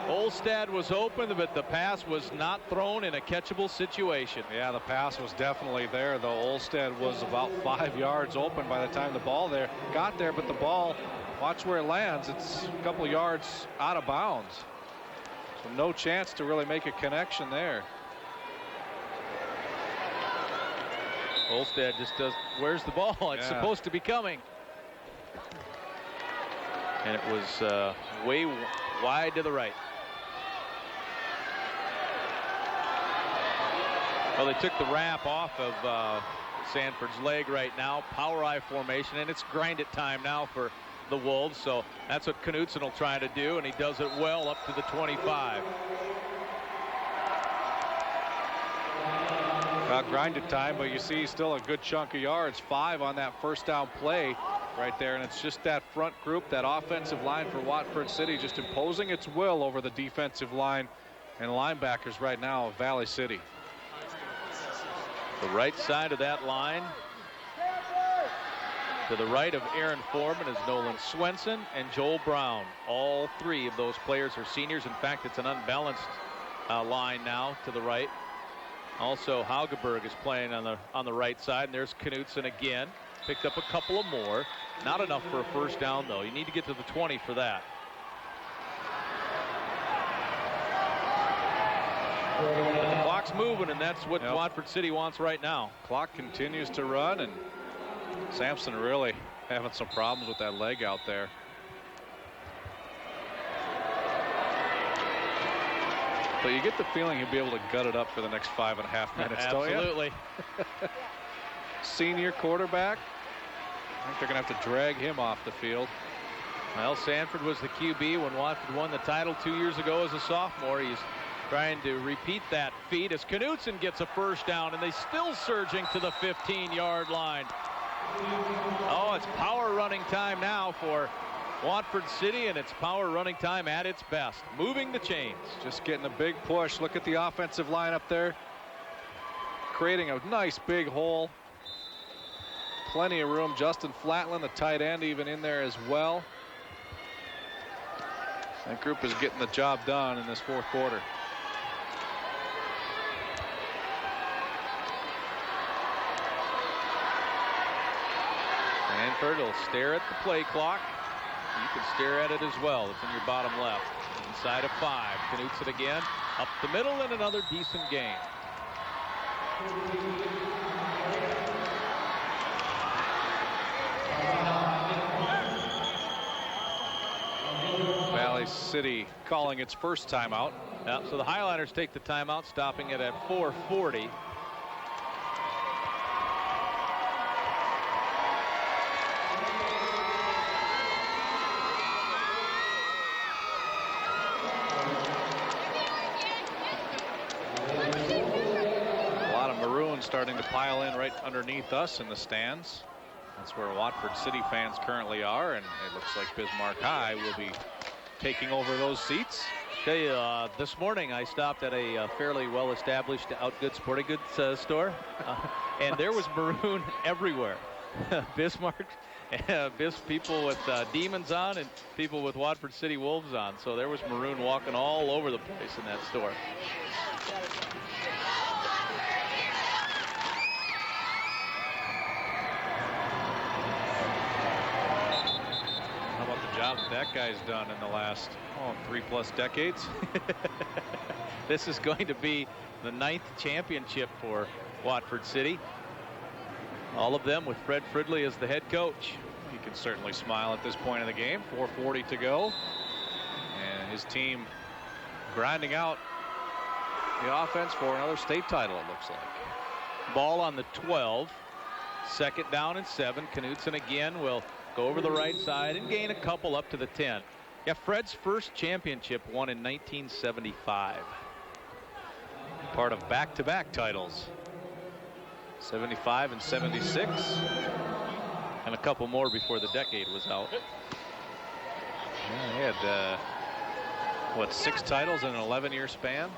Olstad was open, but the pass was not thrown in a catchable situation. Yeah, the pass was definitely there, though. Olstad was about 5 yards open by the time the ball got there, but the ball, watch where it lands. It's a couple yards out of bounds. So no chance to really make a connection there. Olstad just does. Where's the ball? It's supposed to be coming. And it was way wide to the right. Well, they took the wrap off of Sanford's leg right now. Power I formation, and it's grind it time now for the Wolves. So that's what Knutson will try to do, and he does it well up to the 25. Grinded time, but you see still a good chunk of yards. 5 on that first down play right there, and it's just that front group, that offensive line for Watford City, just imposing its will over the defensive line and linebackers right now of Valley City. The right side of that line, to the right of Aaron Foreman, is Nolan Swenson and Joel Brown. All 3 of those players are seniors. In fact, it's an unbalanced line now to the right. Also, Haugeberg is playing on the right side, and there's Knutson again. Picked up a couple of more. Not enough for a first down, though. You need to get to the 20 for that. But the clock's moving, and that's what Watford City wants right now. Clock continues to run, and Sampson really having some problems with that leg out there. But you get the feeling he'll be able to gut it up for the next 5.5 minutes, don't you? Absolutely. Senior quarterback. I think they're going to have to drag him off the field. Well, Sanford was the QB when Watford won the title 2 years ago as a sophomore. He's trying to repeat that feat as Knutson gets a first down, and they still surging to the 15-yard line. Oh, it's power running time now for Watford City, and it's power running time at its best. Moving the chains. Just getting a big push. Look at the offensive line up there. Creating a nice big hole. Plenty of room. Justin Flatland, the tight end, even in there as well. That group is getting the job done in this 4th quarter. Sanford will stare at the play clock. You can stare at it as well. It's in your bottom left. Inside of 5. Knutson again. Up the middle, and another decent gain. Valley City calling its first timeout. Yeah, so the Highlanders take the timeout, stopping it at 4:40. Starting to pile in right underneath us in the stands. That's where Watford City fans currently are, and it looks like Bismarck High will be taking over those seats. Tell you, this morning I stopped at a fairly well-established Outgood Sporting Goods store, and there was maroon everywhere. Bismarck, people with Demons on, and people with Watford City Wolves on. So there was maroon walking all over the place in that store. Job that guy's done in the last 3+ decades. This is going to be the 9th championship for Watford City. All of them with Fred Fridley as the head coach. He can certainly smile at this point in the game. 4:40 to go, and his team grinding out the offense for another state title, it looks like. Ball on the 12. 2nd down and 7. Knutson again will go over the right side and gain a couple up to the 10. Yeah, Fred's first championship won in 1975. Part of back-to-back titles. 75 and 76. And a couple more before the decade was out. Yeah, he had, what, 6 titles in an 11-year span?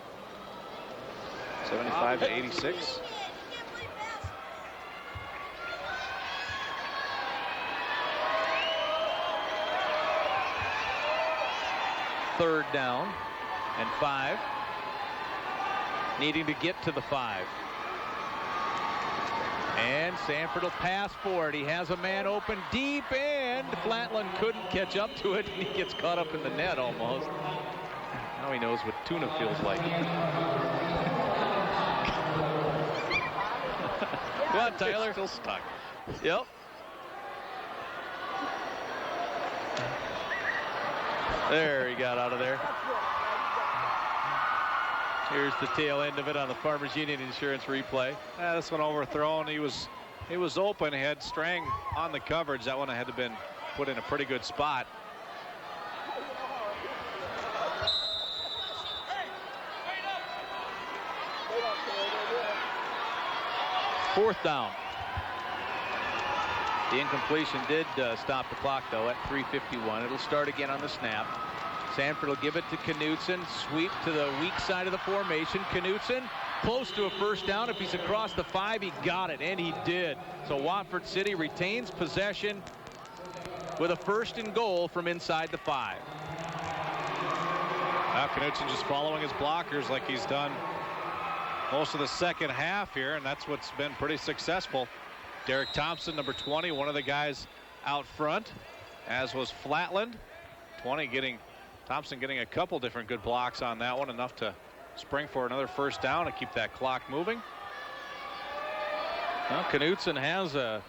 75 to 86. Third down and 5. Needing to get to the 5. And Sanford will pass for it. He has a man open deep, and Flatland couldn't catch up to it, and he gets caught up in the net almost. Now he knows what tuna feels like. Go on, Tyler. Still stuck. Yep. There, he got out of there. Here's the tail end of it on the Farmers Union Insurance replay. This one overthrown. He was open. He had Strang on the coverage. That one had to been put in a pretty good spot. Fourth down. The incompletion did stop the clock, though, at 3:51. It'll start again on the snap. Sanford will give it to Knutson. Sweep to the weak side of the formation. Knutson close to a first down. If he's across the 5, he got it, and he did. So Watford City retains possession with a 1st and goal from inside the 5. Now Knutson just following his blockers like he's done most of the second half here, and that's what's been pretty successful. Derek Thompson, number 20, one of the guys out front, as was Flatland. Thompson getting a couple different good blocks on that one, enough to spring for another first down and keep that clock moving. Well, Knutson has a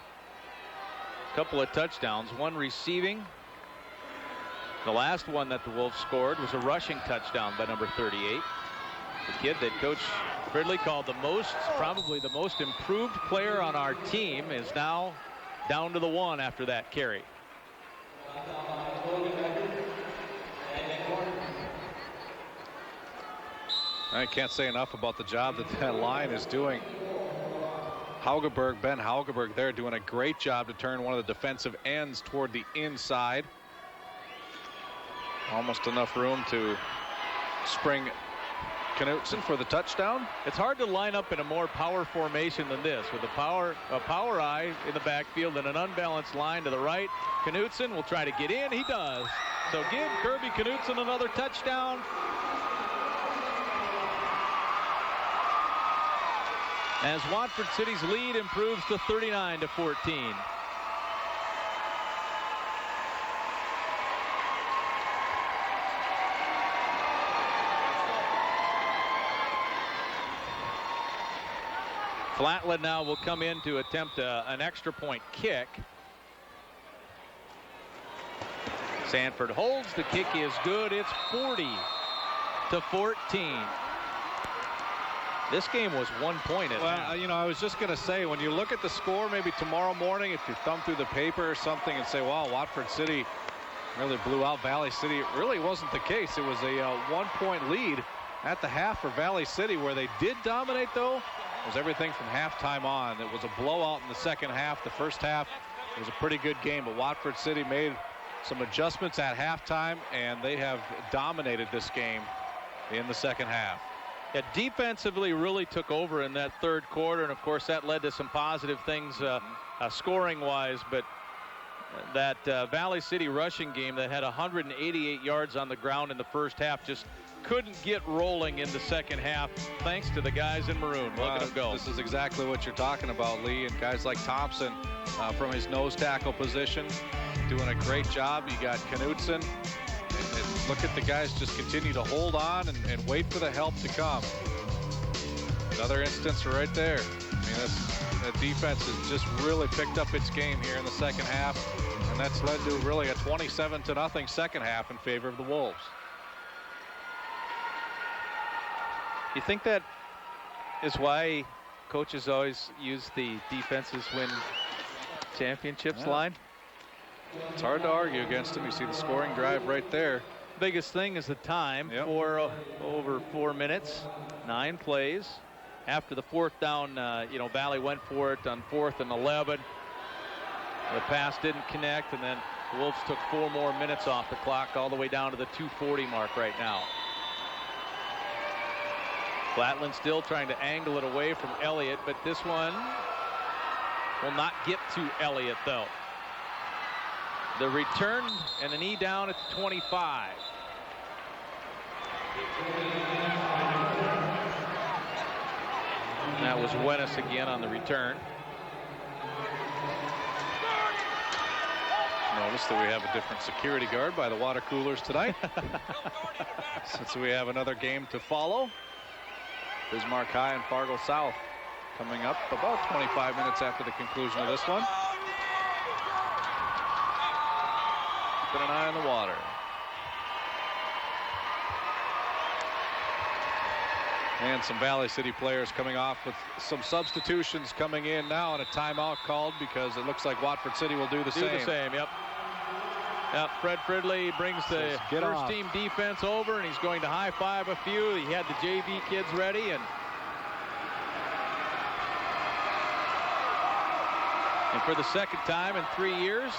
couple of touchdowns, one receiving. The last one that the Wolves scored was a rushing touchdown by number 38. The kid that Coach Fridley called probably the most improved player on our team, is now down to the 1 after that carry. I can't say enough about the job that line is doing. Ben Haugeberg there doing a great job to turn one of the defensive ends toward the inside. Almost enough room to spring Knutson for the touchdown. It's hard to line up in a more power formation than this, with a power eye in the backfield and an unbalanced line to the right. Knutson will try to get in. He does. So give Kirby Knutson another touchdown. As Watford City's lead improves to 39-14. Flatland now will come in to attempt an extra point kick. Sanford holds. The kick is good. It's 40-14. This game was 1 point at half. You know, I was just going to say, when you look at the score, maybe tomorrow morning, if you thumb through the paper or something and say, wow, Watford City really blew out Valley City, it really wasn't the case. It was a 1 point lead at the half for Valley City. Where they did dominate, though, was everything from halftime on. It was a blowout in the second half. The first half was a pretty good game, but Watford City made some adjustments at halftime, and they have dominated this game in the second half. Yeah, defensively really took over in that third quarter, and of course that led to some positive things scoring-wise, but that Valley City rushing game that had 188 yards on the ground in the first half just couldn't get rolling in the second half, thanks to the guys in maroon. Look at them go. This is exactly what you're talking about, Lee, and guys like Thompson from his nose tackle position doing a great job. You got Knutson. And look at the guys just continue to hold on and wait for the help to come. Another instance right there. I mean, that defense has just really picked up its game here in the second half, and that's led to really a 27-0 second half in favor of the Wolves. You think that is why coaches always use the defenses when championships line. It's hard to argue against him. You see the scoring drive right there. Biggest thing is the time. For over 4 minutes, 9 plays. After the 4th down, Valley went for it on 4th and 11. The pass didn't connect, and then the Wolves took 4 more minutes off the clock, all the way down to the 2:40 mark right now. Flatland still trying to angle it away from Elliott, but this one will not get to Elliott, though. The return and a knee down at the 25. And that was Wennis again on the return. Notice that we have a different security guard by the water coolers tonight. Since we have another game to follow. Bismarck High and Fargo South coming up about 25 minutes after the conclusion of this one. Keeping an eye on the water. And some Valley City players coming off with some substitutions coming in now, and a timeout called because it looks like Watford City will do the same. Yep. Fred Fridley brings the first-team defense over, and he's going to high-five a few. He had the JV kids ready, and for the second time in 3 years,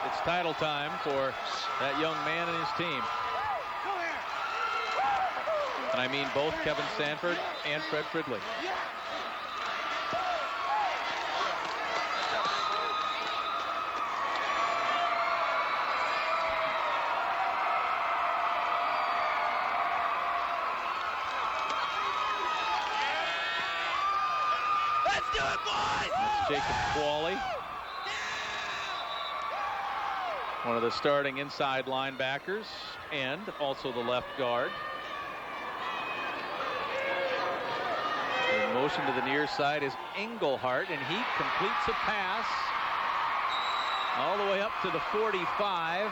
it's title time for that young man and his team. And I mean both Kevin Sanford and Fred Fridley. Let's do it, boys! That's Jacob Qualley. One of the starting inside linebackers and also the left guard. In motion to the near side is Engelhardt, and he completes a pass all the way up to the 45.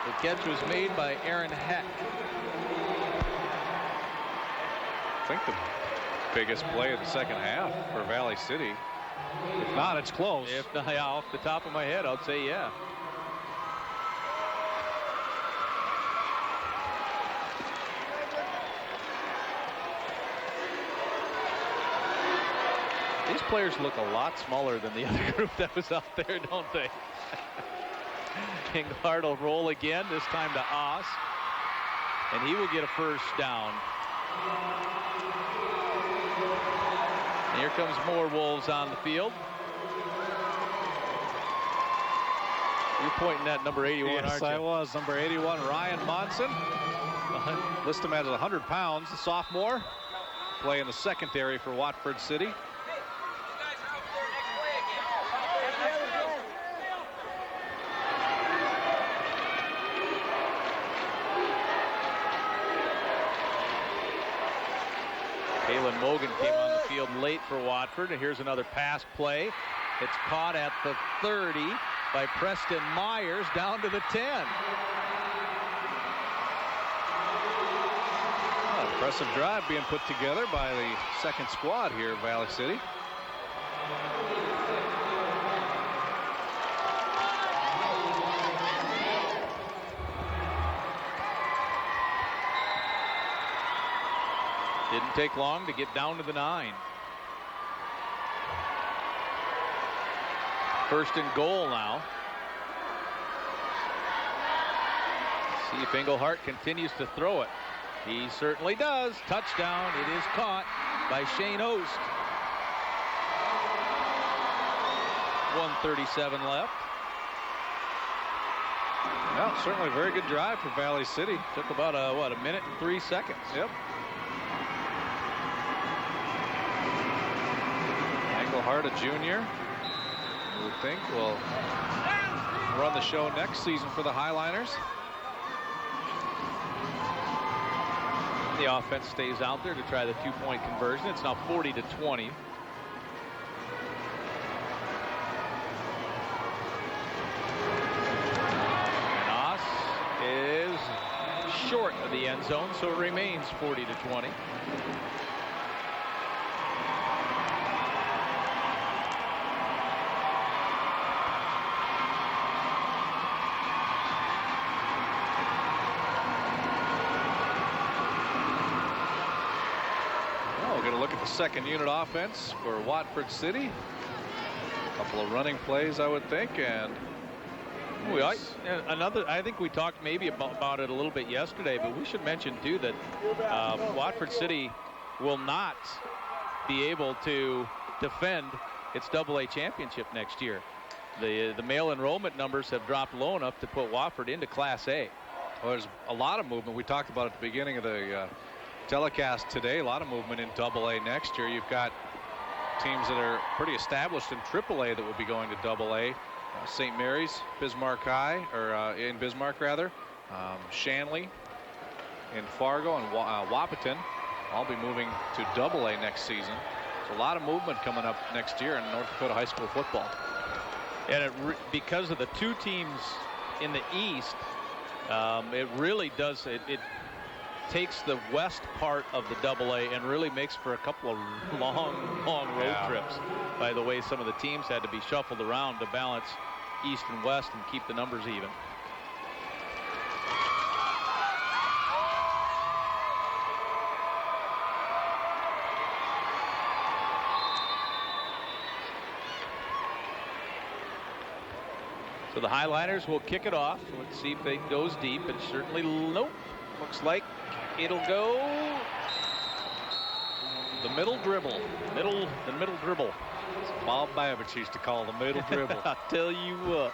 The catch was made by Aaron Heck. I think the biggest play of the second half for Valley City. If not, it's close. If not, off the top of my head, I'd say yeah. These players look a lot smaller than the other group that was out there, don't they? Engelhardt will roll again, this time to Oss, and he will get a first down. And here comes more Wolves on the field. You're pointing at number 81, yes, aren't you? I was. Number 81, Ryan Monson. List him at 100 pounds, the sophomore. Play in the secondary for Watford City. Kalen Mogan came on the field late for Watford, and here's another pass play. It's caught at the 30 by Preston Myers down to the 10. Impressive drive being put together by the second squad here at Valley City. Didn't take long to get down to the 9. First and goal now. See if Engelhardt continues to throw it. He certainly does. Touchdown. It is caught by Shane Ost. 1:37 left. Well, certainly a very good drive for Valley City. Took about a minute and 3 seconds. Yep. Engelhardt, a junior, who we think will run the show next season for the Highliners. The offense stays out there to try the 2-point conversion. It's now 40-20. And Oss is short of the end zone, so it remains 40-20. The second unit offense for Watford City. A couple of running plays, I would think, and I think we talked maybe about it a little bit yesterday, but we should mention too that Watford City will not be able to defend its AA championship next year. The male enrollment numbers have dropped low enough to put Watford into Class A. Well, there's a lot of movement. We talked about at the beginning of the telecast today. A lot of movement in AA next year. You've got teams that are pretty established in AAA that will be going to AA. St. Mary's, Bismarck High, or in Bismarck rather, Shanley, in Fargo, and Wahpeton all be moving to AA next season. So a lot of movement coming up next year in North Dakota high school football. And because of the two teams in the East, it really does. It takes the west part of the AA and really makes for a couple of long road trips. By the way, some of the teams had to be shuffled around to balance East and West and keep the numbers even. So the Highliners will kick it off. Let's see if it goes deep. It certainly, nope. Looks like it'll go the middle dribble. The middle dribble. Bob Babbitt used to call the middle dribble. I'll tell you what.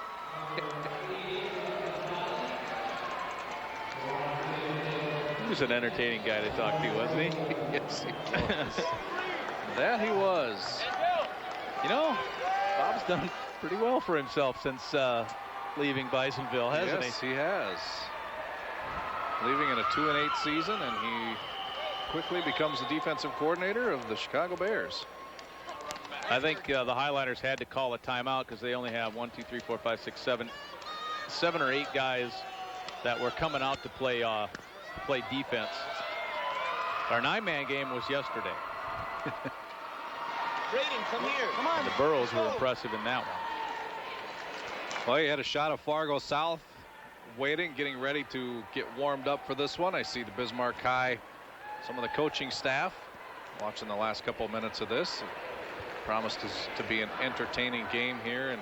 He was an entertaining guy to talk to, wasn't he? Yes, he was. That he was. You know, Bob's done pretty well for himself since leaving Bisonville, hasn't he? Yes, he has. Leaving in a 2-8 season, and he quickly becomes the defensive coordinator of the Chicago Bears. I think the Highliners had to call a timeout because they only have 7 or 8 guys that were coming out to play defense. Our 9-man game was yesterday. Rating from here. Come on. And the Burros were impressive in that one. Well, you had a shot of Fargo South waiting, getting ready to get warmed up for this one. I see the Bismarck High, some of the coaching staff watching the last couple of minutes of this. It promised to be an entertaining game here in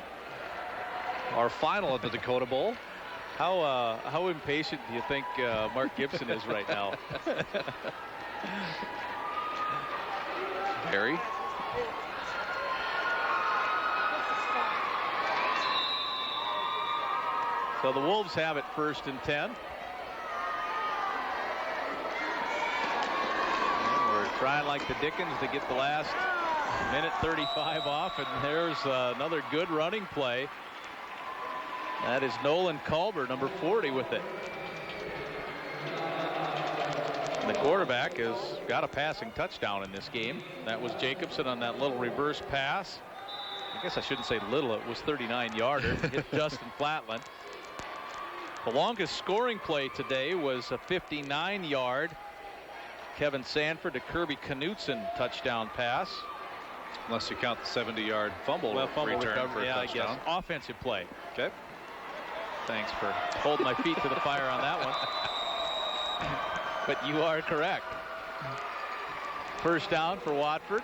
our final of the Dakota Bowl. How impatient do you think Mark Gibson is right now? Very. So the Wolves have it 1st and 10. And we're trying like the Dickens to get the last minute 35 off, and there's another good running play. That is Nolan Culber, number 40, with it. And the quarterback has got a passing touchdown in this game. That was Jacobson on that little reverse pass. I guess I shouldn't say little, it was 39-yarder. Hit Justin Flatland. The longest scoring play today was a 59-yard Kevin Sanford to Kirby Knutson touchdown pass. Unless you count the 70-yard fumble return recovery, for a touchdown. I guess. Offensive play. Okay. Thanks for holding my feet to the fire on that one. But you are correct. 1st down for Watford.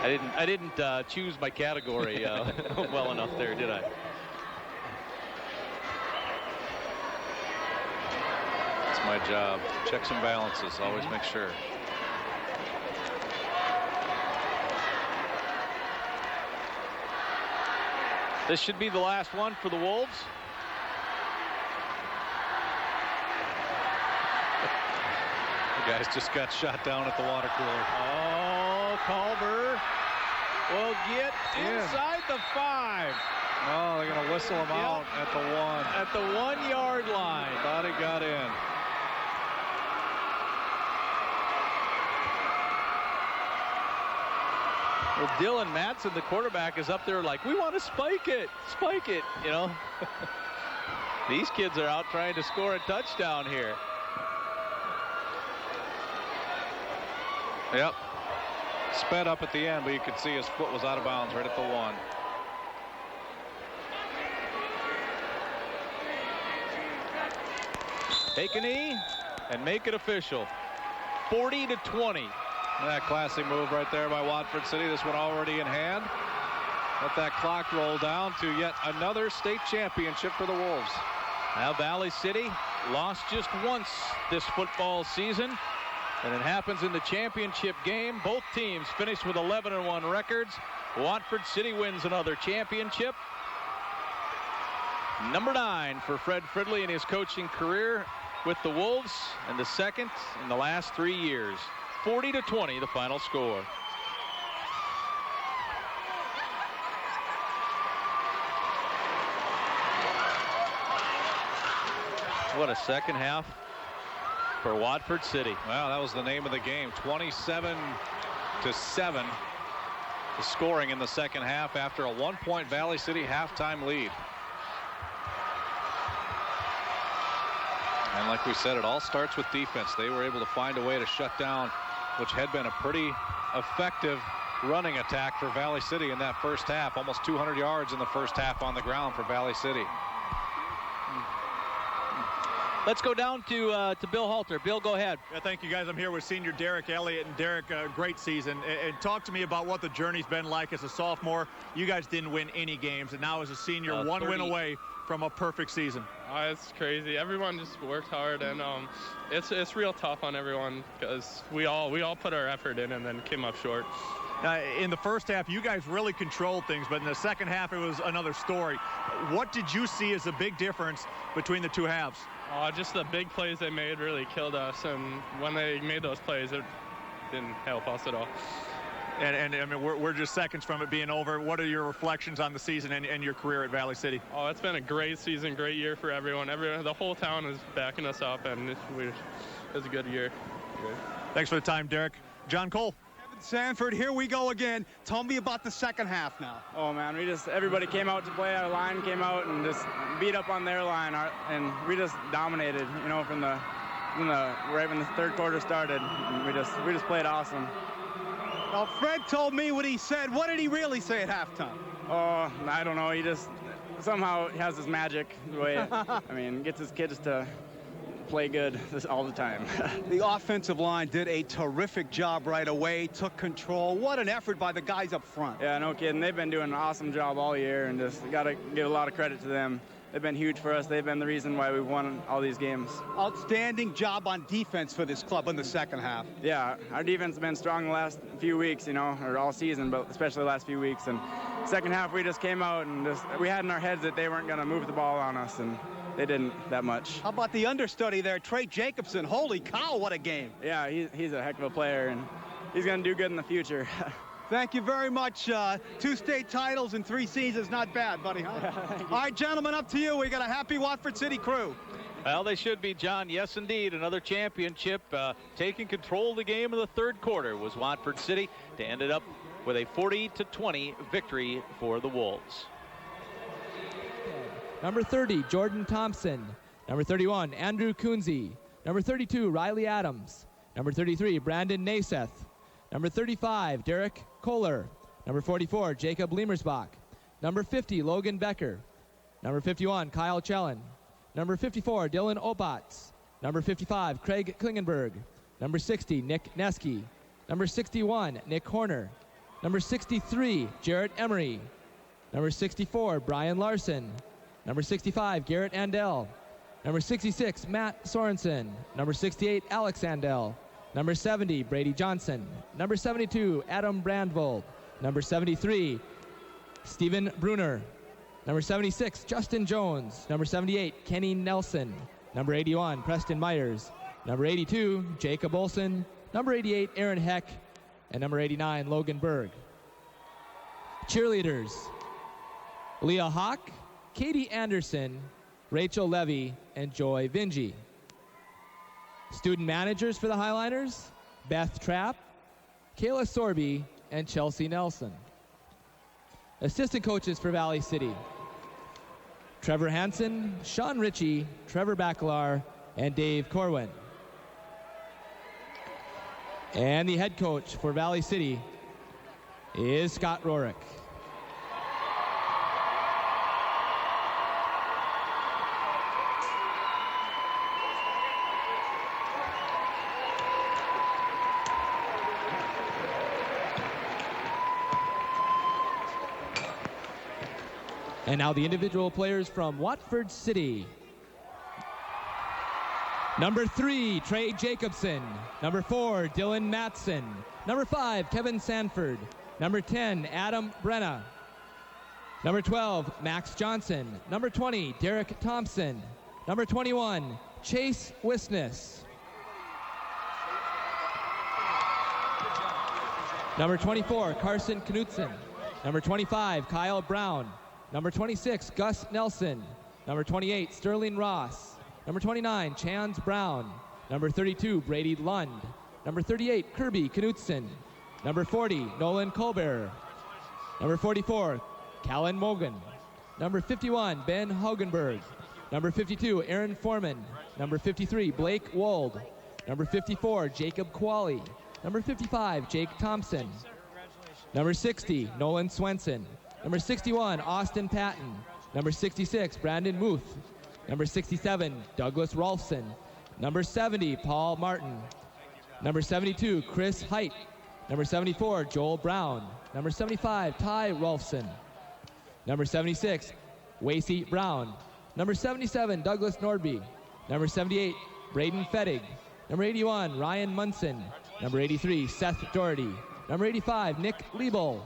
I didn't choose my category well enough there, did I? That's my job. Checks and balances. Always make sure. This should be the last one for the Wolves. The guys just got shot down at the water cooler. Oh, Culber will get inside the 5. Oh, they're going to whistle him out at the 1. At the 1-yard line. Thought he got in. Well, Dylan Matson, the quarterback, is up there like, we want to spike it, you know. These kids are out trying to score a touchdown here. Yep. Sped up at the end, but you could see his foot was out of bounds right at the 1. Take a knee, and make it official. 40-20. That classy move right there by Watford City. This one already in hand. Let that clock roll down to yet another state championship for the Wolves. Now Valley City lost just once this football season, and it happens in the championship game. Both teams finished with 11-1 records. Watford City wins another championship. Number 9 for Fred Fridley in his coaching career with the Wolves, and the second in the last 3 years. 40-20 the final score. What a second half for Watford City. Wow, that was the name of the game. 27-7. The scoring in the second half after a 1-point Valley City halftime lead. And like we said, it all starts with defense. They were able to find a way to shut down, which had been a pretty effective running attack for Valley City in that first half. Almost 200 yards in the first half on the ground for Valley City. Let's go down to Bill Halter. Bill, go ahead. Yeah, thank you, guys. I'm here with senior Derek Elliott. And Derek, great season. And talk to me about what the journey's been like as a sophomore. You guys didn't win any games, and now as a senior, one win away from a perfect season. It's crazy. Everyone just worked hard, and it's real tough on everyone because we all put our effort in and then came up short. In the first half, you guys really controlled things, but in the second half, it was another story. What did you see as a big difference between the two halves? Just the big plays they made really killed us, and when they made those plays, it didn't help us at all. And I mean, we're just seconds from it being over. What are your reflections on the season and your career at Valley City? Oh, it's been a great season, great year for everyone. The whole town is backing us up, and it was a good year. Good. Thanks for the time, Derek. John Cole. Sanford, here we go again. Tell me about the second half now. Oh man, everybody came out to play. Our line came out and just beat up on their line, and we just dominated. You know, from right when the third quarter started, we just played awesome. Now Fred told me what he said. What did he really say at halftime? Oh, I don't know. He just somehow has his magic the way. Gets his kids to play good all the time. The offensive line did a terrific job right away, took control. What an effort by the guys up front. Yeah, no kidding. They've been doing an awesome job all year, and just got to give a lot of credit to them. They've been huge for us. They've been the reason why we've won all these games. Outstanding job on defense for this club in the second half. Yeah, our defense has been strong the last few weeks, or all season, but especially the last few weeks. And second half, we just came out and we had in our heads that they weren't going to move the ball on us, and they didn't that much. How about the understudy there, Trey Jacobson? Holy cow, what a game. Yeah, he's a heck of a player, and he's going to do good in the future. Thank you very much. 2 state titles in 3 seasons, not bad, buddy, huh? All right, gentlemen, up to you. We got a happy Watford City crew. Well, they should be, John. Yes, indeed. Another championship. Taking control of the game in the third quarter was Watford City to end it up with a 40-20 victory for the Wolves. Number 30, Jordan Thompson. Number 31, Andrew Kunze. Number 32, Riley Adams. Number 33, Brandon Naseth. Number 35, Derek Kohler. Number 44, Jacob Liemersbach. Number 50, Logan Becker. Number 51, Kyle Chellen. Number 54, Dylan Opatz. Number 55, Craig Klingenberg. Number 60, Nick Neske. Number 61, Nick Horner. Number 63, Jarrett Emery. Number 64, Brian Larson. Number 65, Garrett Andel. Number 66, Matt Sorensen. Number 68, Alex Andel. Number 70, Brady Johnson. Number 72, Adam Brandvold. Number 73, Stephen Bruner. Number 76, Justin Jones. Number 78, Kenny Nelson. Number 81, Preston Myers. Number 82, Jacob Olson. Number 88, Aaron Heck. And number 89, Logan Berg. Cheerleaders, Leah Hawk, Katie Anderson, Rachel Levy, and Joy Vingy. Student managers for the Highliners, Beth Trapp, Kayla Sorby, and Chelsea Nelson. Assistant coaches for Valley City, Trevor Hansen, Sean Ritchie, Trevor Bacalar, and Dave Corwin. And the head coach for Valley City is Scott Rorick. And now the individual players from Watford City. Number 3, Trey Jacobson. Number 4, Dylan Matson. Number 5, Kevin Sanford. Number 10, Adam Brenna. Number 12, Max Johnson. Number 20, Derek Thompson. Number 21, Chase Wisness. Number 24, Carson Knutson. Number 25, Kyle Brown. Number 26, Gus Nelson. Number 28, Sterling Ross. Number 29, Chance Brown. Number 32, Brady Lund. Number 38, Kirby Knutson. Number 40, Nolan Colbert. Number 44, Callan Mogan. Number 51, Ben Haugenberg. Number 52, Aaron Foreman. Number 53, Blake Wold. Number 54, Jacob Qualley. Number 55, Jake Thompson. Number 60, Nolan Swenson. Number 61, Austin Patton. Number 66, Brandon Muth. Number 67, Douglas Rolfson. Number 70, Paul Martin. Number 72, Chris Height. Number 74, Joel Brown. Number 75, Ty Rolfson. Number 76, Wasey Brown. Number 77, Douglas Nordby. Number 78, Braden Fettig. Number 81, Ryan Munson. Number 83, Seth Doherty. Number 85, Nick Liebel.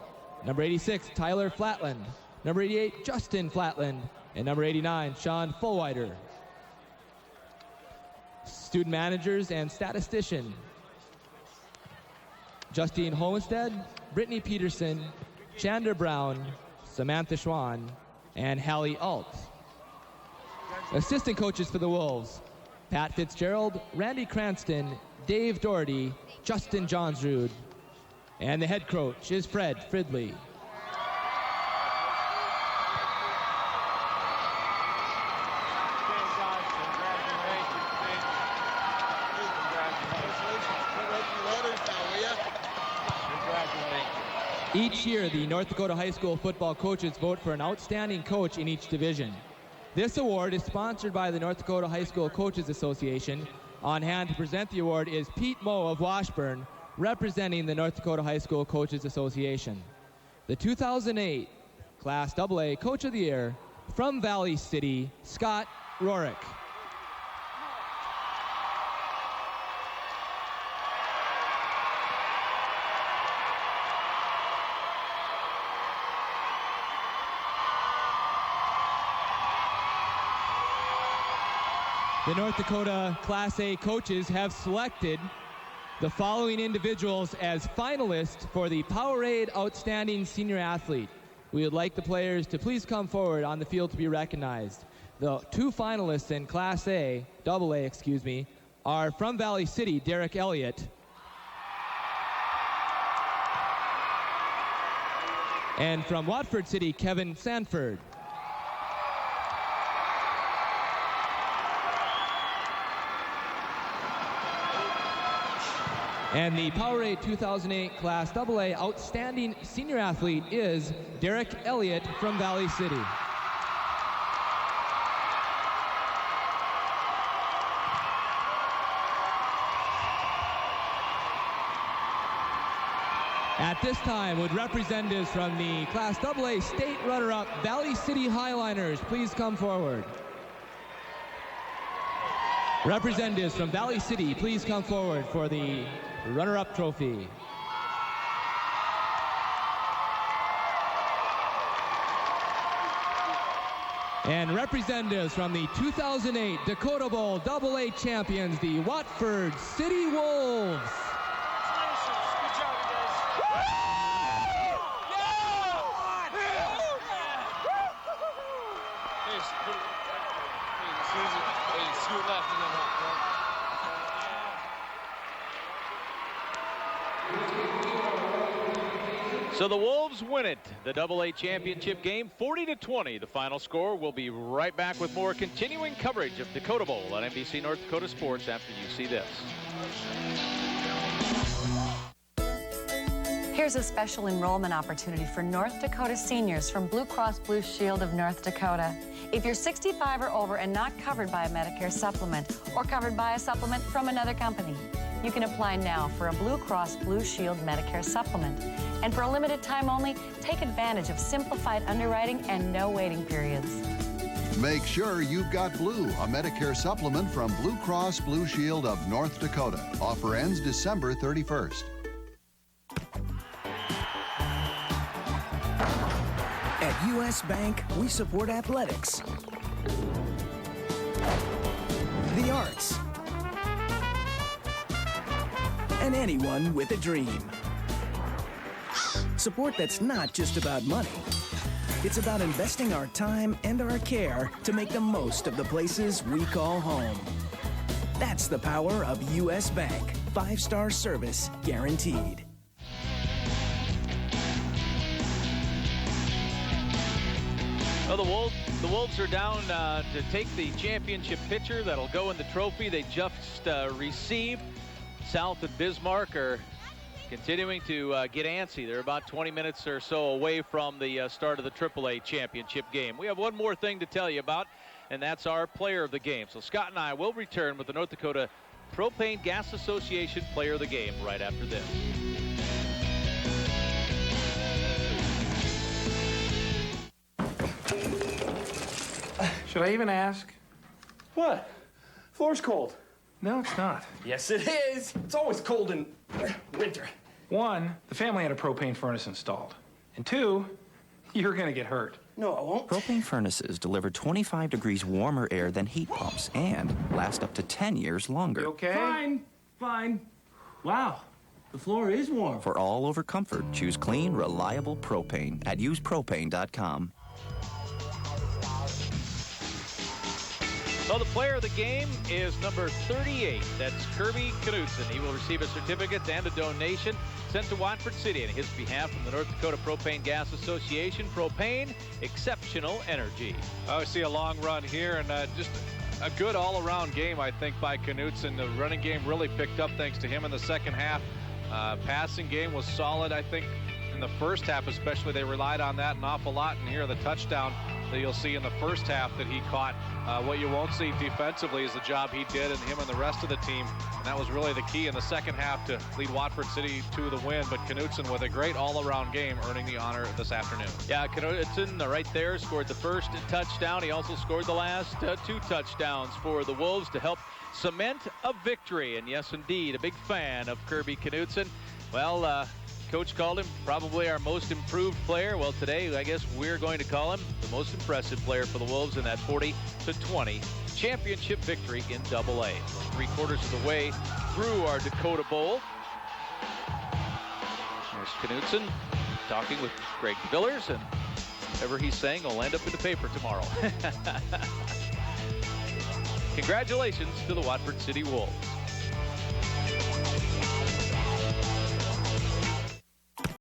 Number 86, Tyler Flatland. Number 88, Justin Flatland. And number 89, Sean Fullwider. Student managers and statistician: Justine Homestead, Brittany Peterson, Chandler Brown, Samantha Schwan, and Hallie Alt. Assistant coaches for the Wolves: Pat Fitzgerald, Randy Cranston, Dave Doherty, Justin Johnsrud, and the head coach is Fred Fridley. Each year, the North Dakota High School football coaches vote for an outstanding coach in each division. This award is sponsored by the North Dakota High School Coaches Association. On hand to present the award is Pete Moe of Washburn, representing the North Dakota High School Coaches Association. The 2008 Class AA Coach of the Year from Valley City, Scott Rorick. The North Dakota Class A coaches have selected the following individuals as finalists for the Powerade Outstanding Senior Athlete. We would like the players to please come forward on the field to be recognized. The two finalists in Class A, AA, are from Valley City, Derek Elliott, and from Watford City, Kevin Sanford. And the Powerade 2008 Class AA Outstanding Senior Athlete is Derek Elliott from Valley City. At this time, would representatives from the Class AA State runner-up Valley City Highliners please come forward? Representatives from Valley City, please come forward for the runner-up trophy. And representatives from the 2008 Dakota Bowl AA champions, the Watford City Wolves. So the Wolves win it, the AA championship game, 40-20. The final score. We'll be right back with more continuing coverage of Dakota Bowl on NBC North Dakota Sports after you see this. Here's a special enrollment opportunity for North Dakota seniors from Blue Cross Blue Shield of North Dakota. If you're 65 or over and not covered by a Medicare supplement or covered by a supplement from another company, You can apply now for a Blue Cross Blue Shield Medicare supplement. And for a limited time only, take advantage of simplified underwriting and no waiting periods. Make sure you've got Blue, a Medicare supplement from Blue Cross Blue Shield of North Dakota. Offer ends December 31st. At U.S. Bank, we support athletics, the arts, and anyone with a dream. Support that's not just about money. It's about investing our time and our care to make the most of the places we call home. That's the power of U.S. Bank. 5-star service guaranteed. Well, the Wolves are down to take the championship pitcher that'll go in the trophy they just received. South and Bismarck are continuing to get antsy. They're about 20 minutes or so away from the start of the AAA championship game. We have one more thing to tell you about, and that's our player of the game. So Scott and I will return with the North Dakota Propane Gas Association player of the game right after this. Should I even ask? What? Floor's cold. No, it's not. Yes, it is. It's always cold in winter. One, the family had a propane furnace installed. And two, you're gonna get hurt. No, I won't. Propane furnaces deliver 25 degrees warmer air than heat pumps and last up to 10 years longer. You okay? Fine. Wow, the floor is warm. For all-over comfort, choose clean, reliable propane at usepropane.com. Well, the player of the game is number 38. That's Kirby Knudsen. He will receive a certificate and a donation sent to Watford City on his behalf from the North Dakota Propane Gas Association. Propane, exceptional energy. I see a long run here, and just a good all-around game, I think, by Knudsen. The running game really picked up thanks to him in the second half. Passing game was solid, I think. In the first half especially, they relied on that an awful lot, and here the touchdown that you'll see in the first half that he caught. What you won't see defensively is the job he did, and him and the rest of the team, and that was really the key in the second half to lead Watford City to the win. But Knudsen with a great all-around game, earning the honor this afternoon. Yeah, Knudsen right there scored the first touchdown. He also scored the last 2 touchdowns for the Wolves to help cement a victory. And yes, indeed, a big fan of Kirby Knudsen. Well, Coach called him probably our most improved player. Well, today, I guess we're going to call him the most impressive player for the Wolves in that 40-20 championship victory in AA. 3/4 of the way through our Dakota Bowl. There's Knudsen talking with Greg Villers, and whatever he's saying will end up in the paper tomorrow. Congratulations to the Watford City Wolves.